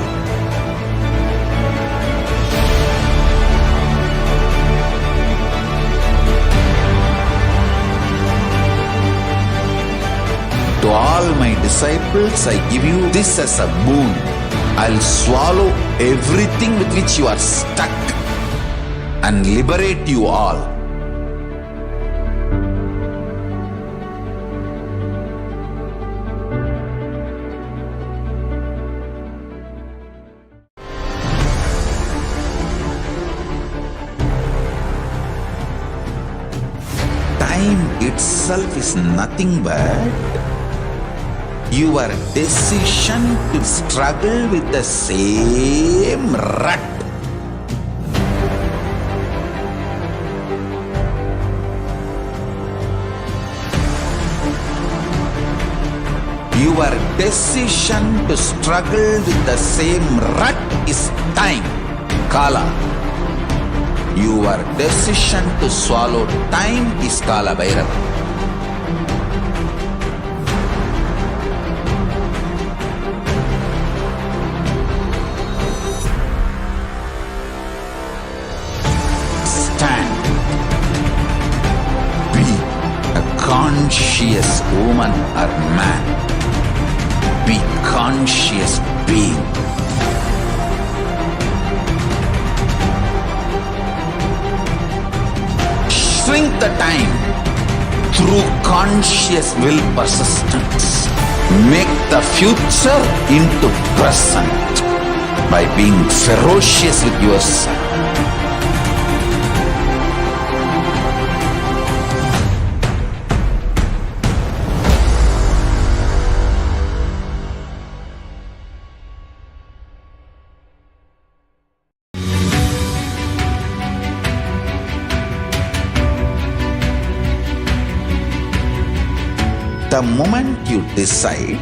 To all my disciples, I give you this as a boon. I'll swallow everything with which you are stuck and liberate you all. Time itself is nothing but your decision to struggle with the same rut. Your decision to struggle with the same rut is time, Kala. Your decision to swallow time is Kalabhairava. Stand. Be a conscious woman or man. Be conscious being. Shrink the time through conscious will persistence. Make the future into present by being ferocious with yourself. The moment you decide,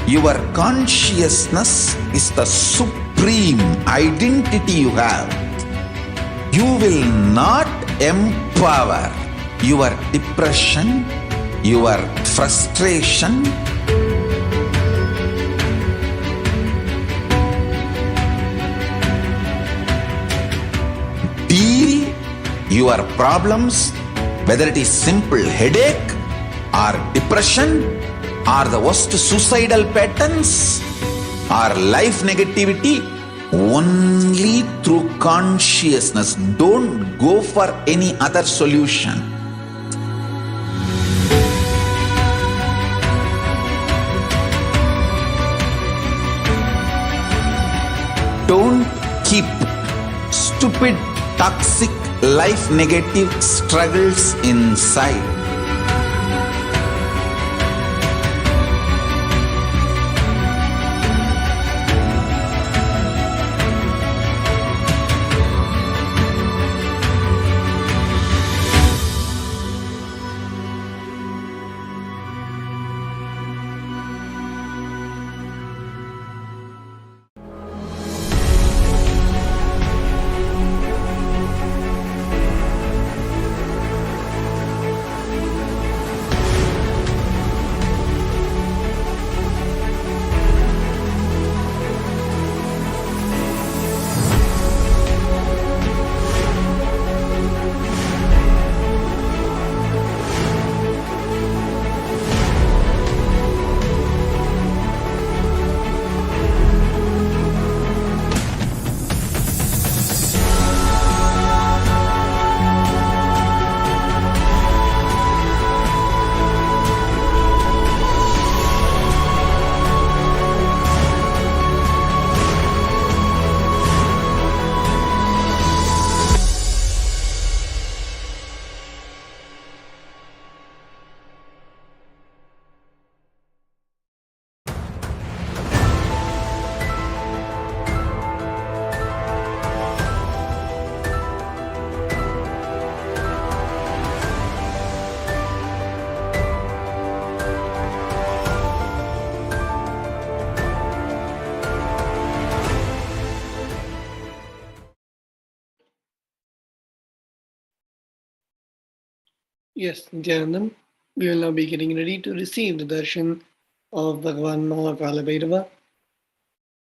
your consciousness is the supreme identity you have. You will not empower your depression, your frustration, deal your problems, whether it is simple headache or depression or the worst suicidal patterns or life negativity, only through consciousness. Don't go for any other solution. Don't keep stupid, toxic, life negative struggles inside. Yes, Nithyanandam, we will now be getting ready to receive the darshan of Bhagavan Kalabhairava.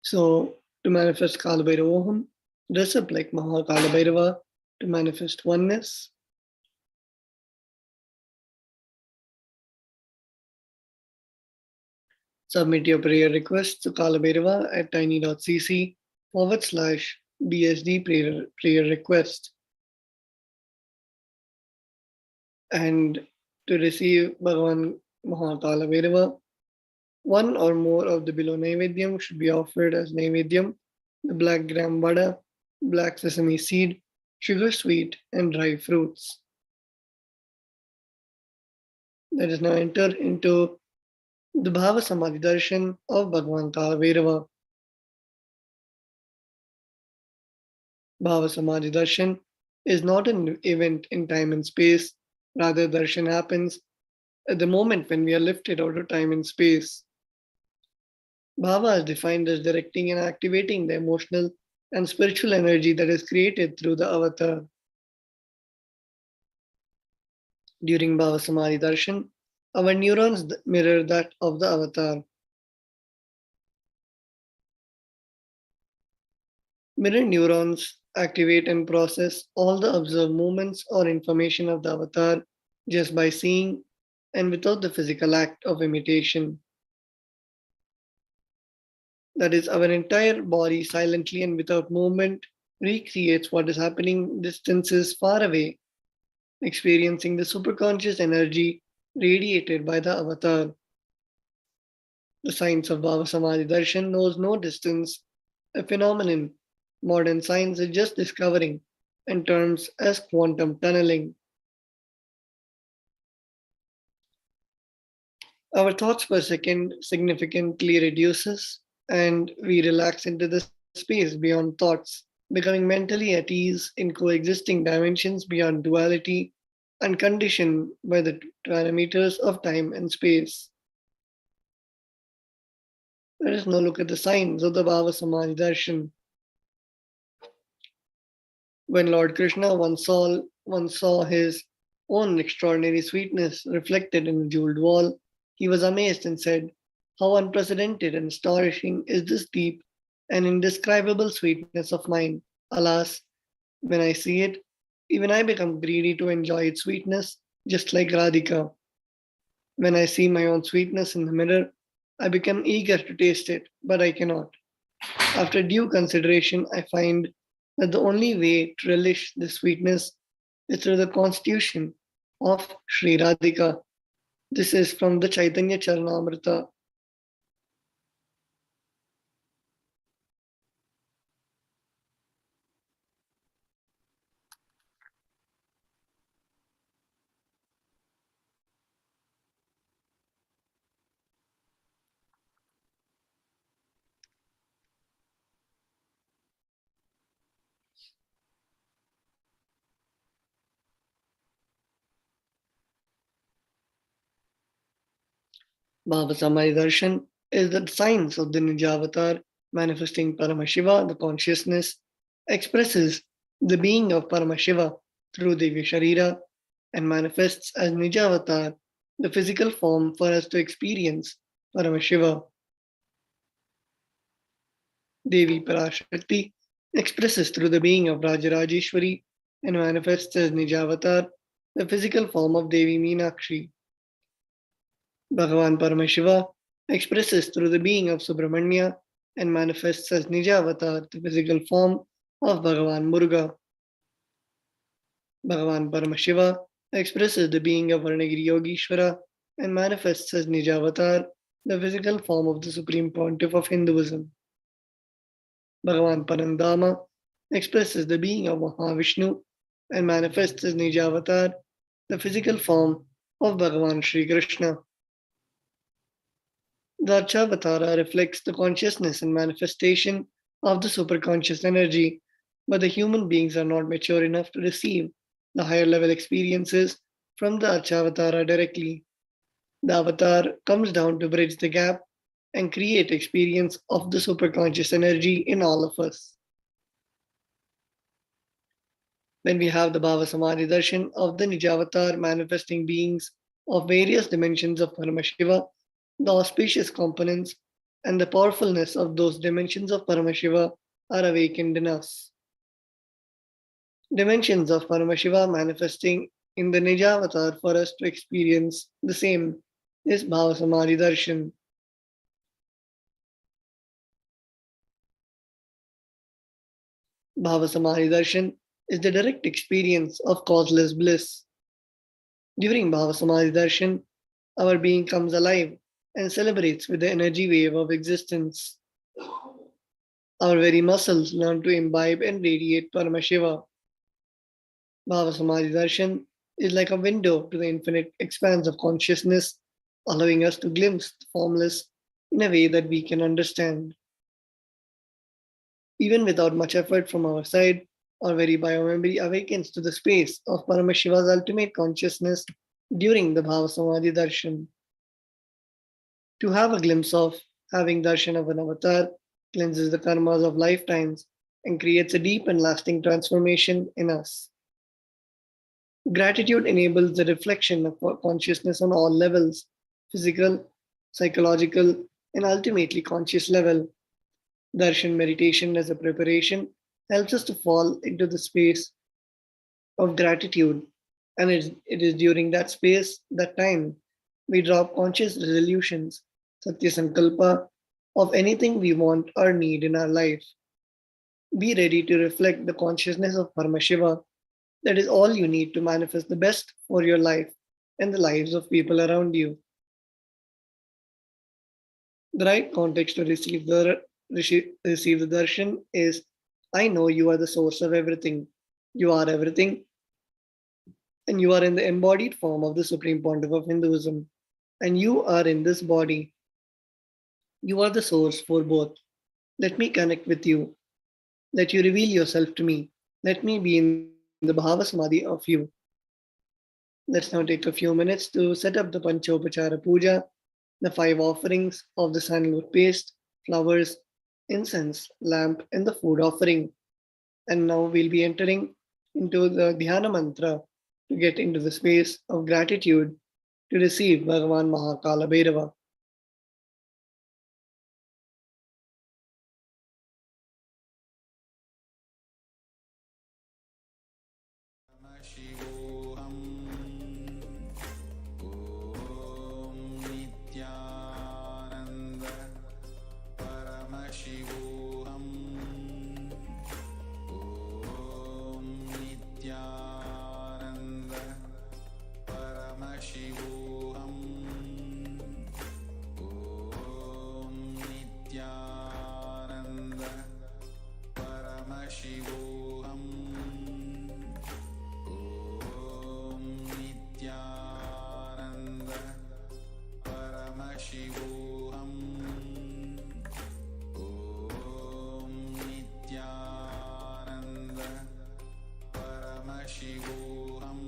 So, to manifest Kalabhairoham, dress up like Kalabhairava to manifest oneness. Submit your prayer requests to Kalabhairava at tiny.cc/BSD prayer request. And to receive Bhagavan Kalabhairava, one or more of the below Naivedyam should be offered as Naivedyam: the black gram vada, black sesame seed, sugar sweet, and dry fruits. Let us now enter into the Bhava Samadhi Darshan of Bhagavan Kalabhairava. Bhava Samadhi Darshan is not an event in time and space, rather, darshan happens at the moment when we are lifted out of time and space. Bhava is defined as directing and activating the emotional and spiritual energy that is created through the avatar. During Bhava Samadhi Darshan, our neurons mirror that of the avatar. Mirror neurons activate and process all the observed movements or information of the avatar just by seeing and without the physical act of imitation. That is, our entire body silently and without movement recreates what is happening distances far away, experiencing the superconscious energy radiated by the avatar. The science of Bhava Samadhi Darshan knows no distance, a phenomenon modern science is just discovering in terms as quantum tunneling. Our thoughts per second significantly reduces and we relax into the space beyond thoughts, becoming mentally at ease in coexisting dimensions beyond duality, unconditioned by the parameters of time and space. Let us now look at the signs of the Bhava Samadhi Darshan. When Lord Krishna once saw his own extraordinary sweetness reflected in a jeweled wall, he was amazed and said, "How unprecedented and astonishing is this deep and indescribable sweetness of mine! Alas, when I see it, even I become greedy to enjoy its sweetness, just like Radhika. When I see my own sweetness in the mirror, I become eager to taste it, but I cannot. After due consideration, I find that the only way to relish this sweetness is through the constitution of Sri Radhika." This is from the Chaitanya Charanamrita. Bhava Samadhi Darshan is the science of the Nijavatar manifesting Paramashiva, the consciousness, expresses the being of Paramashiva through Devi Sharira and manifests as Nijavatar, the physical form for us to experience Paramashiva. Devi Parashakti expresses through the being of Rajarajeshwari and manifests as Nijavatar, the physical form of Devi Meenakshi. Bhagavan Paramashiva expresses through the being of Subramanya and manifests as Nijavatar, the physical form of Bhagavan Muruga. Bhagavan Paramashiva expresses the being of Varnagiri Yogishwara and manifests as Nijavatar, the physical form of the Supreme Pontiff of Hinduism. Bhagavan Parandama expresses the being of Mahavishnu and manifests as Nijavatar, the physical form of Bhagavan Sri Krishna. The Archavatara reflects the consciousness and manifestation of the superconscious energy, but the human beings are not mature enough to receive the higher level experiences from the Archavatara directly. The avatar comes down to bridge the gap and create experience of the superconscious energy in all of us. When we have the Bhava Samadhi Darshan of the Nijavatar manifesting beings of various dimensions of Paramashiva, the auspicious components and the powerfulness of those dimensions of Paramashiva are awakened in us. Dimensions of Paramashiva manifesting in the Nijavatar for us to experience the same is Bhava Samadhi Darshan. Bhava Samadhi Darshan is the direct experience of causeless bliss. During Bhava Samadhi Darshan, our being comes alive and celebrates with the energy wave of existence. Our very muscles learn to imbibe and radiate Paramashiva. Bhava Samadhi Darshan is like a window to the infinite expanse of consciousness, allowing us to glimpse the formless in a way that we can understand. Even without much effort from our side, our very biomemory awakens to the space of Paramashiva's ultimate consciousness during the Bhava Samadhi Darshan. To have a glimpse of having darshan of an avatar cleanses the karmas of lifetimes and creates a deep and lasting transformation in us. Gratitude enables the reflection of consciousness on all levels: physical, psychological, and ultimately conscious level. Darshan meditation as a preparation helps us to fall into the space of gratitude, and it is during that space, that time, we drop conscious resolutions, Satya Sankalpa, of anything we want or need in our life. Be ready to reflect the consciousness of Paramashiva. That is all you need to manifest the best for your life and the lives of people around you. The right context to receive the darshan is, I know you are the source of everything. You are everything, and you are in the embodied form of the Supreme Pontiff of Hinduism, and you are in this body. You are the source for both. Let me connect with you. Let you reveal yourself to me. Let me be in the Bhava Samadhi of you. Let's now take a few minutes to set up the Panchopachara Puja, the 5 offerings of the sandalwood paste, flowers, incense, lamp, and the food offering. And now we'll be entering into the Dhyana Mantra to get into the space of gratitude to receive Bhagavan Kalabhairava. Paramashivoham. Om Nithyananda Paramashivoham. Om Nithyananda Paramashivoham. Om Nithyananda Paramashivoham. Om Nithyananda Paramashivoham. Om Nithyananda Paramashivoham.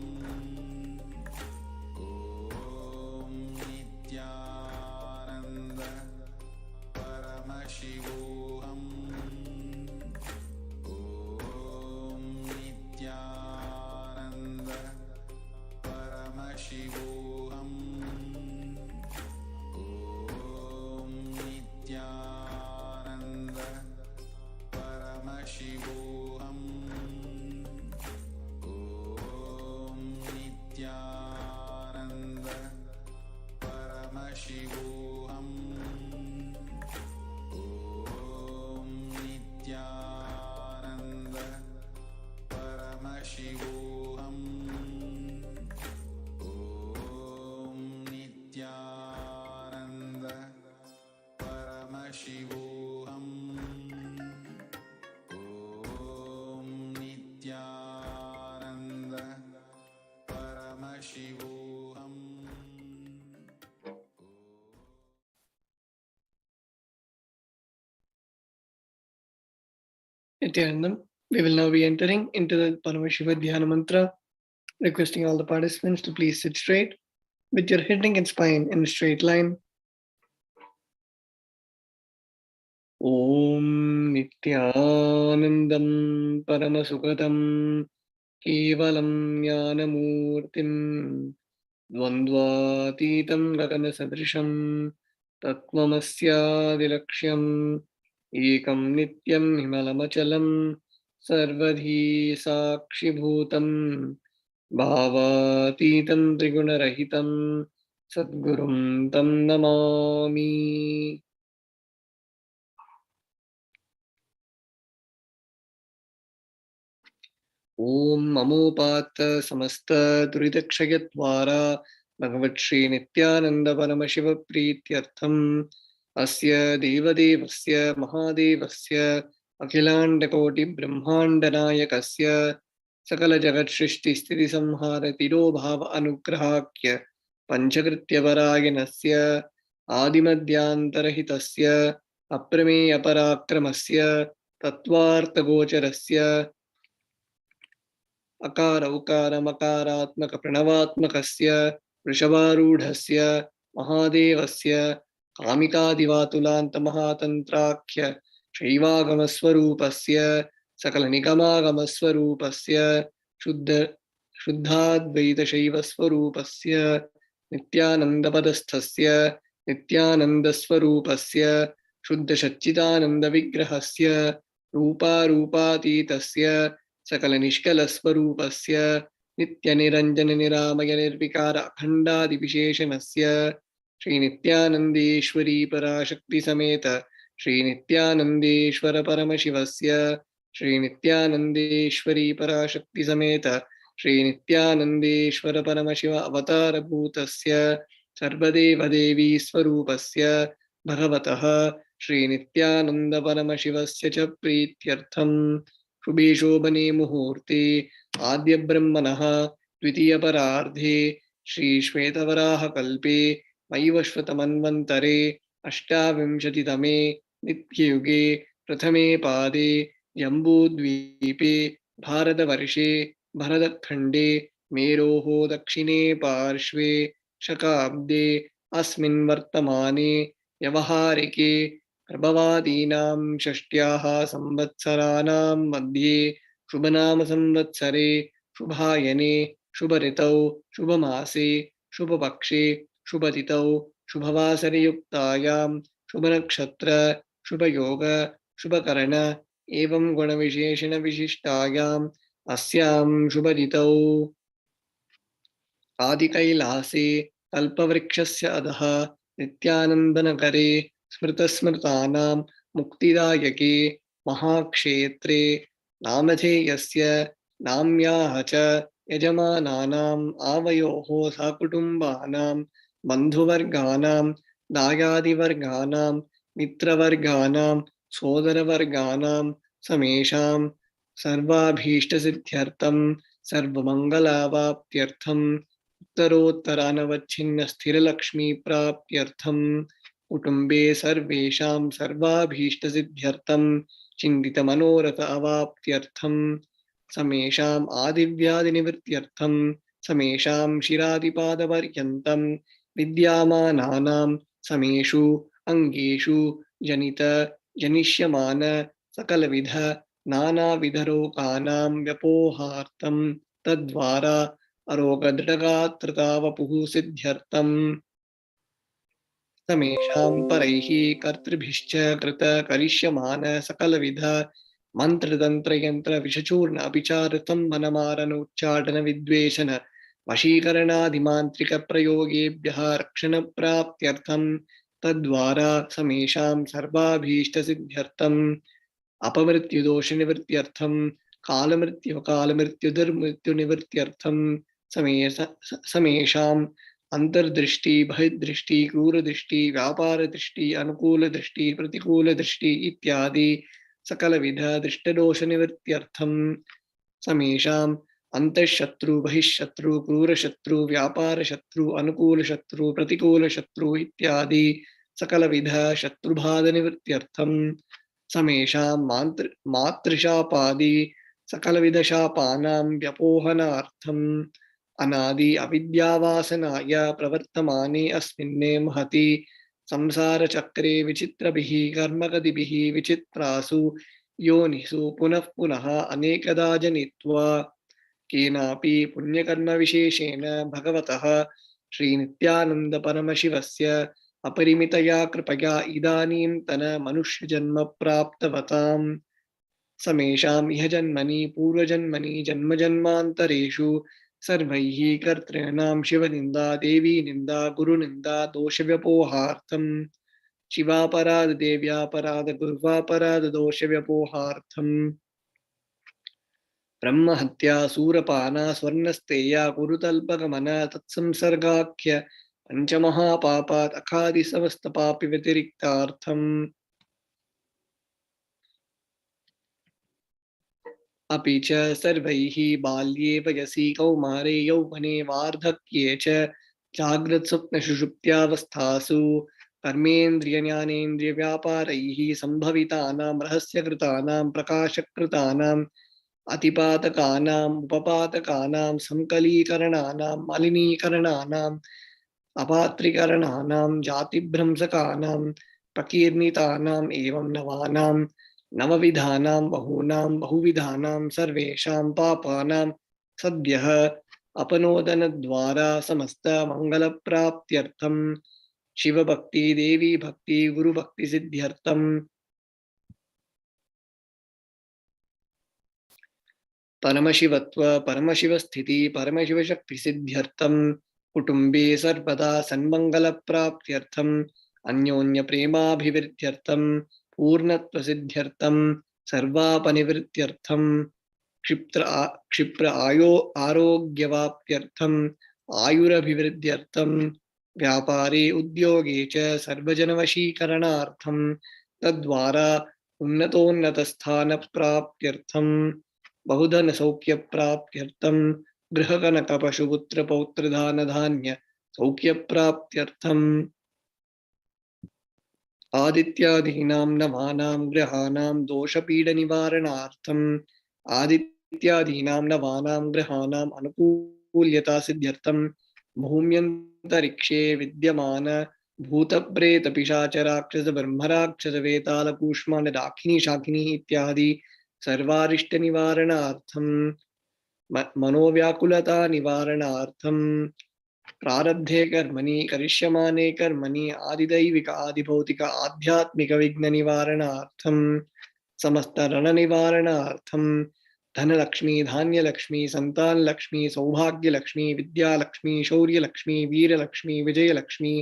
Om Nithyananda Paramashivoham. Om Nithyananda Paramashivoham. Om Nithyananda Paramashivoham. Om Nithyananda Paramashivoham. Om Nithyananda Paramashivoham. Om Nithyananda Paramashivoham. Om Nithyananda Paramashivoham. Nityanandam. We will now be entering into the Paramashiva Dhyana Mantra, requesting all the participants to please sit straight with your head and spine in a straight line. Om Nithyanandam Paramasukhatam केवलं ज्ञानमूर्तिं द्वन्द्वातीतं गगनसदृशं तत्त्वमस्यादिलक्ष्यम् एकं नित्यं हिमलमचलं सर्वधी साक्षिभूतं भावातीतं त्रिगुणरहितं सद्गुरुं तं नमामि। ॐ ममोपात्त समस्त दुरितक्षयद्वारा भगवत्श्री नित्यानंद परमशिव प्रीत्यर्थम् अस्य देवदेवस्य महादेवस्य अखिलाण्डकोटि ब्रह्माण्डनायकस्य सकल जगत्सृष्टिस्थितिसंहार तिरोभाव अनुग्रहाख्य पंचकृत्यपरायणस्य आदिमध्यान्तरहितस्य अप्रमेय पराक्रमस्य तत्त्वार्थगोचरस्य अकार उकार मकारात्मक प्रणवात्मकस्य वृषभारूढस्य महादेवस्य कामिकादिवातुलान्त महातन्त्राख्य शैवागमस्वरूपस्य सकल निगमागमस्वरूपस्य शुद्धाद्वैतशैवस्वरूपस्य नित्यानन्दपदस्थस्य नित्यानन्दस्वरूपस्य शुद्धसच्चिदानन्दविग्रहस्य रूपारूपातीतस्य सकल निष्कलस्वरूपस्य नित्यनिरञ्जन निरामय निर्विकार अखण्डादिविशेषणस्य श्रीनित्यानन्देश्वरी पराशक्ति समेत श्रीनित्यानन्देश्वर परमशिवस्य श्रीनित्यानन्देश्वरी पराशक्ति समेत श्रीनित्यानन्देश्वर परमशिव अवतारभूतस्य सर्वदेवदेवी स्वरूपस्य भगवतः श्रीनित्यानन्द परमशिवस्य च प्रीत्यर्थम् शुभे शोभने मुहूर्ते आद्य ब्रह्मणः द्वितीयपरार्धे श्रीश्वेतवराहकल्पे वैवस्वतमन्वन्तरे अष्टाविंशतितमे नित्ययुगे प्रथमे पादे जम्बूद्वीपे भारतवर्षे भरतखण्डे मेरोः दक्षिणे पार्श्वे शकाब्दे अस्मिन् वर्तमाने व्यवहारिके प्रभवादीनां षष्ट्याः संवत्सराणां मध्ये शुभनाम संवत्सरे शुभायने शुभऋतौ शुभमासे शुभपक्षे शुभतिथौ शुभवासरयुक्तायां शुभनक्षत्र शुभयोग शुभकर्ण एवं गुणविशेषण विशिष्टायाम् अस्यां शुभतिथौ आदिकैलासे कल्पवृक्षस्य अधः नित्यानन्दनगरे स्मृतस्मृतानां मुक्तिदायके महाक्षेत्रे नामधेयस्य नाम्याः च यजमानानाम् आवयोः सकुटुम्बानां बन्धुवर्गाणां दायादिवर्गाणां मित्रवर्गाणां सोदरवर्गाणां समेषां सर्वाभीष्टसिद्ध्यर्थं सर्वमङ्गलावाप्त्यर्थम् उत्तरोत्तरानवच्छिन्न स्थिरलक्ष्मीप्राप्त्यर्थं कुटुम्बे सर्वेषां सर्वाभीष्टसिद्ध्यर्थं चिन्तितमनोरथ अवाप्त्यर्थं समेषाम् आदिव्याधिनिवृत्त्यर्थं समेषां शिरादिपादपर्यन्तं विद्यामानानां समेषु अङ्गेषु जनित जनिष्यमान सकलविध नानाविधरोगाणां व्यपोहार्थं तद्वारा अरोगदृढगात्रतावपुः सिद्ध्यर्थं समेषां परैः कर्तृभिश्च कृत करिष्यमान सकलविध मन्त्रतन्त्रयन्त्र विषचूर्ण अभिचारतं मनमारनोच्चाटन विद्वेषण वशीकरणादिमान्त्रिकप्रयोगेभ्यः रक्षणप्राप्त्यर्थं तद्वारा समेषां सर्वाभीष्टसिद्ध्यर्थम् अपमृत्युदोषनिवृत्त्यर्थं कालमृत्युनिवृत्त्यर्थं समेषाम् अंतर्दृष्टि बहिर्दृष्टि क्रूरदृष्टि व्यापारदृष्टि अनुकूलदृष्टि प्रतिकूलदृष्टि इत्यादि सकलविध दृष्टदोषनिवृत्त्यर्थं समेषाम् अंतःशत्रु बहिःशत्रु क्रूरशत्रु व्यापारशत्रु अनुकूलशत्रु प्रतिकूलशत्रु इत्यादि सकलविध शत्रुबाधनिवृत्त्यर्थं समेषां मातृशापादि सकलविधशापानां व्यपोहनार्थम् अनादि अविद्यावासनाय प्रवर्तमाने अस्मिन्ने महति संसारचक्रे विचित्रभिः कर्मगतिभिः विचित्रासु योनिषु पुनः पुनः अनेकदा जनित्वा केनापि पुण्यकर्मविशेषेण भगवतः श्रीनित्यानन्दपरमशिवस्य अपरिमितया कृपया इदानीन्तन मनुष्यजन्म प्राप्तवताम् समेषाम् इह जन्मनि पूर्वजन्मनि जन्मजन्मान्तरेषु सर्वैः कर्तॄणां शिवनिन्दा देवीनिन्दा गुरुनिन्दा दोषव्यपोहार्थम् शिवापराध देव्यापराध गुर्वापराध दोषव्यपोहार्थम् ब्रह्महत्या सूरपाना स्वर्णस्तेया कुरुतल्पगमन तत्संसर्गाख्य पञ्चमहापापात् अखादिसमस्तपापि व्यतिरिक्तार्थम् अपि च सर्वैः बाल्ये वयसि कौमारे यौवने वार्धक्ये च जाग्रत्स्वप्नसुषुप्त्यावस्थासु कर्मेन्द्रियज्ञानेन्द्रियव्यापारैः सम्भवितानां रहस्यकृतानां प्रकाशकृतानाम् अतिपातकानाम् उपपातकानां संकलीकरणानां मलिनीकरणानाम् अपात्रीकरणानां जातिभ्रंशकानां प्रकीर्णितानाम् एवं नवानां नवविधानां बहूनां बहुविधानां सर्वेषां पापानां सद्यः अपनोदनद्वारा समस्तमङ्गलप्राप्त्यर्थं शिवभक्ति देवी भक्ति गुरुभक्तिसिद्ध्यर्थं परमशिवत्व परमशिवस्थिति परमशिवशक्तिसिद्ध्यर्थं कुटुम्बे सर्वदा सन्मङ्गलप्राप्त्यर्थम् अन्योन्यप्रेमाभिवृद्ध्यर्थं पूर्णत्वसिद्ध्यर्थं सर्वापनिवृत्त्यर्थं क्षिप्र आरोग्यवाप्त्यर्थम् आयुरभिवृद्ध्यर्थं व्यापारे उद्योगे च सर्वजनवशीकरणार्थं तद्वारा उन्नतोन्नतस्थानप्राप्त्यर्थं बहुधनसौख्यप्राप्त्यर्थं गृहकनकपशुपुत्रपौत्रधानधान्य सौख्यप्राप्त्यर्थम् आदित्यादीनां नवानां ग्रहाणां दोषपीडनिवारणार्थम् आदित्यादीनां नवानां ग्रहाणाम् अनुकूल्यता सिद्ध्यर्थं भूम्यन्तरिक्षे विद्यमान भूतप्रेतपिशाचराक्षसब्रह्मराक्षसवेतालकूष्माण्डदाक्षिणी शाकिनी इत्यादि सर्वारिष्टनिवारणार्थं मनोव्याकुलता निवारणार्थं प्रारब्धे कर्मणि करिष्यमाणे कर्मणि आदिदैविक आदिभौतिक आध्यात्मिक विघ्न निवारणार्थं समस्तरण निवारणार्थं धनलक्ष्मी धान्यलक्ष्मी संतानलक्ष्मी सौभाग्यलक्ष्मी विद्यालक्ष्मी शौर्यलक्ष्मी वीरलक्ष्मी विजयलक्ष्मी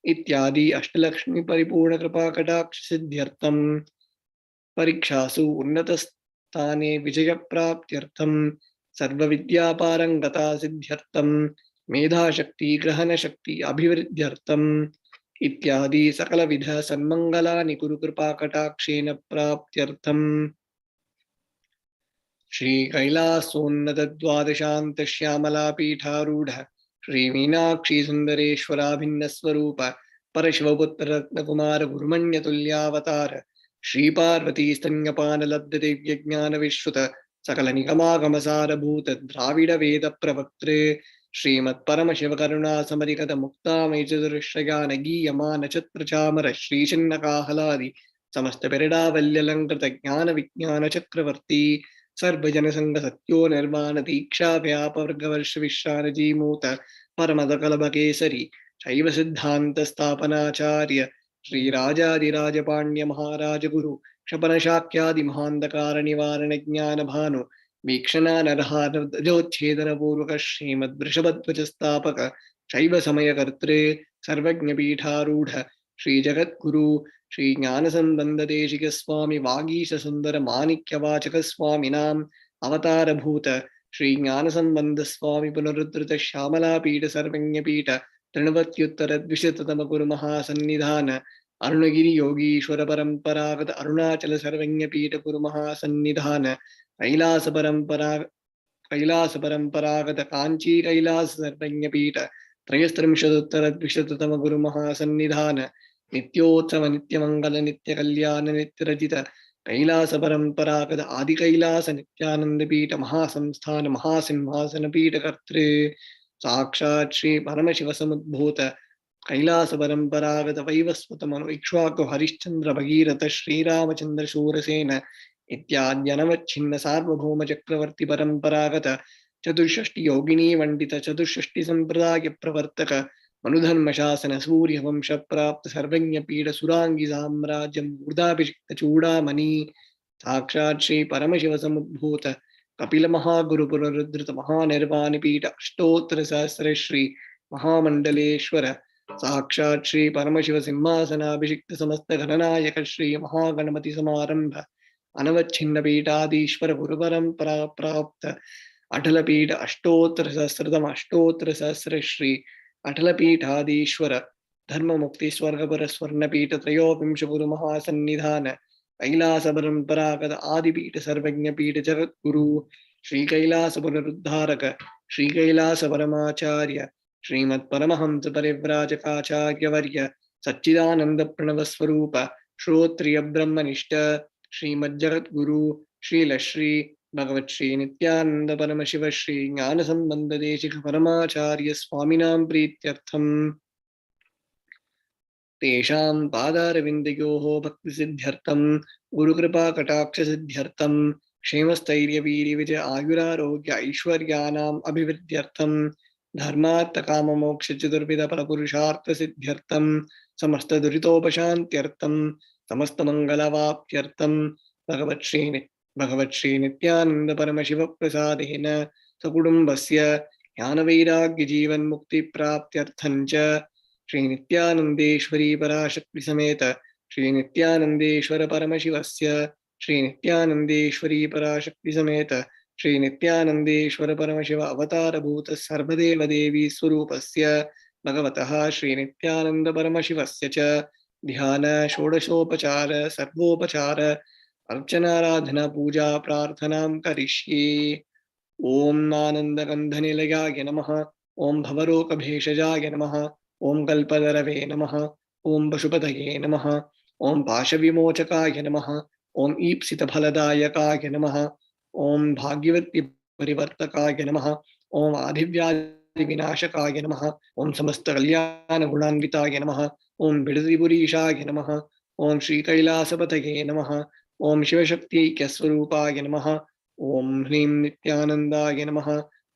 इत्यादि अष्टलक्ष्मी परिपूर्ण कृपा कटाक्ष सिद्ध्यर्थं परीक्षासु उन्नतस्थाने विजयप्राप्त्यर्थं सर्वविद्यापारंगता सिद्ध्यर्थं मेधाशक्ति ग्रहणशक्ति अभिवृद्ध्यर्थम् इत्यादि सकलविध सन्मंगलानि कुरु कृपा कटाक्षेन प्राप्त्यर्थम् श्री कैलासोन्नत द्वादशान्त श्यामला पीठारूढ़ श्री मीनाक्षी सुंदरेश्वराभिन्न स्वरूप परशिवपुत्र रत्नकुमार गुरुमण्यतुल्यावतार श्री पार्वती स्तन्यपान लब्ध दिव्य ज्ञान विश्रुत सकल निगमागमसारभूत द्राविड वेद प्रवक्त्रे श्रीमत् परमशिव करुणा समरिकत मुक्तामय चतुर्श्रयान गीयमान छत्र चामर श्रीचिन्न काहलादि समस्त पेरडावल्यलंकृत ज्ञान विज्ञान चक्रवर्ती सर्वजन संग सत्यो निर्माण दीक्षा व्यापवर्गवर्ष विश्रान जीमूत परमद कलभकेसरी शैव सिद्धांत स्थापनाचार्य श्री राजाधिराज पाण्ड्य महाराज गुरु क्षपन शाक्यादि महांधकार निवारण ज्ञान भानु वीक्षणा नरहारजोच्छेदन पूर्वक श्रीमद्वृषभध्वज स्थापक शैव समय कर्त्रे सर्वज्ञ पीठारूढ़ श्री जगद्गुरु श्री ज्ञान संबंध देशिक स्वामी वागीश सुंदर माणिक्य वाचक स्वामिनाम अवतार भूत श्री ज्ञान संबंध स्वामी पुनरुद्धृत श्यामला पीठ सर्वज्ञ पीठ तृणवत्युत्तर द्विशततम गुरु महासन्निधान अरुणगिरि योगीश्वर परंपरागत अरुणाचल सर्वज्ञ पीठ गुरु महासन्निधान कैलास परंपरागत कांची कैलास सर्वज्ञ पीठ त्रयस्त्रिंशदुत्तर द्विशततम गुरु महासन्निधान नित्योत्सव नित्यमंगल नित्य कल्याण नित्य रचित कैलास परंपरागत आदि कैलास नित्यानंद पीठ महासंस्थान महासिंहासन पीठ कर्तृ साक्षात् श्री परमशिव समुद्भूत कैलास परंपरागत वैवस्वत मनु इक्ष्वाकु हरिश्चंद्र भगीरथ श्रीरामचंद्र शूरसेन इत्याद्यनवच्छिन्न सार्वभौम चक्रवर्ती परंपरागत चतुष्षष्टि योगिनी वंडित चतुष्षष्टि संप्रदाय प्रवर्तक मनुधर्म शासन सूर्य वंश प्राप्त सर्वज्ञ पीठ सुरांगी साम्राज्य मूर्धाभिषिक्त चूड़ामणि साक्षात् श्री परमशिव समुद्भूत कपिल महागुरु पुनरुद्धृत महानिर्वाण पीठ अष्टोत्तर सहस्र श्री महामंडलेश्वर साक्षात् श्री परमशिव सिंहासनाभिषिक्त समस्त गणनायक श्री महागणपति समारंभ अनवच्छिन्न पीठाधीश्वर गुरु परंपरा प्राप्त अटल पीठ अष्टोत्तर सहस्र श्री अटल पीठाधीश्वर धर्म मुक्ति स्वर्गपर स्वर्ण पीठ त्रयोविंश गुरु महासन्निधान कैलास परंपरागत आदिपीठ सर्वज्ञ पीठ जगत गुरु श्री कैलास पुनरुद्धारक श्री कैलास परमाचार्य श्रीमत् परमहंस परिव्राजकाचार्य वर्य सच्चिदानंद प्रणव स्वरूप श्रोत्रिय ब्रह्मनिष्ठ श्रीमज्जगत गुरु श्रील श्री भगवत श्री नित्यानंद परमशिव श्री ज्ञान संबंध देशिक परमाचार्य स्वामिनां प्रीत्यर्थम तेषां पादारविन्दयोः भक्तिसिद्ध्यर्थं गुरुकृपा कटाक्ष सिद्ध्यर्थं क्षेमस्थैर्य वीर्य विजय आयुरारोग्य ऐश्वर्याणाम् अभिवृद्ध्यर्थं धर्मार्थ काम मोक्ष चतुर्विध फलपुरुषार्थ सिद्ध्यर्थं समस्त दुरितोपशान्त्यर्थं समस्त मंगलवाप्त्यर्थं भगवत श्री नित्यानंद परमशिव प्रसादेन सकुटुम्बस्य ज्ञानवैराग्य जीवन मुक्ति प्राप्त्यर्थं च श्री नित्यानंदेश्वरी पराशक्ति समेत श्री नित्यानंदेश्वर परमशिवस्य श्री नित्यानंदेश्वरी पराशक्ति समेत श्री नित्यानंदेश्वर परमशिव अवतार भूत सर्वदेव देवी स्वरूपस्य भगवतः श्री नित्यानंद परमशिवस्य च ध्यान षोडशोपचार सर्वोपचार अर्चनाराधना पूजा प्रार्थनां करिष्ये। ओम आनंदगंधनिलयाय नमः। ओम भवरोगभेषजाय नमः। ओम कल्पतरवे नमः। ओम पशुपतये नमः। ओम पाशविमोचकाय नमः। ओम ईप्सितफलदायकाय नमः। ओम भाग्यवती परिवर्तकाय नमः। ओम आधिव्याधिविनाशकाय नमः। ओम समस्त कल्याण गुणान्विताय नमः। ओम बिडदिपुरीशाय नमः। ओम श्री कैलासपतये नमः। ओम शिवशक्त्यैक्यस्वरूपाय नमः। ओम ह्रीं नित्यानन्दाय नमः।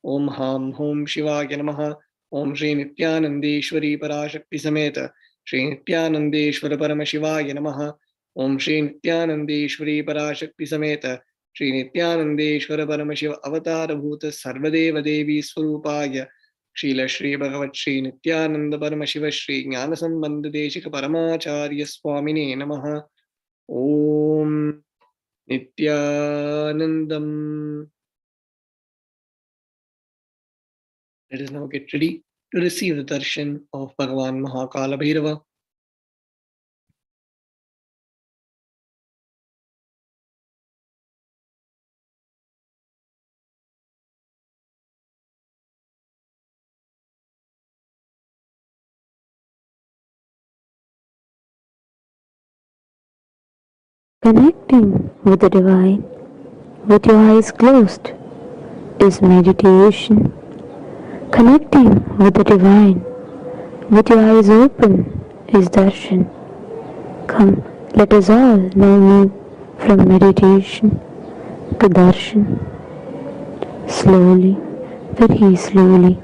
ओम हां हूं शिवाय नमः। ओम श्री नित्यानंदेश्वरी पराशक्ति समेत श्री नित्यानंदेश्वर परमशिवाय नमः। ओम श्री नित्यानंदेश्वरी पराशक्ति समेत श्री नित्यानंदेश्वर परमशिव अवतार भूत सर्वदेव देवी स्वरूपाय श्रील श्री भगवत श्री नित्यानंद परमशिव श्री ज्ञान संबंध देशिक परमाचार्य स्वामिने नमः। ओम Nityanandam. Let us now get ready to receive the darshan of Bhagavan Kalabhairava. Connecting with the divine with your eyes closed is meditation. Connecting with the divine with your eyes open is darshan. Come, let us all now move from meditation to darshan. Slowly, very slowly,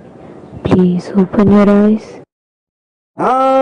please open your eyes. Hey!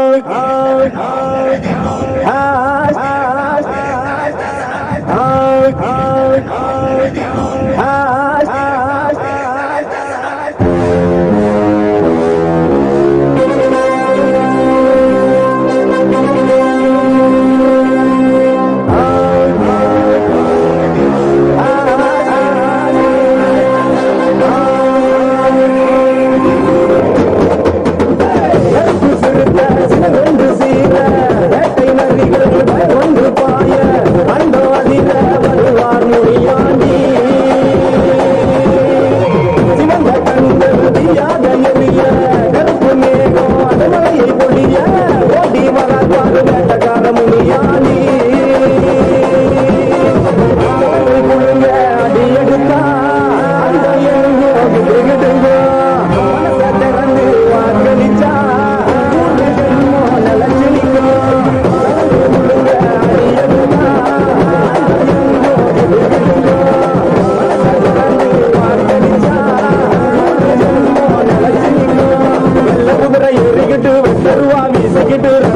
Yeah.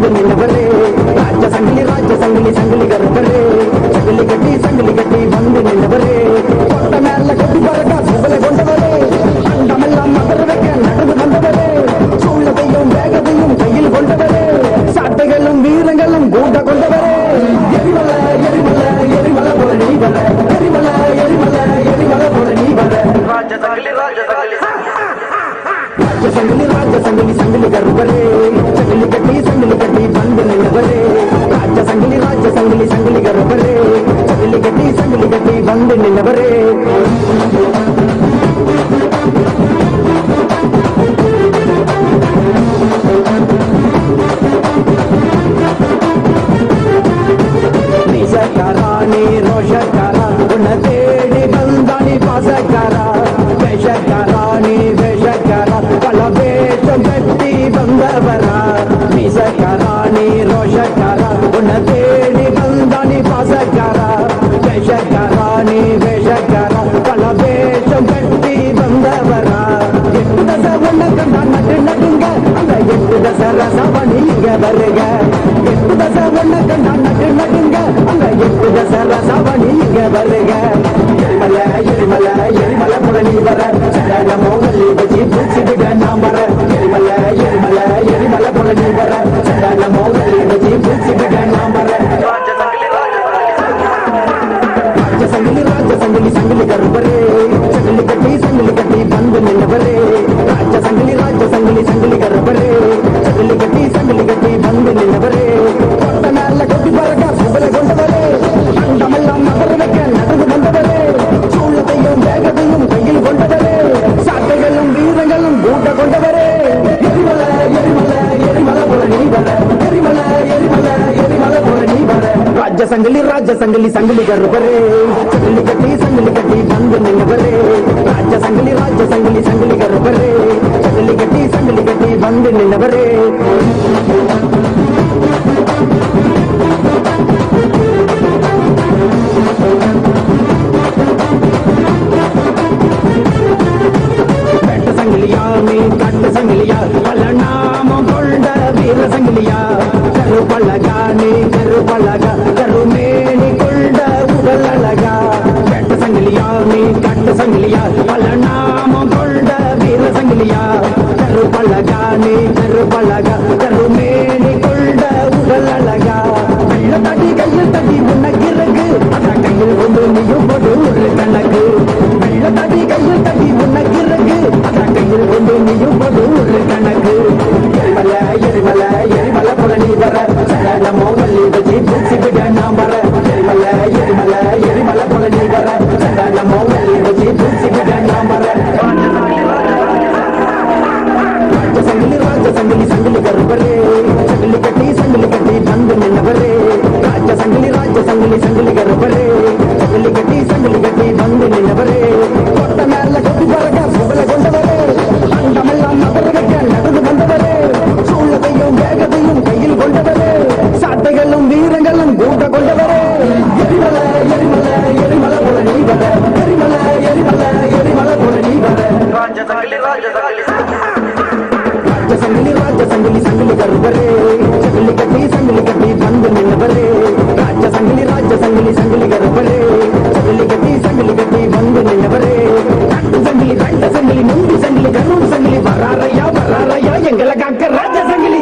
ಬಂದು ನಿನ್ನವರೇ ರಾಜ್ಯ ಸಂಗಲಿ ಸಂಗಲಿ ಗರ್ಭರೇ ಸಂಗಲಿ ಕಟ್ಟಿ ಬಂದು ನಿನ್ನವರೇ ಕೊಟ್ಟ ಮೇಲ ಕಟ್ಟಿ ಬರಕ ಸುಬಲಗೊಂಡವರೇ அண்டமெல்லாம் மகரவைக்க நடந்து வந்தவரே சூழதையும் வேகத்தையும் கையில் கொண்டவரே சாட்டைகளும் வீரங்களும் கூட்ட கொண்டவரே எரிமல எரிமல எரிமல போல நீ வர எரிமல எரிமல எரிமல போல நீ வர ராஜ சங்கிலி சங்கிலி கருவரே சங்கிலி கட்டி வந்து நின்றவரே ராஜ சங்கிலி சங்கிலி கருவரே சங்கிலி கட்டி வந்து நின்றவரே நிசக்காரானி ரோஷக்காரா உன்னை தேடி வந்தானி பாசக்காரா வேஷக்காரானி வேஷக்காரா பல வேஷம் கட்டி வந்தவரா நிசக்காரானி ரோஷக்காரா உன்னை தேடி வந்தானி பாசக்காரா வேஷக்காரானி வேஷக்காரா பல வேஷம் கட்டி வந்தவரா எட்டு தசை ஒண்ணு கண்டா நட்டு நட்டுங்க அந்த எட்டு தசை ரசவணி இங்க வருக எட்டு தசை ஒண்ணு கண்டா நட்டு நட்டுங்க அந்த எட்டு தசை ரசவணி இங்க வருக எரிமல எரிமல எரிமல புலனி வர சடல மோகலி வச்சு பூச்சிடுக நாம் வர எரிமல எரிமல எரிமல புலனி வர சடல மோகலி வச்சு பூச்சிடுக நாம் வர ராஜ சங்கிலி கருவரே சங்கிலி கட்டி வந்து நின்றவரே ராஜ சங்கிலி கருவரே சங்கிலி கட்டி வந்து நின்றவரே கொட்ட மேல கட்டி பறக்க சுபல கொண்டவரே அண்டமெல்லாம் மகரவைக்க நடந்து வந்தவரே சூழத்தையும் வேகத்தையும் கையில் கொண்டவரே சாட்டைகளும் வீரங்களும் கூட்ட கொண்டவரே எரிமல எரிமல எரிமல போல நீ வர எரிமல எரிமல எரிமல போல நீ வர ராஜ சங்கிலி கருவரே சங்கிலி கட்டி வந்து நின்றவரே ராஜ சங்கிலி கருவரே சங்கிலி கட்டி வந்து நின்றவரே வெட்ட சங்கிலியா நீ கட்ட சங்கிலியா பல நாமம் கொண்ட வீர சங்கிலியா கருப்பழகா நீ கருப்பழகா கருமேனி கொண்ட உடல் அழகா வெட்ட சங்கிலியா நீ கட்ட சங்கிலியா பல நாமம் கொண்ட வீர சங்கிலியா கருப்பழகா நீ கருப்பழகா கருமேனி கொண்ட உடல் அழகா வெள்ள தட்டி கையில் தட்டி உனக்கு இருக்கு அந்த கையில் கொண்டு நீயும் போடு ஒரு கணக்கு வெள்ள தட்டி கையில் தட்டி உனக்கு இருக்கு அந்த கையில் கொண்டு நீயும் போடு ஒரு கணக்கு எரிமல எரிமல எரிமல போல நீ வர சடல மோகலி வச்சு பூச்சிடுக நாம் வர எரிமல எரிமல எரிமல போல நீ வர சடல மோகலி வச்சு பூச்சிடுக நாம் வர ராஜ சங்கிலி கருவரே சங்கிலி கட்டி வந்து நின்றவரே ராஜ சங்கிலி கருவரே சங்கிலி கட்டி வந்து நின்றவரே கொட்ட மேல கட்டி பறக்க சுபல கொண்டவரே அண்டமெல்லாம் மகரவைக்க நடந்து வந்தவரே சூழத்தையும் வேகத்தையும் கையில் கொண்டவரே சாட்டைகளும் வீரங்களும் கூட்ட கொண்டவரே எரிமல எரிமல எரிமல போல நீ வர எரிமல எரிமல எரிமல போல நீ வர ராஜ சங்கிலி கருவரே சங்கிலி கட்டி வந்து நின்றவரே ராஜ சங்கிலி கருவரே சங்கிலி கட்டி வந்து நின்றவரே ரெண்டு சங்கிலி முந்தி சங்கிலி கரும் சங்கிலி வராரையா எங்களை காக்க ராஜ சங்கிலி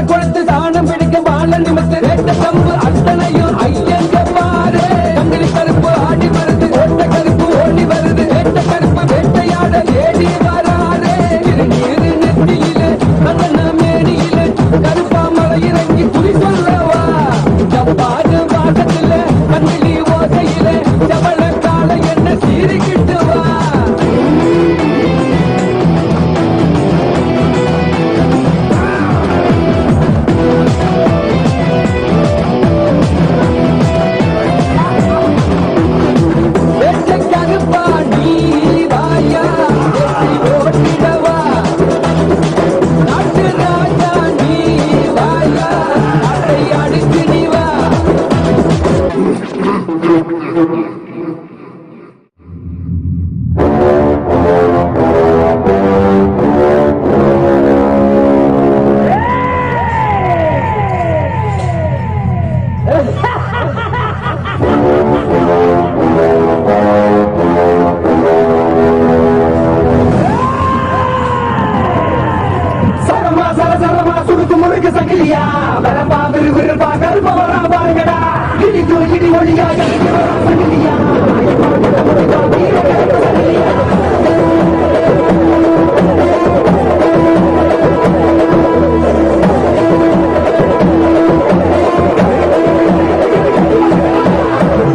கொடுத்து தான சங்கிலியா வரப்பா விறுவிறுப்பா கருப்பவரா பாருங்கடா இடிக்கும் இடி ஒளியா சங்கிலியா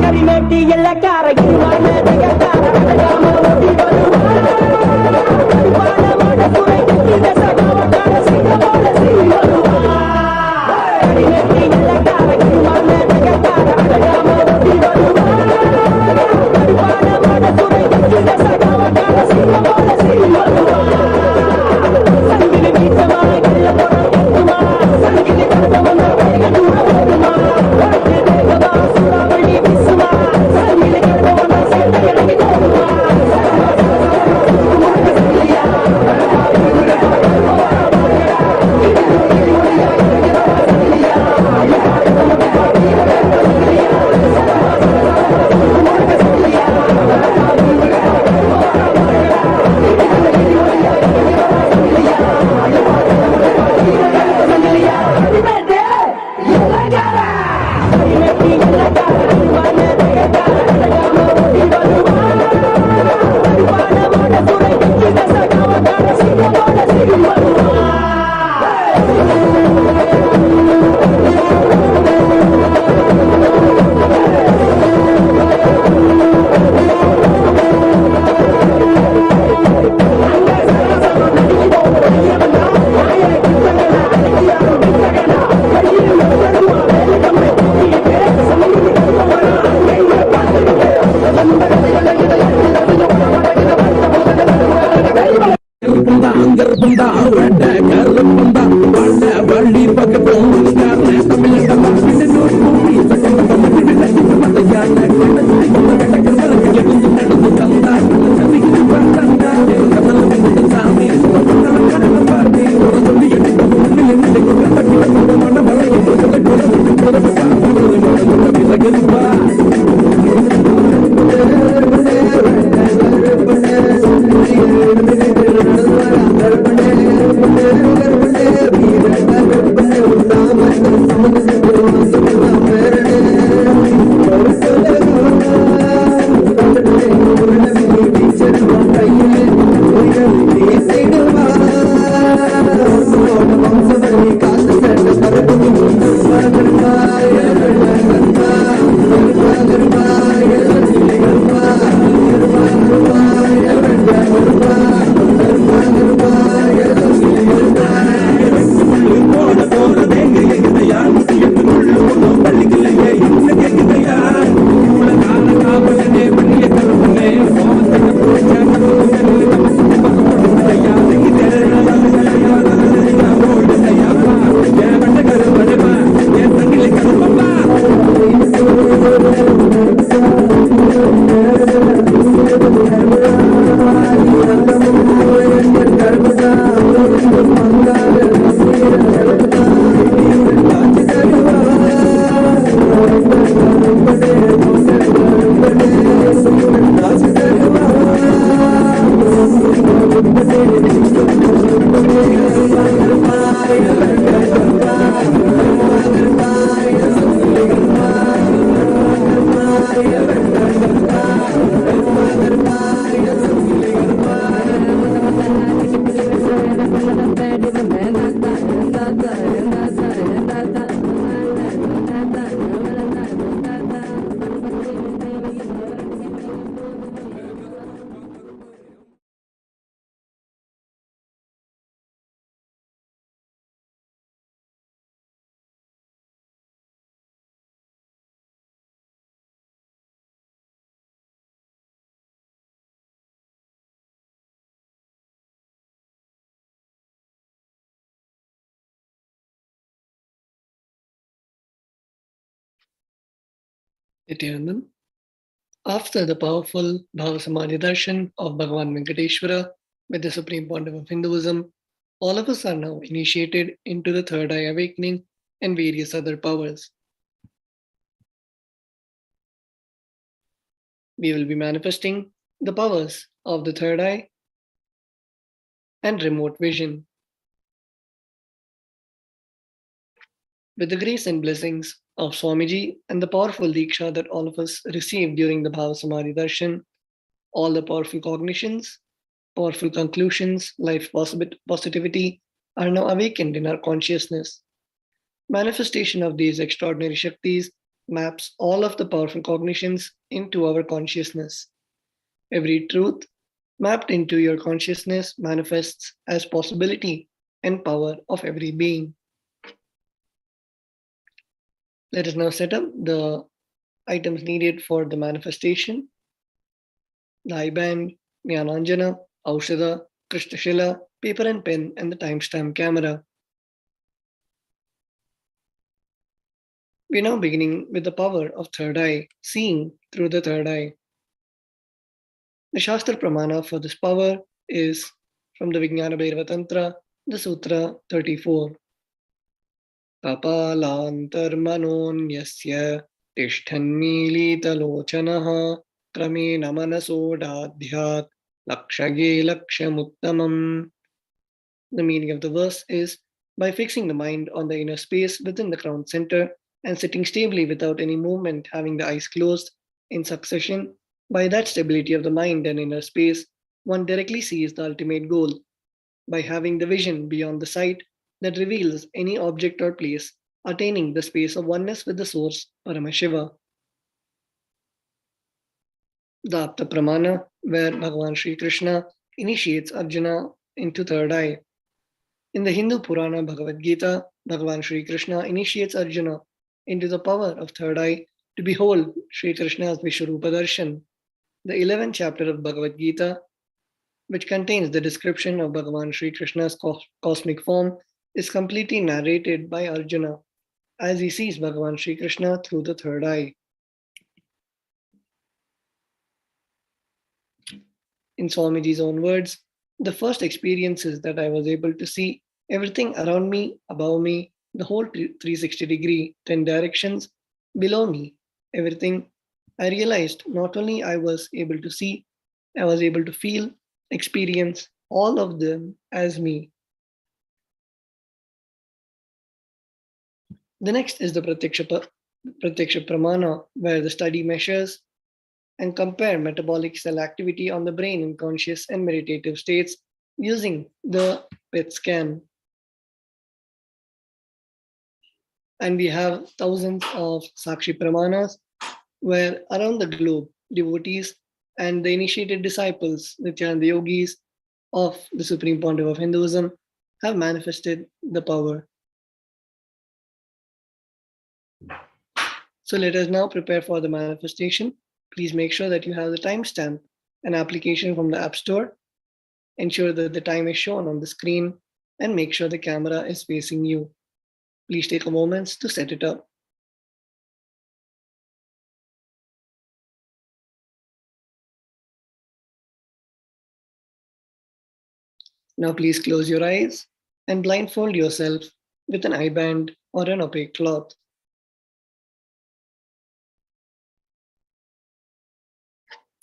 கரிமேட்டி எல்லக்கார Nithyananda. After the powerful Bhava Samadhi Darshan of Bhagavan Venkateshwara with the Supreme Pontiff of Hinduism, all of us are now initiated into the third eye awakening and various other powers. We will be manifesting the powers of the third eye and remote vision. With the grace and blessings of Swamiji and the powerful Diksha that all of us received during the Bhava Samadhi Darshan, all the powerful cognitions, powerful conclusions, life positivity are now awakened in our consciousness. Manifestation of these extraordinary Shaktis maps all of the powerful cognitions into our consciousness. Every truth mapped into your consciousness manifests as possibility and power of every being. Let us now set up the items needed for the manifestation. The eye band, Jnananjana, Aushadha, Krishnashila, paper and pen, and the timestamp camera. We're now beginning with the power of third eye, seeing through the third eye. The Shastra Pramana for this power is from the Kalabhairava Tantra, the Sutra 34. Kapalantarmanonyasya tishthanmilitalochanaha kramena manasodadhyat lakshage lakshamuttamam. The meaning of the verse is, by fixing the mind on the inner space within the crown center and sitting stably without any movement, having the eyes closed in succession, by that stability of the mind and inner space, one directly sees the ultimate goal. By having the vision beyond the sight that reveals any object or place, attaining the space of oneness with the source, Paramashiva. The Apta Pramana, where Bhagavan Sri Krishna initiates Arjuna into third eye. In the Hindu Purana Bhagavad Gita, Bhagavan Sri Krishna initiates Arjuna into the power of third eye to behold Sri Krishna's Vishwarupa Darshan. The 11th chapter of Bhagavad Gita, which contains the description of Bhagavan Sri Krishna's cosmic form, is completely narrated by Arjuna as he sees Bhagavan Sri Krishna through the third eye. In Swamiji's own words, the first experience is that I was able to see everything around me, above me, the whole 360 degree, 10 directions, below me, everything. I realized not only I was able to see, I was able to feel, experience all of them as me. The next is the Pratyaksha Pramana, where the study measures and compare metabolic cell activity on the brain in conscious and meditative states using the PET scan. And we have thousands of Sakshi Pramanas, where around the globe, devotees and the initiated disciples, Nithyananda yogis of the Supreme Pontiff of Hinduism, have manifested the power. So let us now prepare for the manifestation. Please make sure that you have the timestamp and application from the App Store. Ensure that the time is shown on the screen and make sure the camera is facing you. Please take a moment to set it up. Now please close your eyes and blindfold yourself with an eye band or an opaque cloth.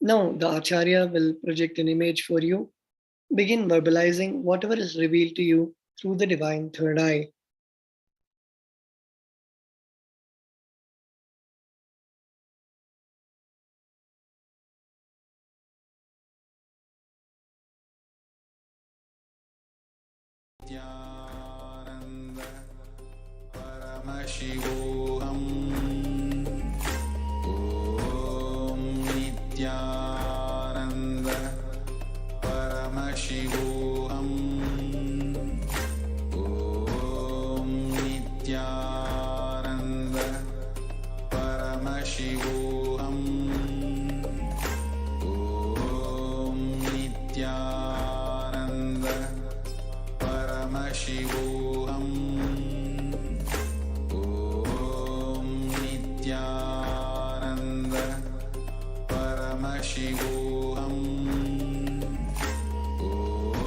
Now the Acharya will project an image for you. Begin verbalizing whatever is revealed to you through the divine third eye. Nithyananda Paramashivoham. Om Nithyananda Paramashivoham. Om Nithyananda Paramashivoham. Om Nithyananda Paramashivoham. Om Nithyananda Paramashivoham.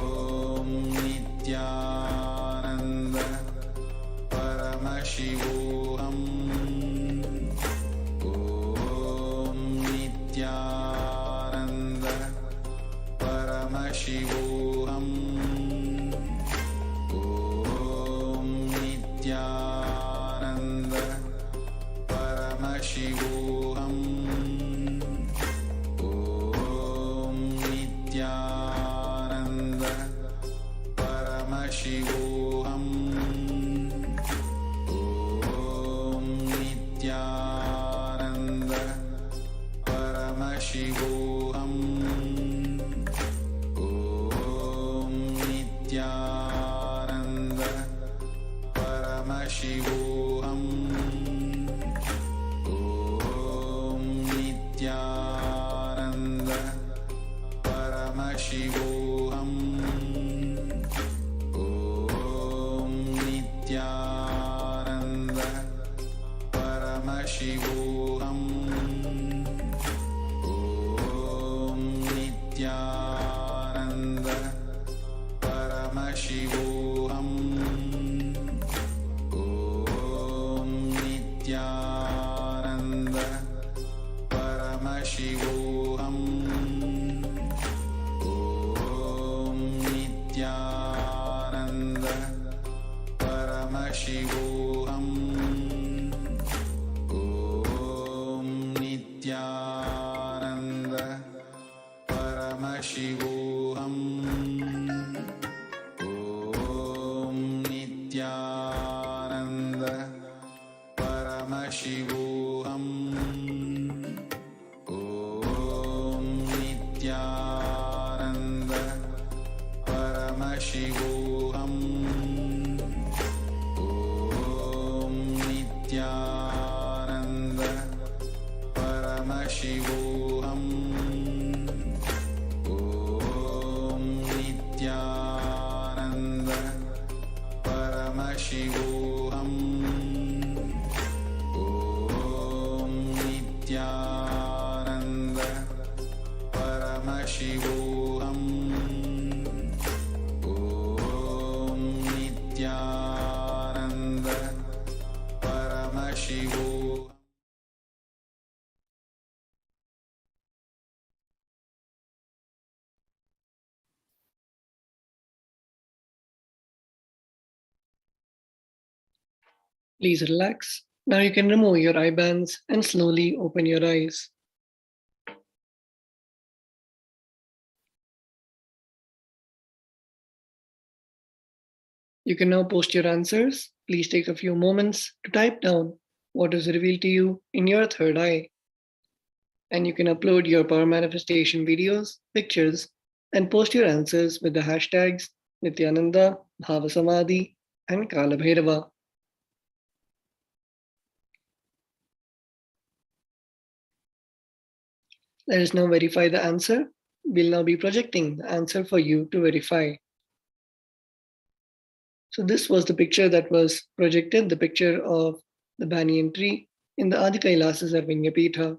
Om Nithyananda Paramashivoham. Om Nithyananda Paramashivoham. Om Paramashivoham. Om Nithyananda Paramashivoham. Om Nithyananda Paramashivoham. Om Nithyananda Paramashivoham. Om Nithyananda Paramashivoham. Om Nithyananda Paramashivoham. Om Nithyananda Paramashivoham. Om Nithyananda Paramashivoham. Om Nithyananda Paramashivoham. Om Nithyananda Paramashivoham. Please relax. Now you can remove your eye bands and slowly open your eyes. You can now post your answers. Please take a few moments to type down what is revealed to you in your third eye. And you can upload your power manifestation videos, pictures, and post your answers with the hashtags Nithyananda, Bhava Samadhi, and Kalabhairava. Let us now verify the answer. We'll now be projecting the answer for you to verify. So this was the picture that was projected, the picture of the banyan tree in the Adi KAILASA Sarvanya Pitha.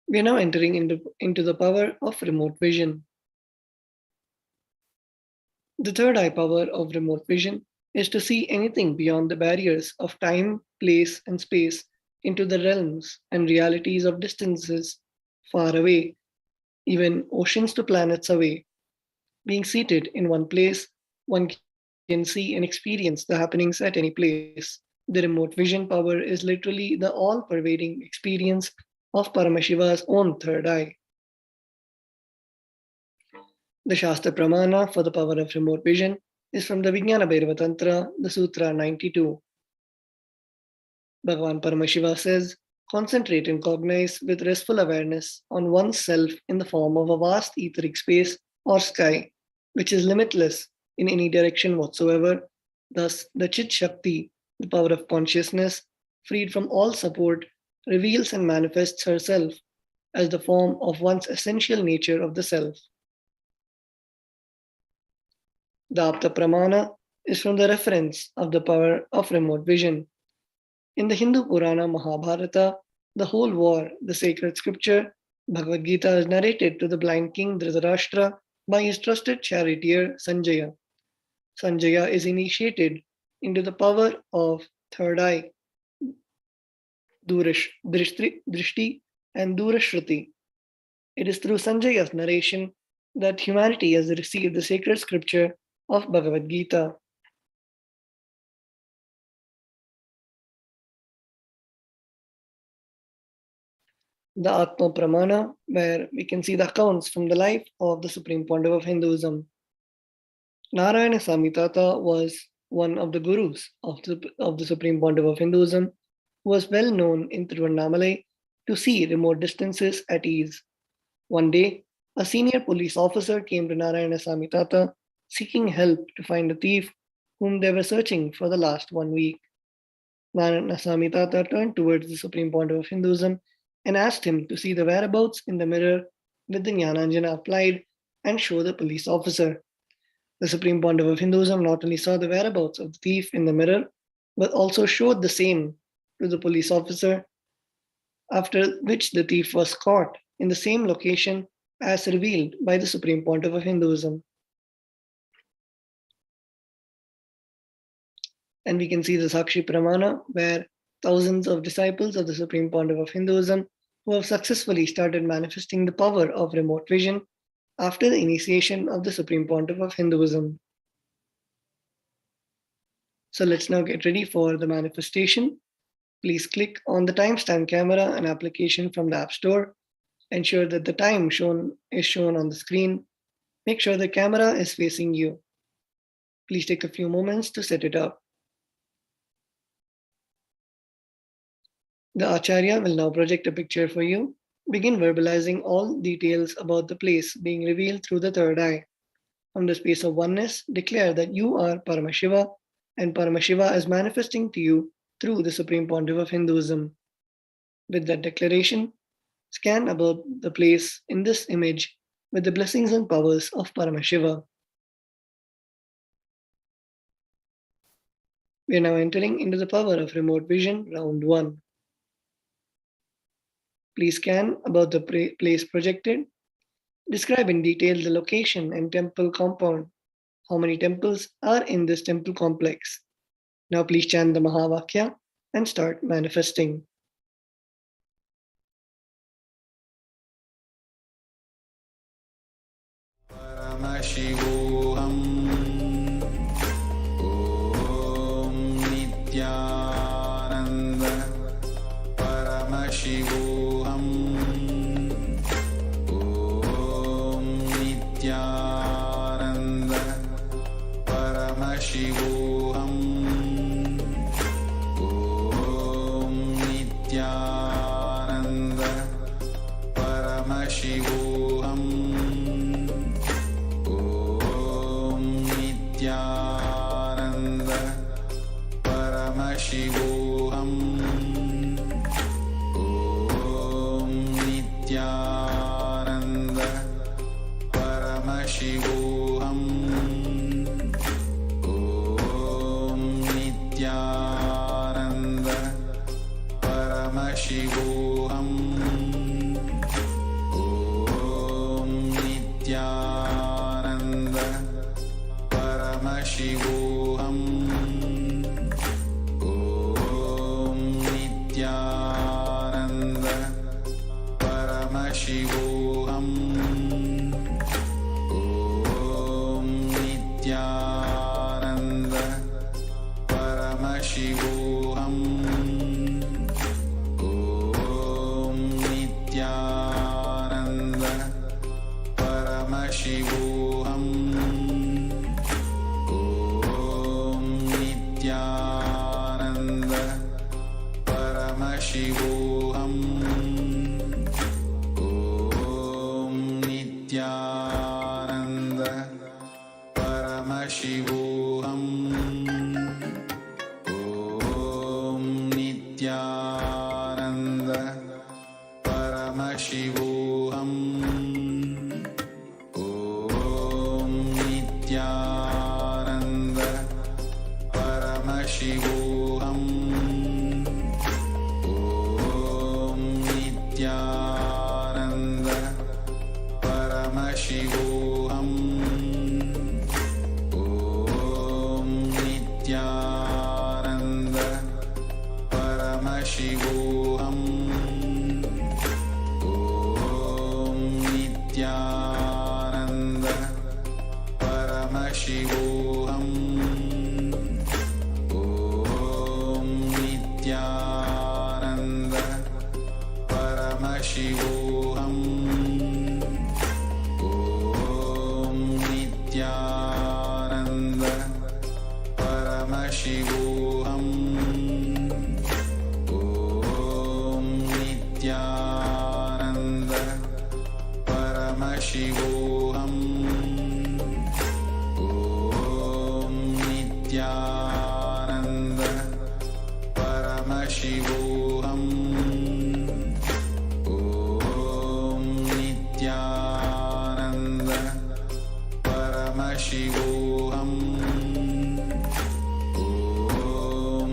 We are now entering into the power of remote vision. The third eye power of remote vision is to see anything beyond the barriers of time, place, and space into the realms and realities of distances far away, even oceans to planets away. Being seated in one place, one can see and experience the happenings at any place. The remote vision power is literally the all-pervading experience of Paramashiva's own third eye. The Shastra Pramana for the power of remote vision is from the Kalabhairava Tantra, the Sutra 92. Bhagavan Paramashiva says, concentrate and cognize with restful awareness on oneself in the form of a vast etheric space or sky, which is limitless in any direction whatsoever. Thus, the Chit Shakti, the power of consciousness, freed from all support, reveals and manifests herself as the form of one's essential nature of the self. The Apta Pramana is from the reference of the power of remote vision. In the Hindu Purana Mahabharata, the whole war, the sacred scripture, Bhagavad Gita is narrated to the blind king Dhritarashtra by his trusted charioteer Sanjaya. Sanjaya is initiated into the power of third eye, Drishti and Durashruti. It is through Sanjaya's narration that humanity has received the sacred scripture of Bhagavad Gita. The Atma Pramana, where we can see the accounts from the life of the Supreme Pontiff of Hinduism. Narayana Samitata was one of the gurus of the Supreme Pontiff of Hinduism, who was well known in Tiruvannamalai to see remote distances at ease. One day, a senior police officer came to Narayana Samitata seeking help to find a thief whom they were searching for the last 1 week. Narayana Samitata turned towards the Supreme Pontiff of Hinduism and asked him to see the whereabouts in the mirror with the Jnananjana applied and show the police officer. The Supreme Pontiff of Hinduism not only saw the whereabouts of the thief in the mirror, but also showed the same to the police officer, after which the thief was caught in the same location as revealed by the Supreme Pontiff of Hinduism. And we can see the Sakshi Pramana, where thousands of disciples of the Supreme Pontiff of Hinduism who have successfully started manifesting the power of remote vision after the initiation of the Supreme Pontiff of Hinduism. So let's now get ready for the manifestation. Please click on the timestamp camera and application from the App Store. Ensure that the time is shown on the screen. Make sure the camera is facing you. Please take a few moments to set it up. The Acharya will now project a picture for you. Begin verbalizing all details about the place being revealed through the third eye. From the space of oneness, declare that you are Paramashiva and Paramashiva is manifesting to you through the Supreme Pontiff of Hinduism. With that declaration, scan about the place in this image with the blessings and powers of Paramashiva. We are now entering into the power of remote vision, round 1. Please scan about the place projected. Describe in detail the location and temple compound. How many temples are in this temple complex? Now please chant the Mahavakya and start manifesting. Paramashivoham Om Nithyananda Paramashivoham Om Nithyananda Paramashivoham Om Nithyananda Paramashivoham Nithyananda Paramashivoham Om Nithyananda Paramashivoham Om Nithyananda Paramashivoham Om Nithyananda Paramashivoham Om Nithyananda Paramashivoham Om Nithyananda Paramashivoham Om Nithyananda Paramashivoham Om Nithyananda Paramashivoham Om Nithyananda Paramashivoham Om Nithyananda Paramashivoham Om Nithyananda Paramashivoham Om Nithyananda Paramashivoham Om Nithyananda Paramashivoham Om Nithyananda Paramashivoham Om Nithyananda Paramashivoham Om Nithyananda Paramashivoham Om Nithyananda Paramashivoham Om Nithyananda Paramashivoham Om Nithyananda Paramashivoham Om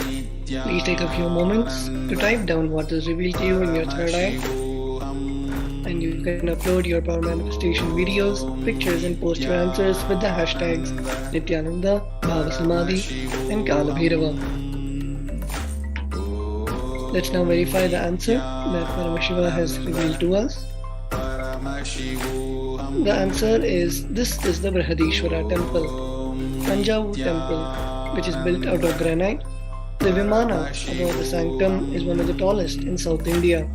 Please take a few moments to type down what is revealed to you in your third eye. And you can upload your power manifestation videos, pictures, and post your answers with the hashtags Nithyananda, Bhava Samadhi, and Kalabhairava. Let's now verify the answer that Paramashiva has revealed to us. The answer is, this is the Brihadishwara temple, Tanjavur temple, which is built out of granite. The Vimana above the sanctum is one of the tallest in South India.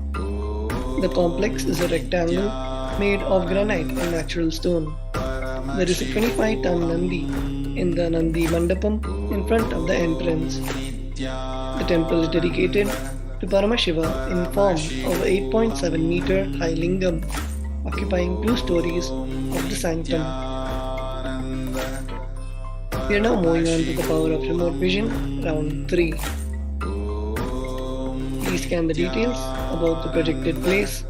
The complex is a rectangle made of granite and natural stone. There is a 25-ton Nandi in the Nandi Mandapam in front of the entrance. The temple is dedicated to Paramashiva in form of a 8.7-meter high lingam, occupying 2 stories of the sanctum. We are now moving on to the power of remote vision, round 3. Please scan the details about the projected place.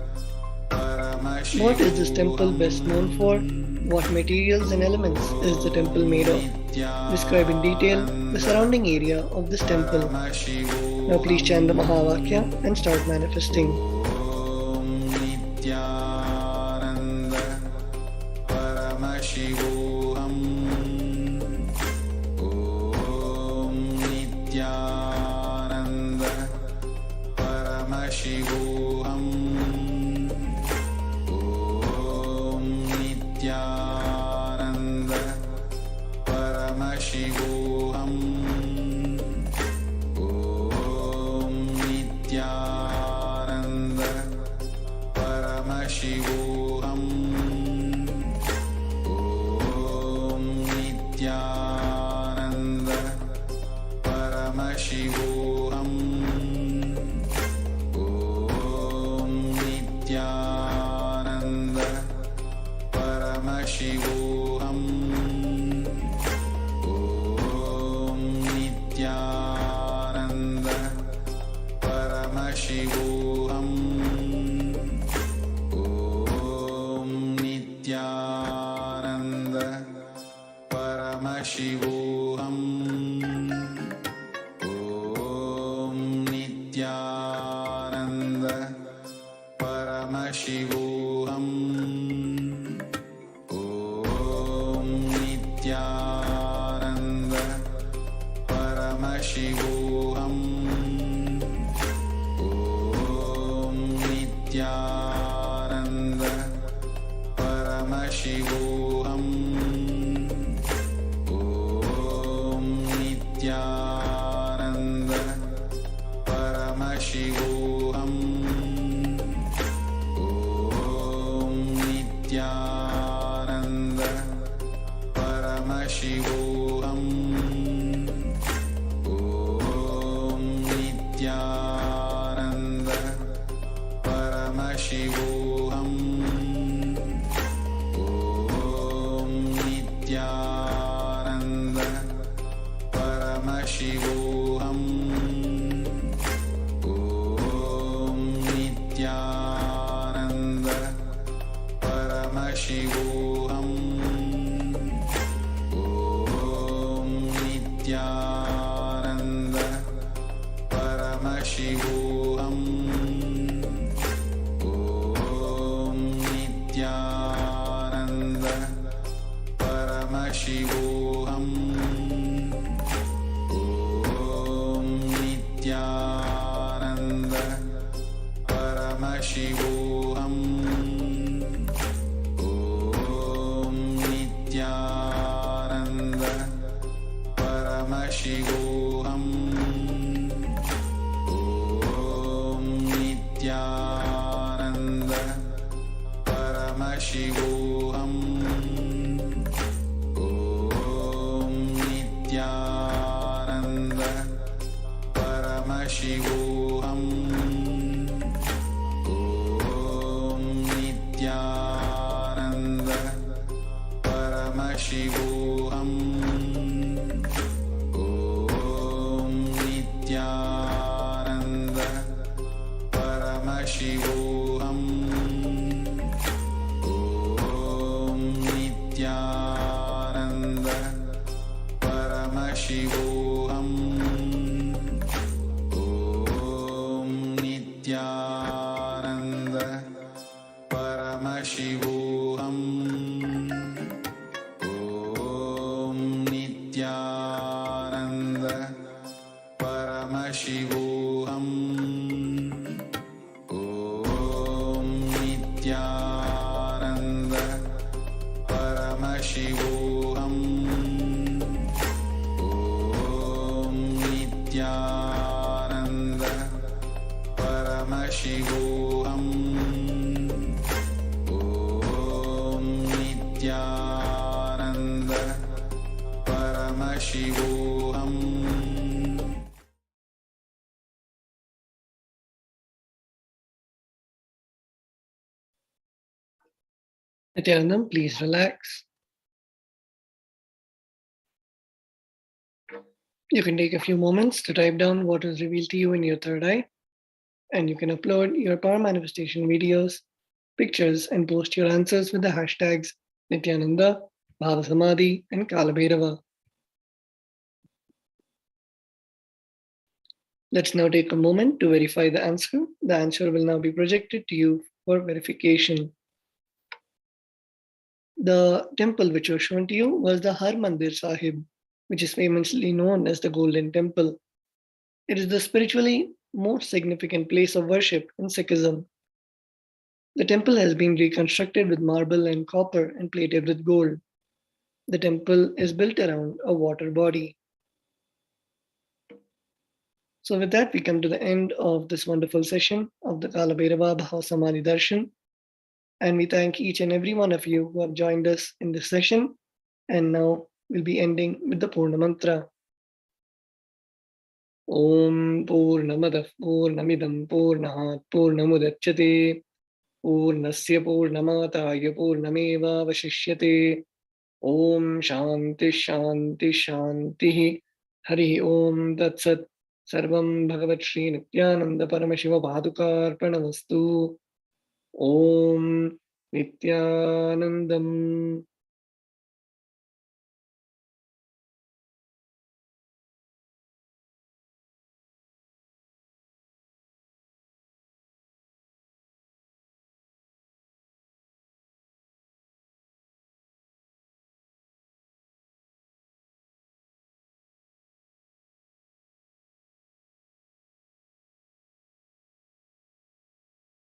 What is this temple best known for? What materials and elements is the temple made of? Describe in detail the surrounding area of this temple. Now please chant the Mahavakya and start manifesting. Paramashivoham. Om Nithyananda Paramashivoham. Om Nithyananda Paramashivoham. Om Nithyananda Paramashivoham. Nithyananda Paramashivoham. Om Nithyananda Paramashivoham. Om Nithyananda Paramashivoham. Om Nithyananda Paramashivoham. Om Nithyananda Paramashivoham. Om Nithyananda Paramashivoham. Om Nithyananda Paramashivoham. Nithyananda Paramashivoham. Om Nithyananda Paramashivoham. Om Nithyananda Paramashivoham. Om Nithyananda Paramashivoham. Om Nithyananda Paramashivoham. Om Nithyananda Paramashivoham. Om Nithyananda Paramashivoham. Om Nithyananda Paramashivoham. Om Nithyananda Paramashivoham. Om Nithyananda Paramashivoham. Om Nithyananda Paramashivoham. Om Nithyananda Paramashivoham. Om Nithyananda Paramashivoham. Om Nithyananda Paramashivoham. Nithyananda Paramashivoham. Om Nithyananda Paramashivoham. Nithyanandam, please relax. You can take a few moments to type down what is revealed to you in your third eye, and you can upload your power manifestation videos, pictures, and post your answers with the hashtags Nithyananda, Bhava Samadhi, and Kalabhairava. Let's now take a moment to verify the answer. The answer will now be projected to you for verification. The temple which was shown to you was the Har Mandir Sahib, which is famously known as the Golden Temple. It is the spiritually most significant place of worship in Sikhism. The temple has been reconstructed with marble and copper and plated with gold. The temple is built around a water body. So with that, we come to the end of this wonderful session of the Kalabhairava Bhava Samadhi Darshan. And we thank each and every one of you who have joined us in this session. And now we'll be ending with the Purna Mantra. Om Purnamadav Purnamidam Purnahat Purnamudachyate Purnasya Purnamataya Purnameva Vashishyate. Om Shanti Shanti Shanti. Hari Om Tat Sat. Sarvam Bhagavat Shri Nithyananda Paramashiva Padukarpanamastu. Om Nithyanandam.